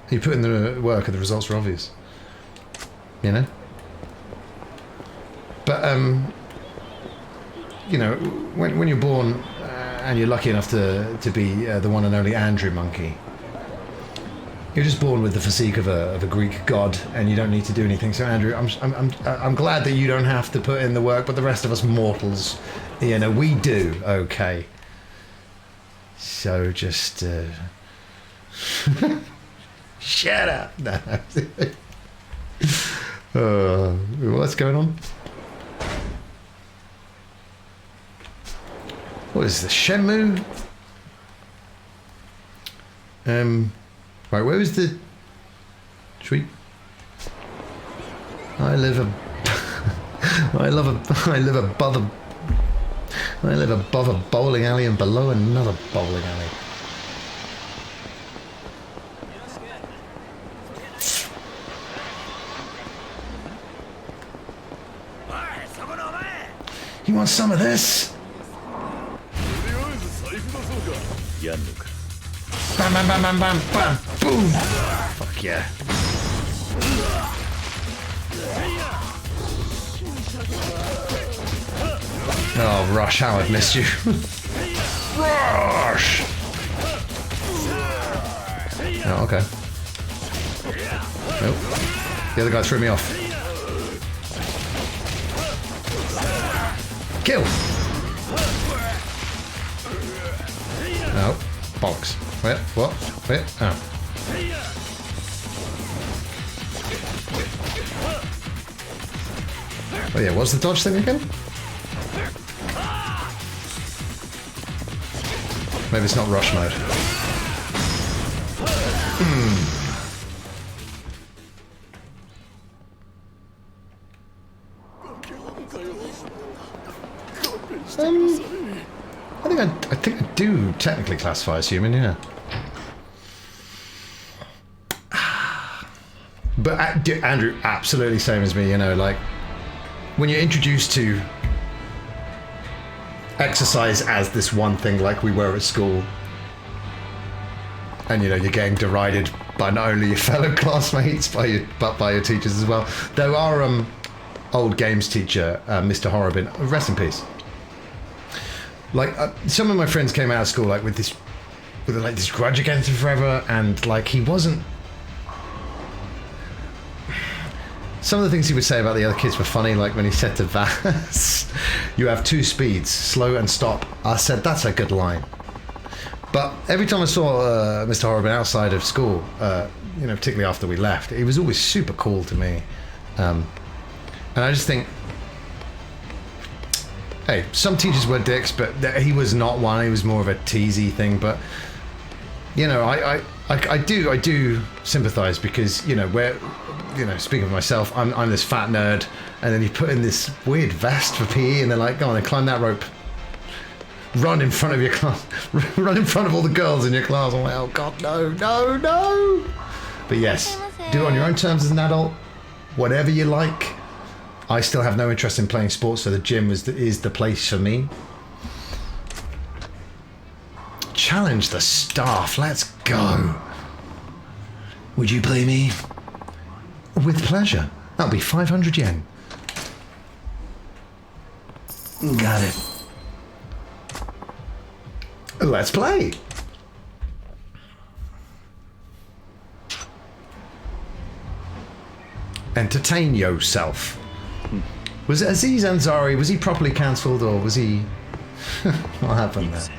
you put in the work and the results were obvious. You know? But, you know, when you're born and you're lucky enough to be the one and only Andrew Monkey, you're just born with the physique of a Greek god, and you don't need to do anything. So Andrew, I'm glad that you don't have to put in the work, but the rest of us mortals, you know, we do. Okay. So just shut up. No. What's going on? What is this? Shenmue? Right, where was the... Should we... I live above a bowling alley and below another bowling alley. You want some of this? Bam, bam, bam, bam, bam, bam, boom! Fuck yeah. Oh, Rush, how I've missed you. Rush! Oh, okay. Nope. The other guy threw me off. Kill! No. Bollocks. Wait, what? Wait, oh. Oh yeah, what's the dodge thing again? Maybe it's not rush mode. I think I do technically classify as human, yeah. But Andrew, absolutely same as me, you know, like when you're introduced to exercise as this one thing like we were at school, and you know, you're getting derided by not only your fellow classmates, but by your teachers as well. Though our old games teacher, Mr. Horrobin, rest in peace. Like some of my friends came out of school like with this grudge against him forever, and like he wasn't. Some of the things he would say about the other kids were funny, like when he said to Vas, "You have 2 speeds, slow and stop." I said, "That's a good line." But every time I saw Mr. Horrobin outside of school, you know, particularly after we left, he was always super cool to me, and I just think. Hey, some teachers were dicks, but he was not one. He was more of a teasy thing. But you know, I do sympathise because you know speaking of myself, I'm this fat nerd, and then you put in this weird vest for PE, and they're like, go on, then climb that rope, run in front of your class, run in front of all the girls in your class. I'm like, oh god, no. But yes, do it on your own terms as an adult, whatever you like. I still have no interest in playing sports, so the gym is the place for me. Challenge the staff. Let's go. Would you play me? With pleasure. That'll be 500 yen. Got it. Let's play. Entertain yourself. Was it Aziz Ansari? Was he properly cancelled, or was he? What happened there?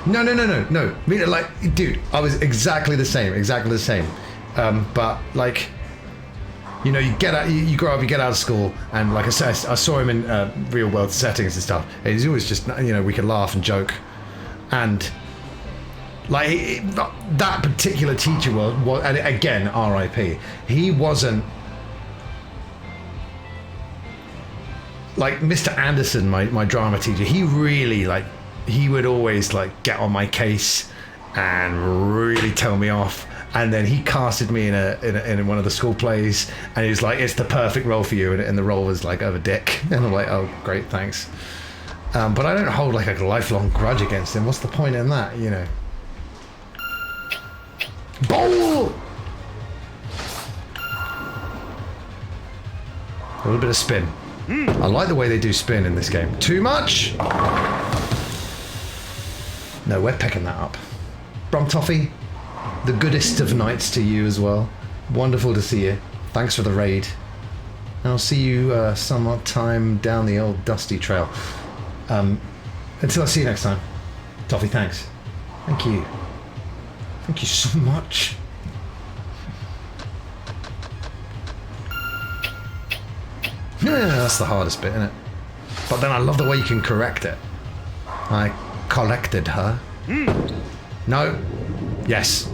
No. I mean, like, dude, I was exactly the same. But like, you know, you grow up, you get out of school, and like I said, I saw him in real world settings and stuff. And he's always just, you know, we could laugh and joke, and like that particular teacher was, and again, R.I.P. He wasn't like Mr. Anderson, my drama teacher. He really like. He would always like get on my case and really tell me off. And then he casted me in one of the school plays, and he was like, "It's the perfect role for you," and the role was like of a dick. And I'm like, "Oh, great, thanks." But I don't hold like a lifelong grudge against him. What's the point in that, you know? Bowl. A little bit of spin. I like the way they do spin in this game. Too much. No, we're picking that up. Bromtoffee, the goodest of nights to you as well. Wonderful to see you. Thanks for the raid. I'll see you sometime down the old dusty trail. Until I see you next time. Toffee, thanks. Thank you. Thank you so much. Yeah, that's the hardest bit, isn't it? But then I love the way you can correct it. I collected her. No. Yes.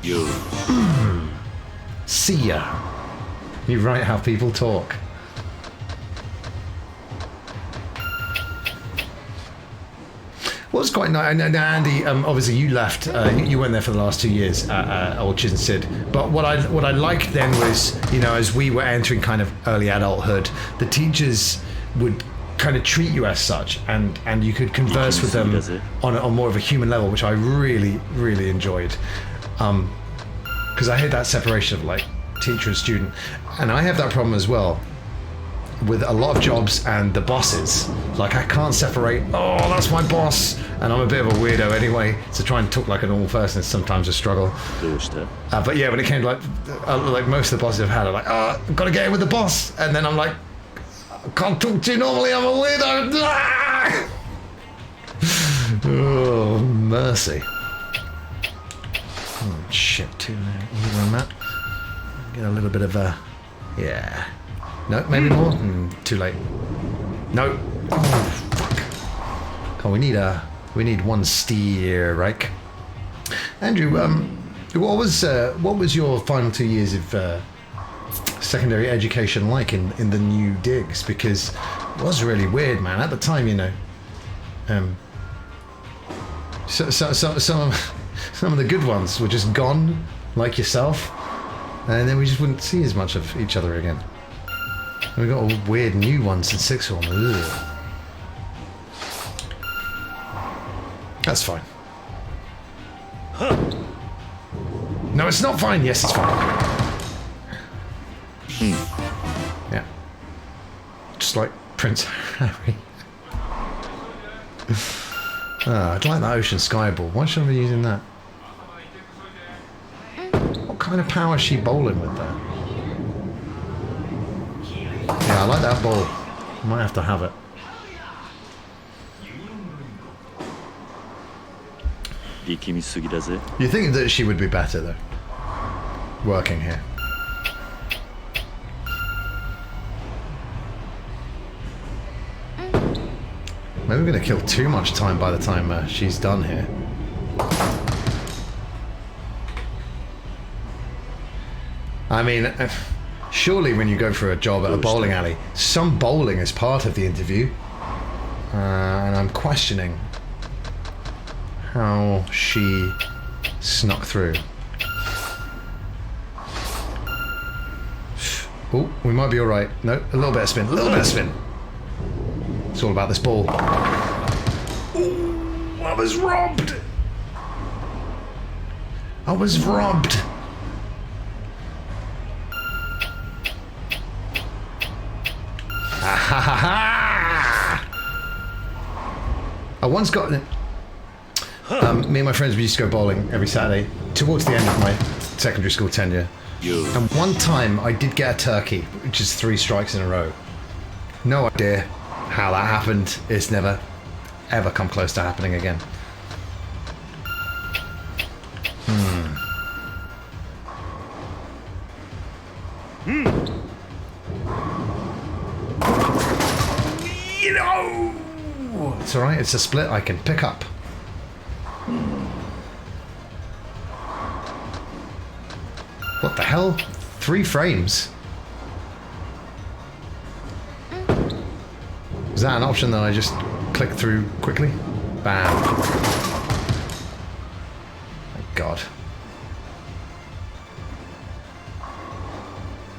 You. See ya. You write how people talk. What's quite nice, and Andy, obviously you left, you went there for the last 2 years, Old Chiz and Sid, but what I liked then was, you know, as we were entering kind of early adulthood, the teachers would kind of treat you as such, and you could converse with them on more of a human level, which I really, really enjoyed. Because I hate that separation of like teacher and student, and I have that problem as well with a lot of jobs and the bosses. Like, I can't separate, oh, that's my boss, and I'm a bit of a weirdo anyway, so trying to talk like a normal person is sometimes a struggle. But yeah, when it came to like most of the bosses I've had are like, oh, I've got to get in with the boss, and then I'm like, I can't talk to you normally, I'm a weirdo. Oh, mercy. Oh, shit, too late on that. Get a little bit of a, yeah. No, maybe more? Too late. No. Oh, fuck. Oh, we need one steer, right? Andrew, what was your final 2 years of secondary education like in the new digs? Because it was really weird, man. At the time, you know, some of the good ones were just gone, like yourself, and then we just wouldn't see as much of each other again. And we got all weird new ones in sixth form. Ugh. That's fine. Huh. No, it's not fine. Yes, it's fine. Yeah. Just like Prince Harry. I'd like that ocean skyball. Why should I be using that? What kind of power is she bowling with that? Yeah, I like that ball. Might have to have it. You think that she would be better though, working here? Maybe we're going to kill too much time by the time she's done here. I mean, surely when you go for a job at a bowling alley, some bowling is part of the interview. And I'm questioning how she snuck through. Oh, we might be alright. No, a little bit of spin, a little bit of spin. It's all about this ball. Ooh, I was robbed. I was robbed. Ah, ha, ha, ha. I once got... me and my friends, we used to go bowling every Saturday towards the end of my secondary school tenure. And one time I did get a turkey, which is 3 strikes in a row. No idea how that happened. It's never, ever come close to happening again. You know, it's all right. It's a split I can pick up. What the hell? 3 frames. Is that an option that I just click through quickly? Bam. My God.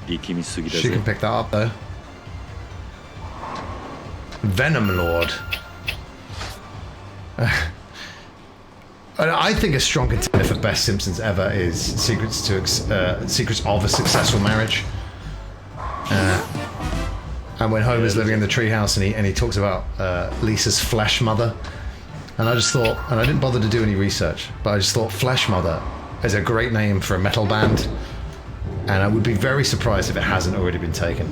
She can pick that up though. Venom Lord. I think a strong contender for best Simpsons ever is Secrets of a Successful Marriage. And when Homer's living in the treehouse and he talks about Lisa's flesh mother, and I just thought, and I didn't bother to do any research, but I just thought Flesh Mother is a great name for a metal band, and I would be very surprised if it hasn't already been taken.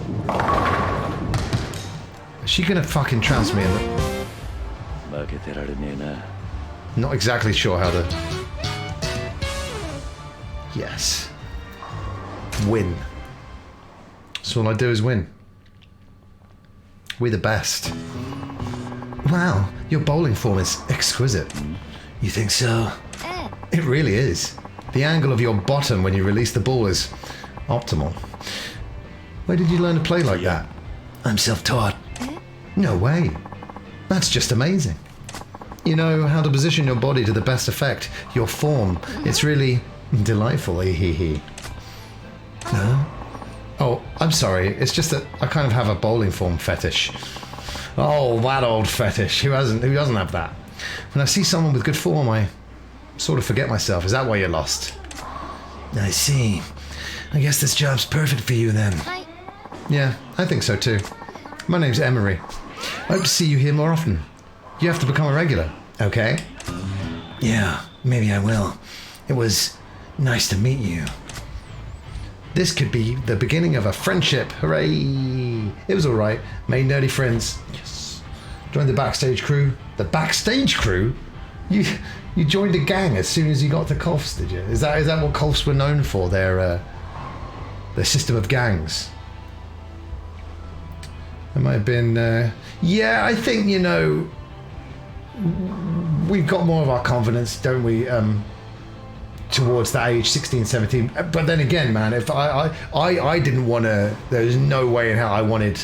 Is she gonna fucking trounce me in the... Not exactly sure how to... Yes. Win. So all I do is win. We're the best. Wow, your bowling form is exquisite. You think so? It really is. The angle of your bottom when you release the ball is optimal. Where did you learn to play like that? I'm self-taught. No way. That's just amazing. You know how to position your body to the best effect. Your form. It's really delightful. Hee. No? Oh, I'm sorry. It's just that I kind of have a bowling form fetish. Oh, that old fetish. Who doesn't have that? When I see someone with good form, I sort of forget myself. Is that why you're lost? I see. I guess this job's perfect for you then. Hi. Yeah, I think so too. My name's Emery. I hope to see you here more often. You have to become a regular, okay? Yeah, maybe I will. It was nice to meet you. This could be the beginning of a friendship. Hooray! It was alright. Made nerdy friends. Yes. Joined the backstage crew. The backstage crew? You joined a gang as soon as you got to Colfs, did you? Is that what Colfs were known for? Their system of gangs? It might have been... yeah, I think, you know... We've got more of our confidence, don't we? Towards that age, 16, 17. But then again, man, if I didn't want to, there's no way in hell I wanted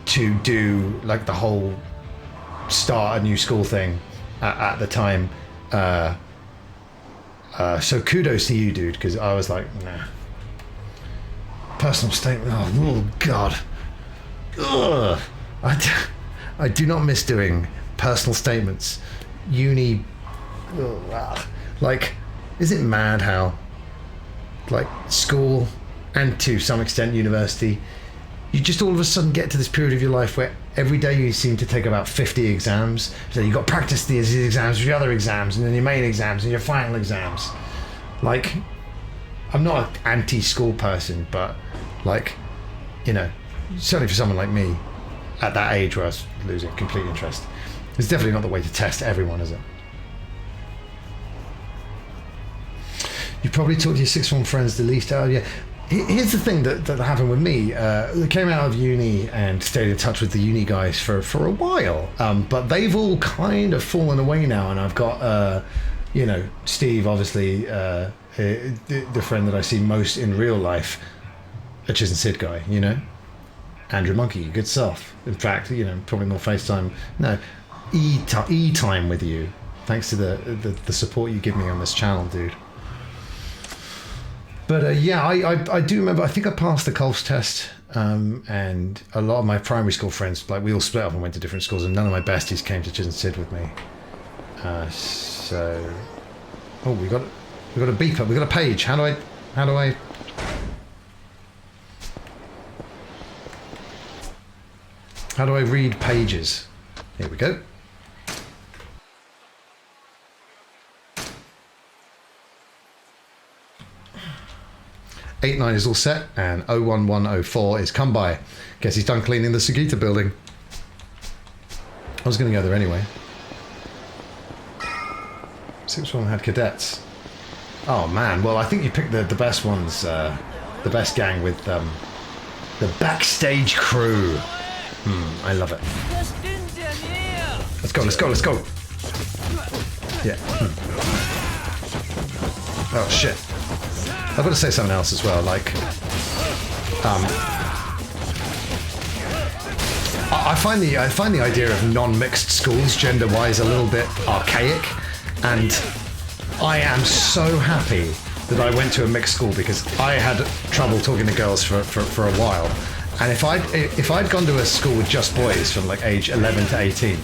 to do like the whole start a new school thing at the time. So kudos to you, dude, because I was like, nah. Personal statement. Oh God. Ugh. I do not miss doing personal statements. Uni. Ugh. Like. Is it mad how, like, school and to some extent university, you just all of a sudden get to this period of your life where every day you seem to take about 50 exams. So you've got to practice these exams with your other exams and then your main exams and your final exams. Like, I'm not an anti-school person, but, like, you know, certainly for someone like me, at that age where I was losing complete interest, it's definitely not the way to test everyone, is it? You probably talked to your sixth form friends the least out. Yeah. Here's the thing that happened with me. I came out of uni and stayed in touch with the uni guys for a while. But they've all kind of fallen away now. And I've got, you know, Steve, obviously, the friend that I see most in real life, a Chiz and Sid guy, you know? Andrew Monkey, good stuff. In fact, you know, probably more FaceTime. No, E-time with you. Thanks to the support you give me on this channel, dude. But yeah, I do remember, I think I passed the Colfs test, and a lot of my primary school friends, like we all split up and went to different schools, and none of my besties came to Chiz and Sid with me. So, oh, we got a beep up, we got a page. How do I read pages? Here we go. 89 is all set, and 01104 is come by. Guess he's done cleaning the Sugita building. I was going to go there anyway. 6-1 had cadets. Oh man, well I think you picked the best ones, the best gang with the backstage crew. I love it. Let's go, let's go, let's go. Yeah. Oh shit. I've got to say something else as well, like I find the idea of non-mixed schools gender-wise a little bit archaic, and I am so happy that I went to a mixed school because I had trouble talking to girls for a while, and if I'd gone to a school with just boys from like age 11 to 18,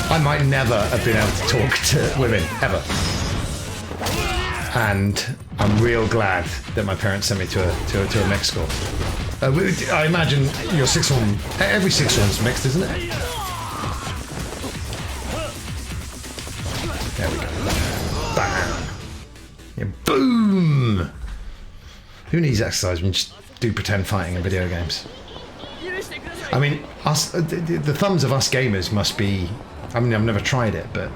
I might never have been able to talk to women ever. And I'm real glad that my parents sent me to a mixed school. I imagine your sixth one, every sixth one's mixed, isn't it? There we go. Bam. Yeah, boom. Who needs exercise when you just do pretend fighting in video games? I mean, us, the thumbs of us gamers must be. I mean, I've never tried it, but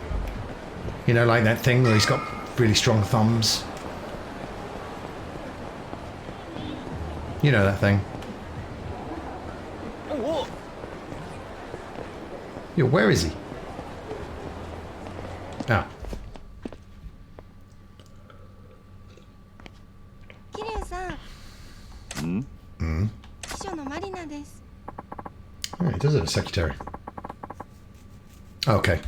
you know, like that thing where he's got really strong thumbs. You know that thing. Yo, where is he? Ah. 桐生さん。秘書のマリナです。 Oh, he does have a secretary. Okay.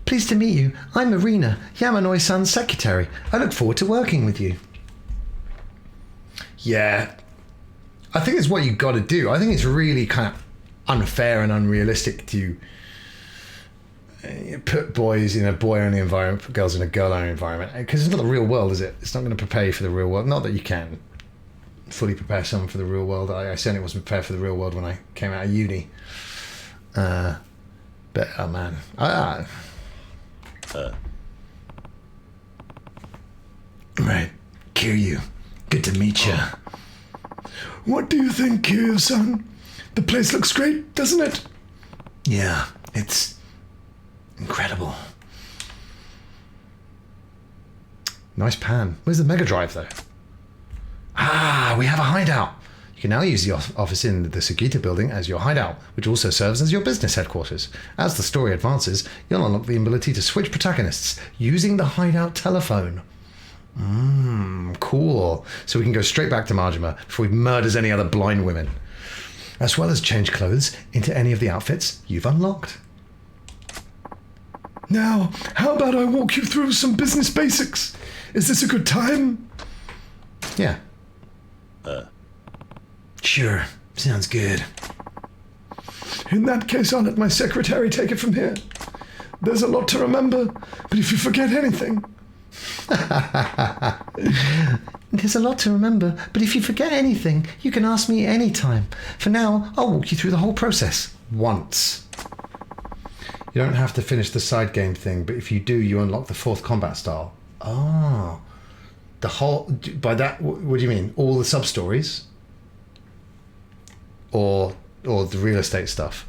Pleased to meet you. I'm Marina, Yamanoi-san's secretary. I look forward to working with you. Yeah. I think it's what you've got to do. I think it's really kind of unfair and unrealistic to put boys in a boy-only environment, put girls in a girl-only environment. Because it's not the real world, is it? It's not going to prepare you for the real world. Not that you can fully prepare someone for the real world. I certainly wasn't prepared for the real world when I came out of uni. But, oh man. Right. Kiryu. Good to meet you. What do you think, Kiryu-san? The place looks great, doesn't it? Yeah, it's incredible. Nice pan. Where's the Mega Drive, though? Ah, we have a hideout. You can now use the office in the Sugita building as your hideout, which also serves as your business headquarters. As the story advances, you'll unlock the ability to switch protagonists using the hideout telephone. Cool. So we can go straight back to Majima before he murders any other blind women, as well as change clothes into any of the outfits you've unlocked. Now, how about I walk you through some business basics? Is this a good time? Yeah. Sure. Sounds good. In that case, I'll let my secretary take it from here. There's a lot to remember, but if you forget anything... There's a lot to remember, but if you forget anything, you can ask me anytime. For now, I'll walk you through the whole process once. You don't have to finish the side game thing, but if you do, you unlock the fourth combat style. Oh. The whole... By that, what do you mean? All the sub-stories? Or the real estate stuff?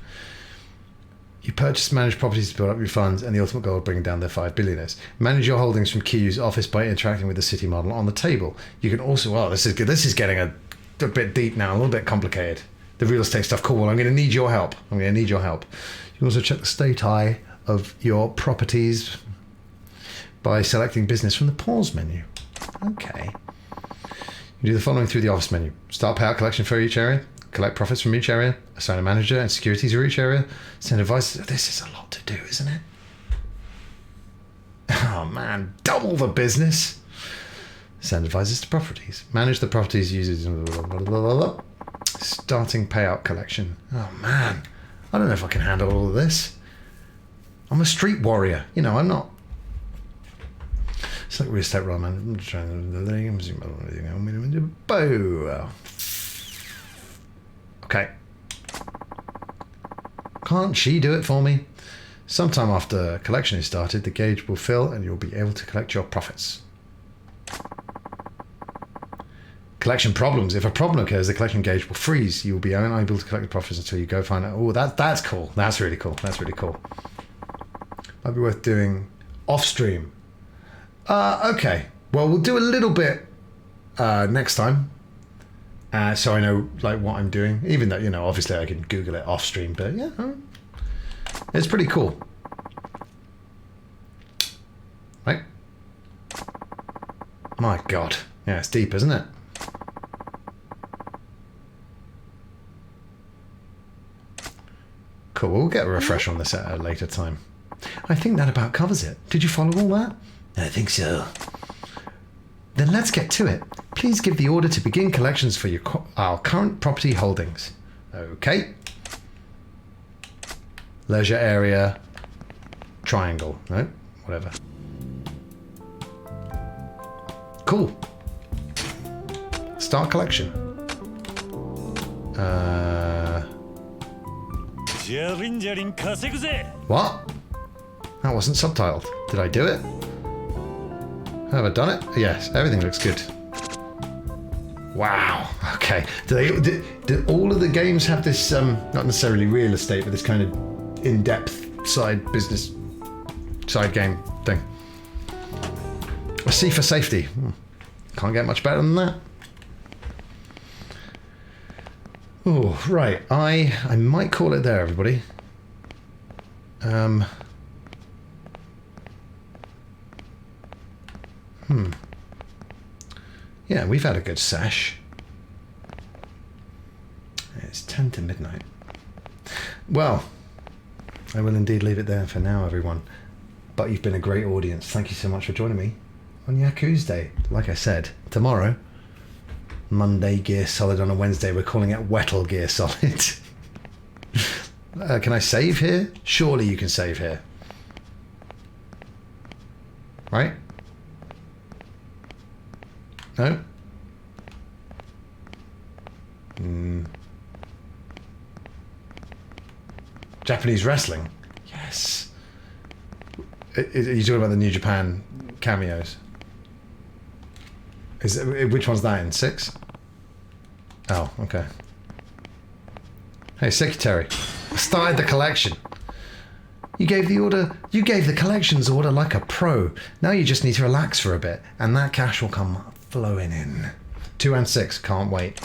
You purchase manage properties to build up your funds, and the ultimate goal of bringing down their 5 billionaires. Manage your holdings from Kiryu's office by interacting with the city model on the table. You can also... Oh, this is good. This is getting a bit deep now, a little bit complicated. The real estate stuff, cool. Well, I'm going to need your help. You can also check the state of your properties by selecting business from the pause menu. Okay. You do the following through the office menu. Start payout collection for each area. Collect profits from each area, assign a manager and securities for each area, send advice. This is a lot to do, isn't it? Oh man, double the business. Send advisors to properties. Manage the properties users. Starting payout collection. Oh man, I don't know if I can handle all of this. I'm a street warrior. You know, I'm not. It's like real estate role, man. I'm trying to... Boo. Okay. Can't she do it for me? Sometime after collection is started, the gauge will fill and you'll be able to collect your profits. Collection problems. If a problem occurs, the collection gauge will freeze. You will be unable to collect the profits until you go find out. Oh, that's cool. That's really cool. That's really cool. Might be worth doing off stream. Okay. Well, we'll do a little bit next time. So I know like what I'm doing. Even though, you know, obviously I can Google it off stream, but yeah, it's pretty cool. Right? My God. Yeah, it's deep, isn't it? Cool, we'll get a refresher on this at a later time. I think that about covers it. Did you follow all that? I think so. Then let's get to it. Please give the order to begin collections for our current property holdings. Okay. Leisure area. Triangle. No? Whatever. Cool. Start collection. What? That wasn't subtitled. Did I do it? Have I done it? Yes, everything looks good. Wow. Okay. Do all of the games have this, not necessarily real estate, but this kind of in-depth side business, side game thing? A C for safety. Can't get much better than that. Oh, right. I might call it there, everybody. Yeah, we've had a good sesh. It's 10 to midnight. Well, I will indeed leave it there for now, everyone. But you've been a great audience. Thank you so much for joining me on Yakuza Day. Like I said, tomorrow, Monday Gear Solid, on a Wednesday, we're calling it Wetal Gear Solid. Can I save here? Surely you can save here. Right? No? Japanese wrestling? Yes. Are you talking about the New Japan cameos? Which one's that in? 6? Oh, okay. Hey, secretary. I started the collection. You gave the collections order like a pro. Now you just need to relax for a bit, and that cash will come flowing in. 2 and 6, can't wait.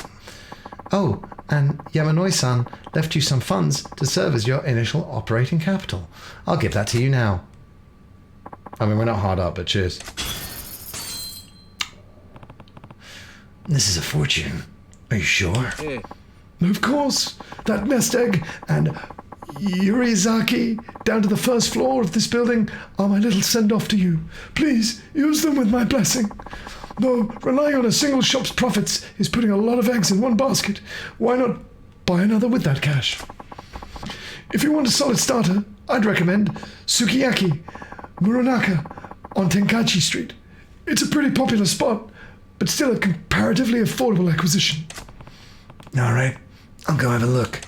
Oh, and Yamanoi-san left you some funds to serve as your initial operating capital. I'll give that to you now. I mean, we're not hard up, but cheers. This is a fortune. Are you sure? Yeah. Of course. That nest egg and Yurizaki down to the first floor of this building are my little send-off to you. Please, use them with my blessing. Though relying on a single shop's profits is putting a lot of eggs in one basket, why not buy another with that cash? If you want a solid starter, I'd recommend Sukiyaki, Murunaka on Tenkaichi Street. It's a pretty popular spot, but still a comparatively affordable acquisition. All right, I'll go have a look.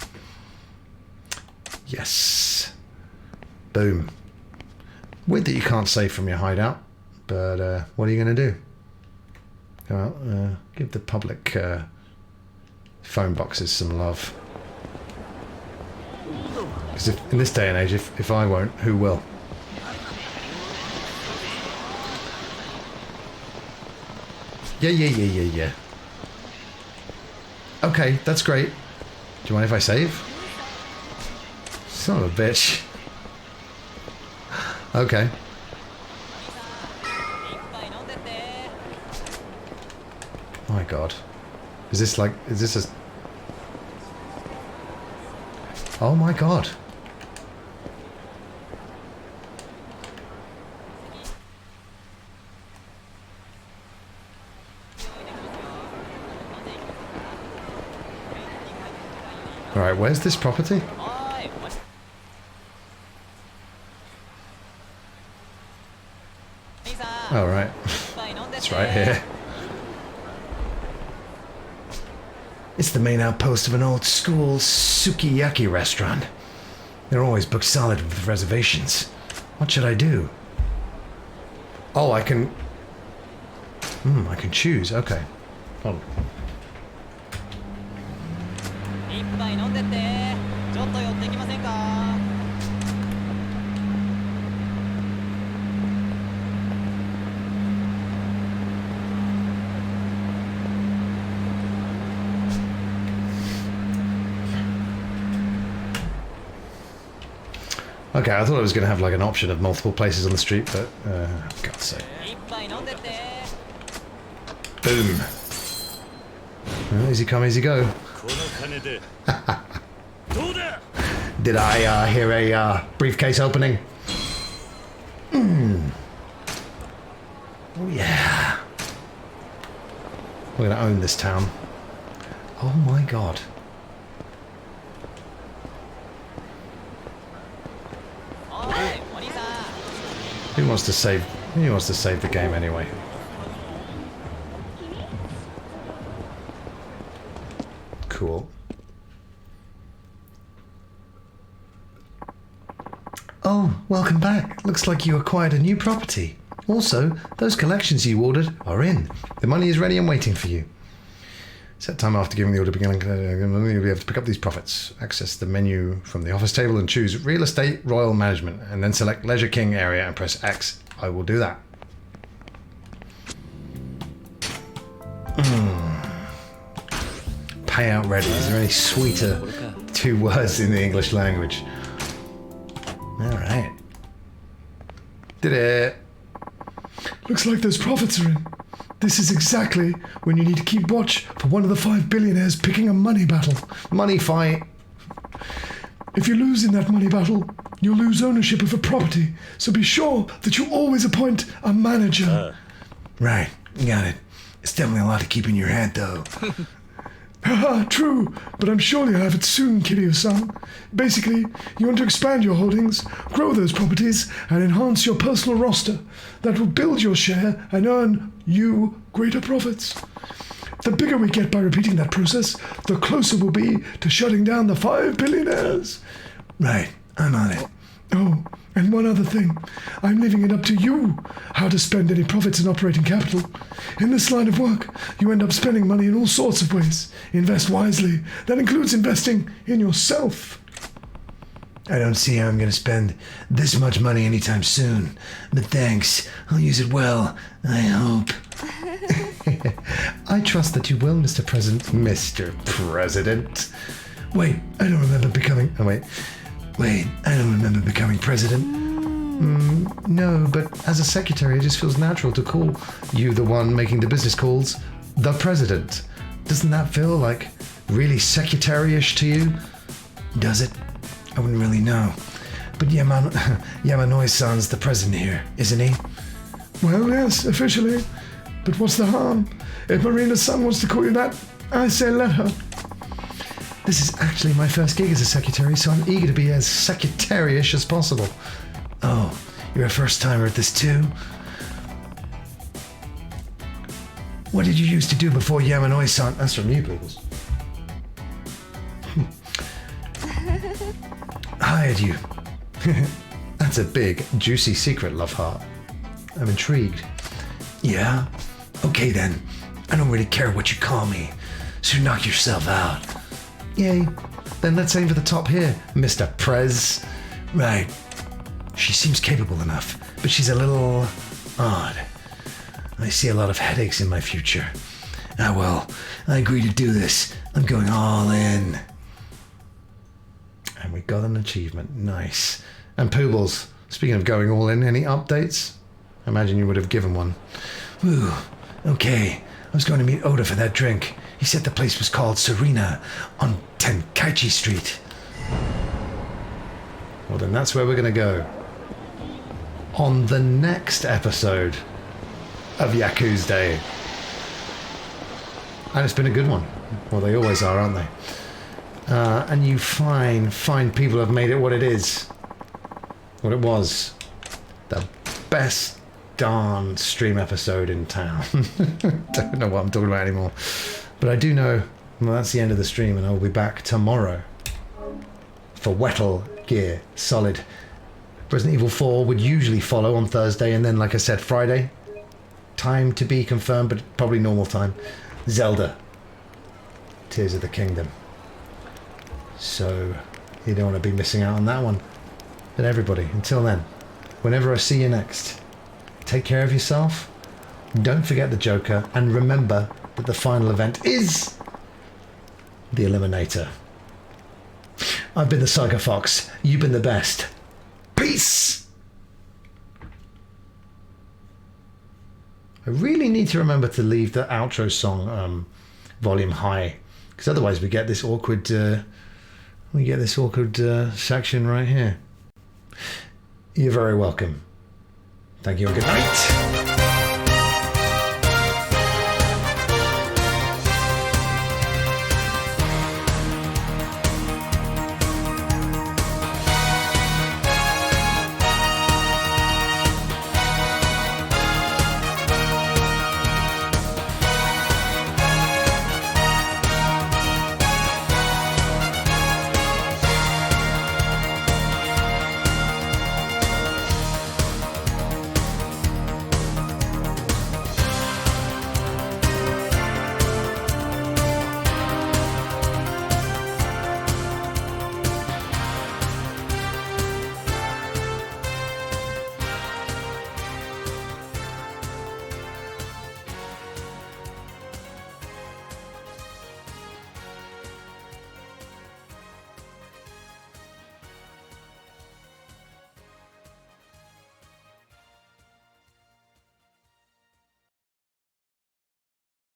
Yes. Boom. Weird that you can't save from your hideout, but what are you going to do? Well, give the public phone boxes some love. Because in this day and age, if I won't, who will? Yeah. Okay, that's great. Do you mind if I save? Son of a bitch. Okay. My God. Is this a... Oh my God. Alright, where's this property? Oh, right. It's right here. It's the main outpost of an old school sukiyaki restaurant. They're always booked solid with reservations. What should I do? Oh, I can... I can choose. Okay. Hold on. Okay, I thought I was going to have like an option of multiple places on the street, but God's sake. Boom. Well, easy come, easy go. Did I hear a briefcase opening? Oh yeah. We're going to own this town. Oh my god. Who wants to save the game anyway? Cool. Oh, welcome back. Looks like you acquired a new property. Also, those collections you ordered are in. The money is ready and waiting for you. Set time after giving the order beginning. You'll be able to pick up these profits. Access the menu from the office table and choose Real Estate Royal Management, and then select Leisure King area and press X. I will do that. Payout ready. Is there any sweeter 2 words in the English language? Alright. Did it. Looks like those profits are in. This is exactly when you need to keep watch for one of the 5 billionaires picking a money battle. Money fight. If you lose in that money battle, you'll lose ownership of a property, so be sure that you always appoint a manager. Right, got it. It's definitely a lot to keep in your head, though. Haha, true, but I'm sure you'll have it soon, Kiryu-san. Basically, you want to expand your holdings, grow those properties, and enhance your personal roster. That will build your share and earn you greater profits. The bigger we get by repeating that process, the closer we'll be to shutting down the 5 billionaires. Right, I'm on it. Oh, and one other thing. I'm leaving it up to you how to spend any profits in operating capital. In this line of work, you end up spending money in all sorts of ways. Invest wisely. That includes investing in yourself. I don't see how I'm going to spend this much money anytime soon. But thanks. I'll use it well, I hope. I trust that you will, Mr. President. Mr. President. Wait, I don't remember becoming... Oh, wait. Wait, I don't remember becoming president. No, but as a secretary, it just feels natural to call you, the one making the business calls, the president. Doesn't that feel like really secretary-ish to you? Does it? I wouldn't really know. But Yamanoi-san's the president here, isn't he? Well, yes, officially. But what's the harm? If Marina's son wants to call you that, I say let her. This is actually my first gig as a secretary, so I'm eager to be as secretary-ish as possible. Oh, you're a first-timer at this too? What did you used to do before Yamanoi-san? That's from you, Poodles. Hired you. That's a big, juicy secret, love heart. I'm intrigued. Yeah? Okay then. I don't really care what you call me, so knock yourself out. Yay. Then let's aim for the top here, Mr. Prez. Right. She seems capable enough, but she's a little odd. I see a lot of headaches in my future. Ah well, I agree to do this. I'm going all in. And we got an achievement. Nice. And Poobles, speaking of going all in, any updates? I imagine you would have given one. Ooh, okay. I was going to meet Oda for that drink. He said the place was called Serena on Tenkaichi Street. Well, then that's where we're going to go. On the next episode of Yakuza Day. And it's been a good one. Well, they always are, aren't they? And you fine people have made it what it is. What it was. The best darn stream episode in town. Don't know what I'm talking about anymore. But I do know, well, that's the end of the stream, and I'll be back tomorrow for Metal Gear Solid. Resident Evil 4 would usually follow on Thursday, and then, like I said, Friday. Time to be confirmed, but probably normal time. Zelda. Tears of the Kingdom. So, you don't want to be missing out on that one. But everybody, until then, whenever I see you next, take care of yourself, don't forget the Joker, and remember that the final event is the Eliminator. I've been the Psycho Fox, you've been the best. Grease. I really need to remember to leave the outro song volume high, because otherwise we get this awkward section right here. You're very welcome. Thank you and good night.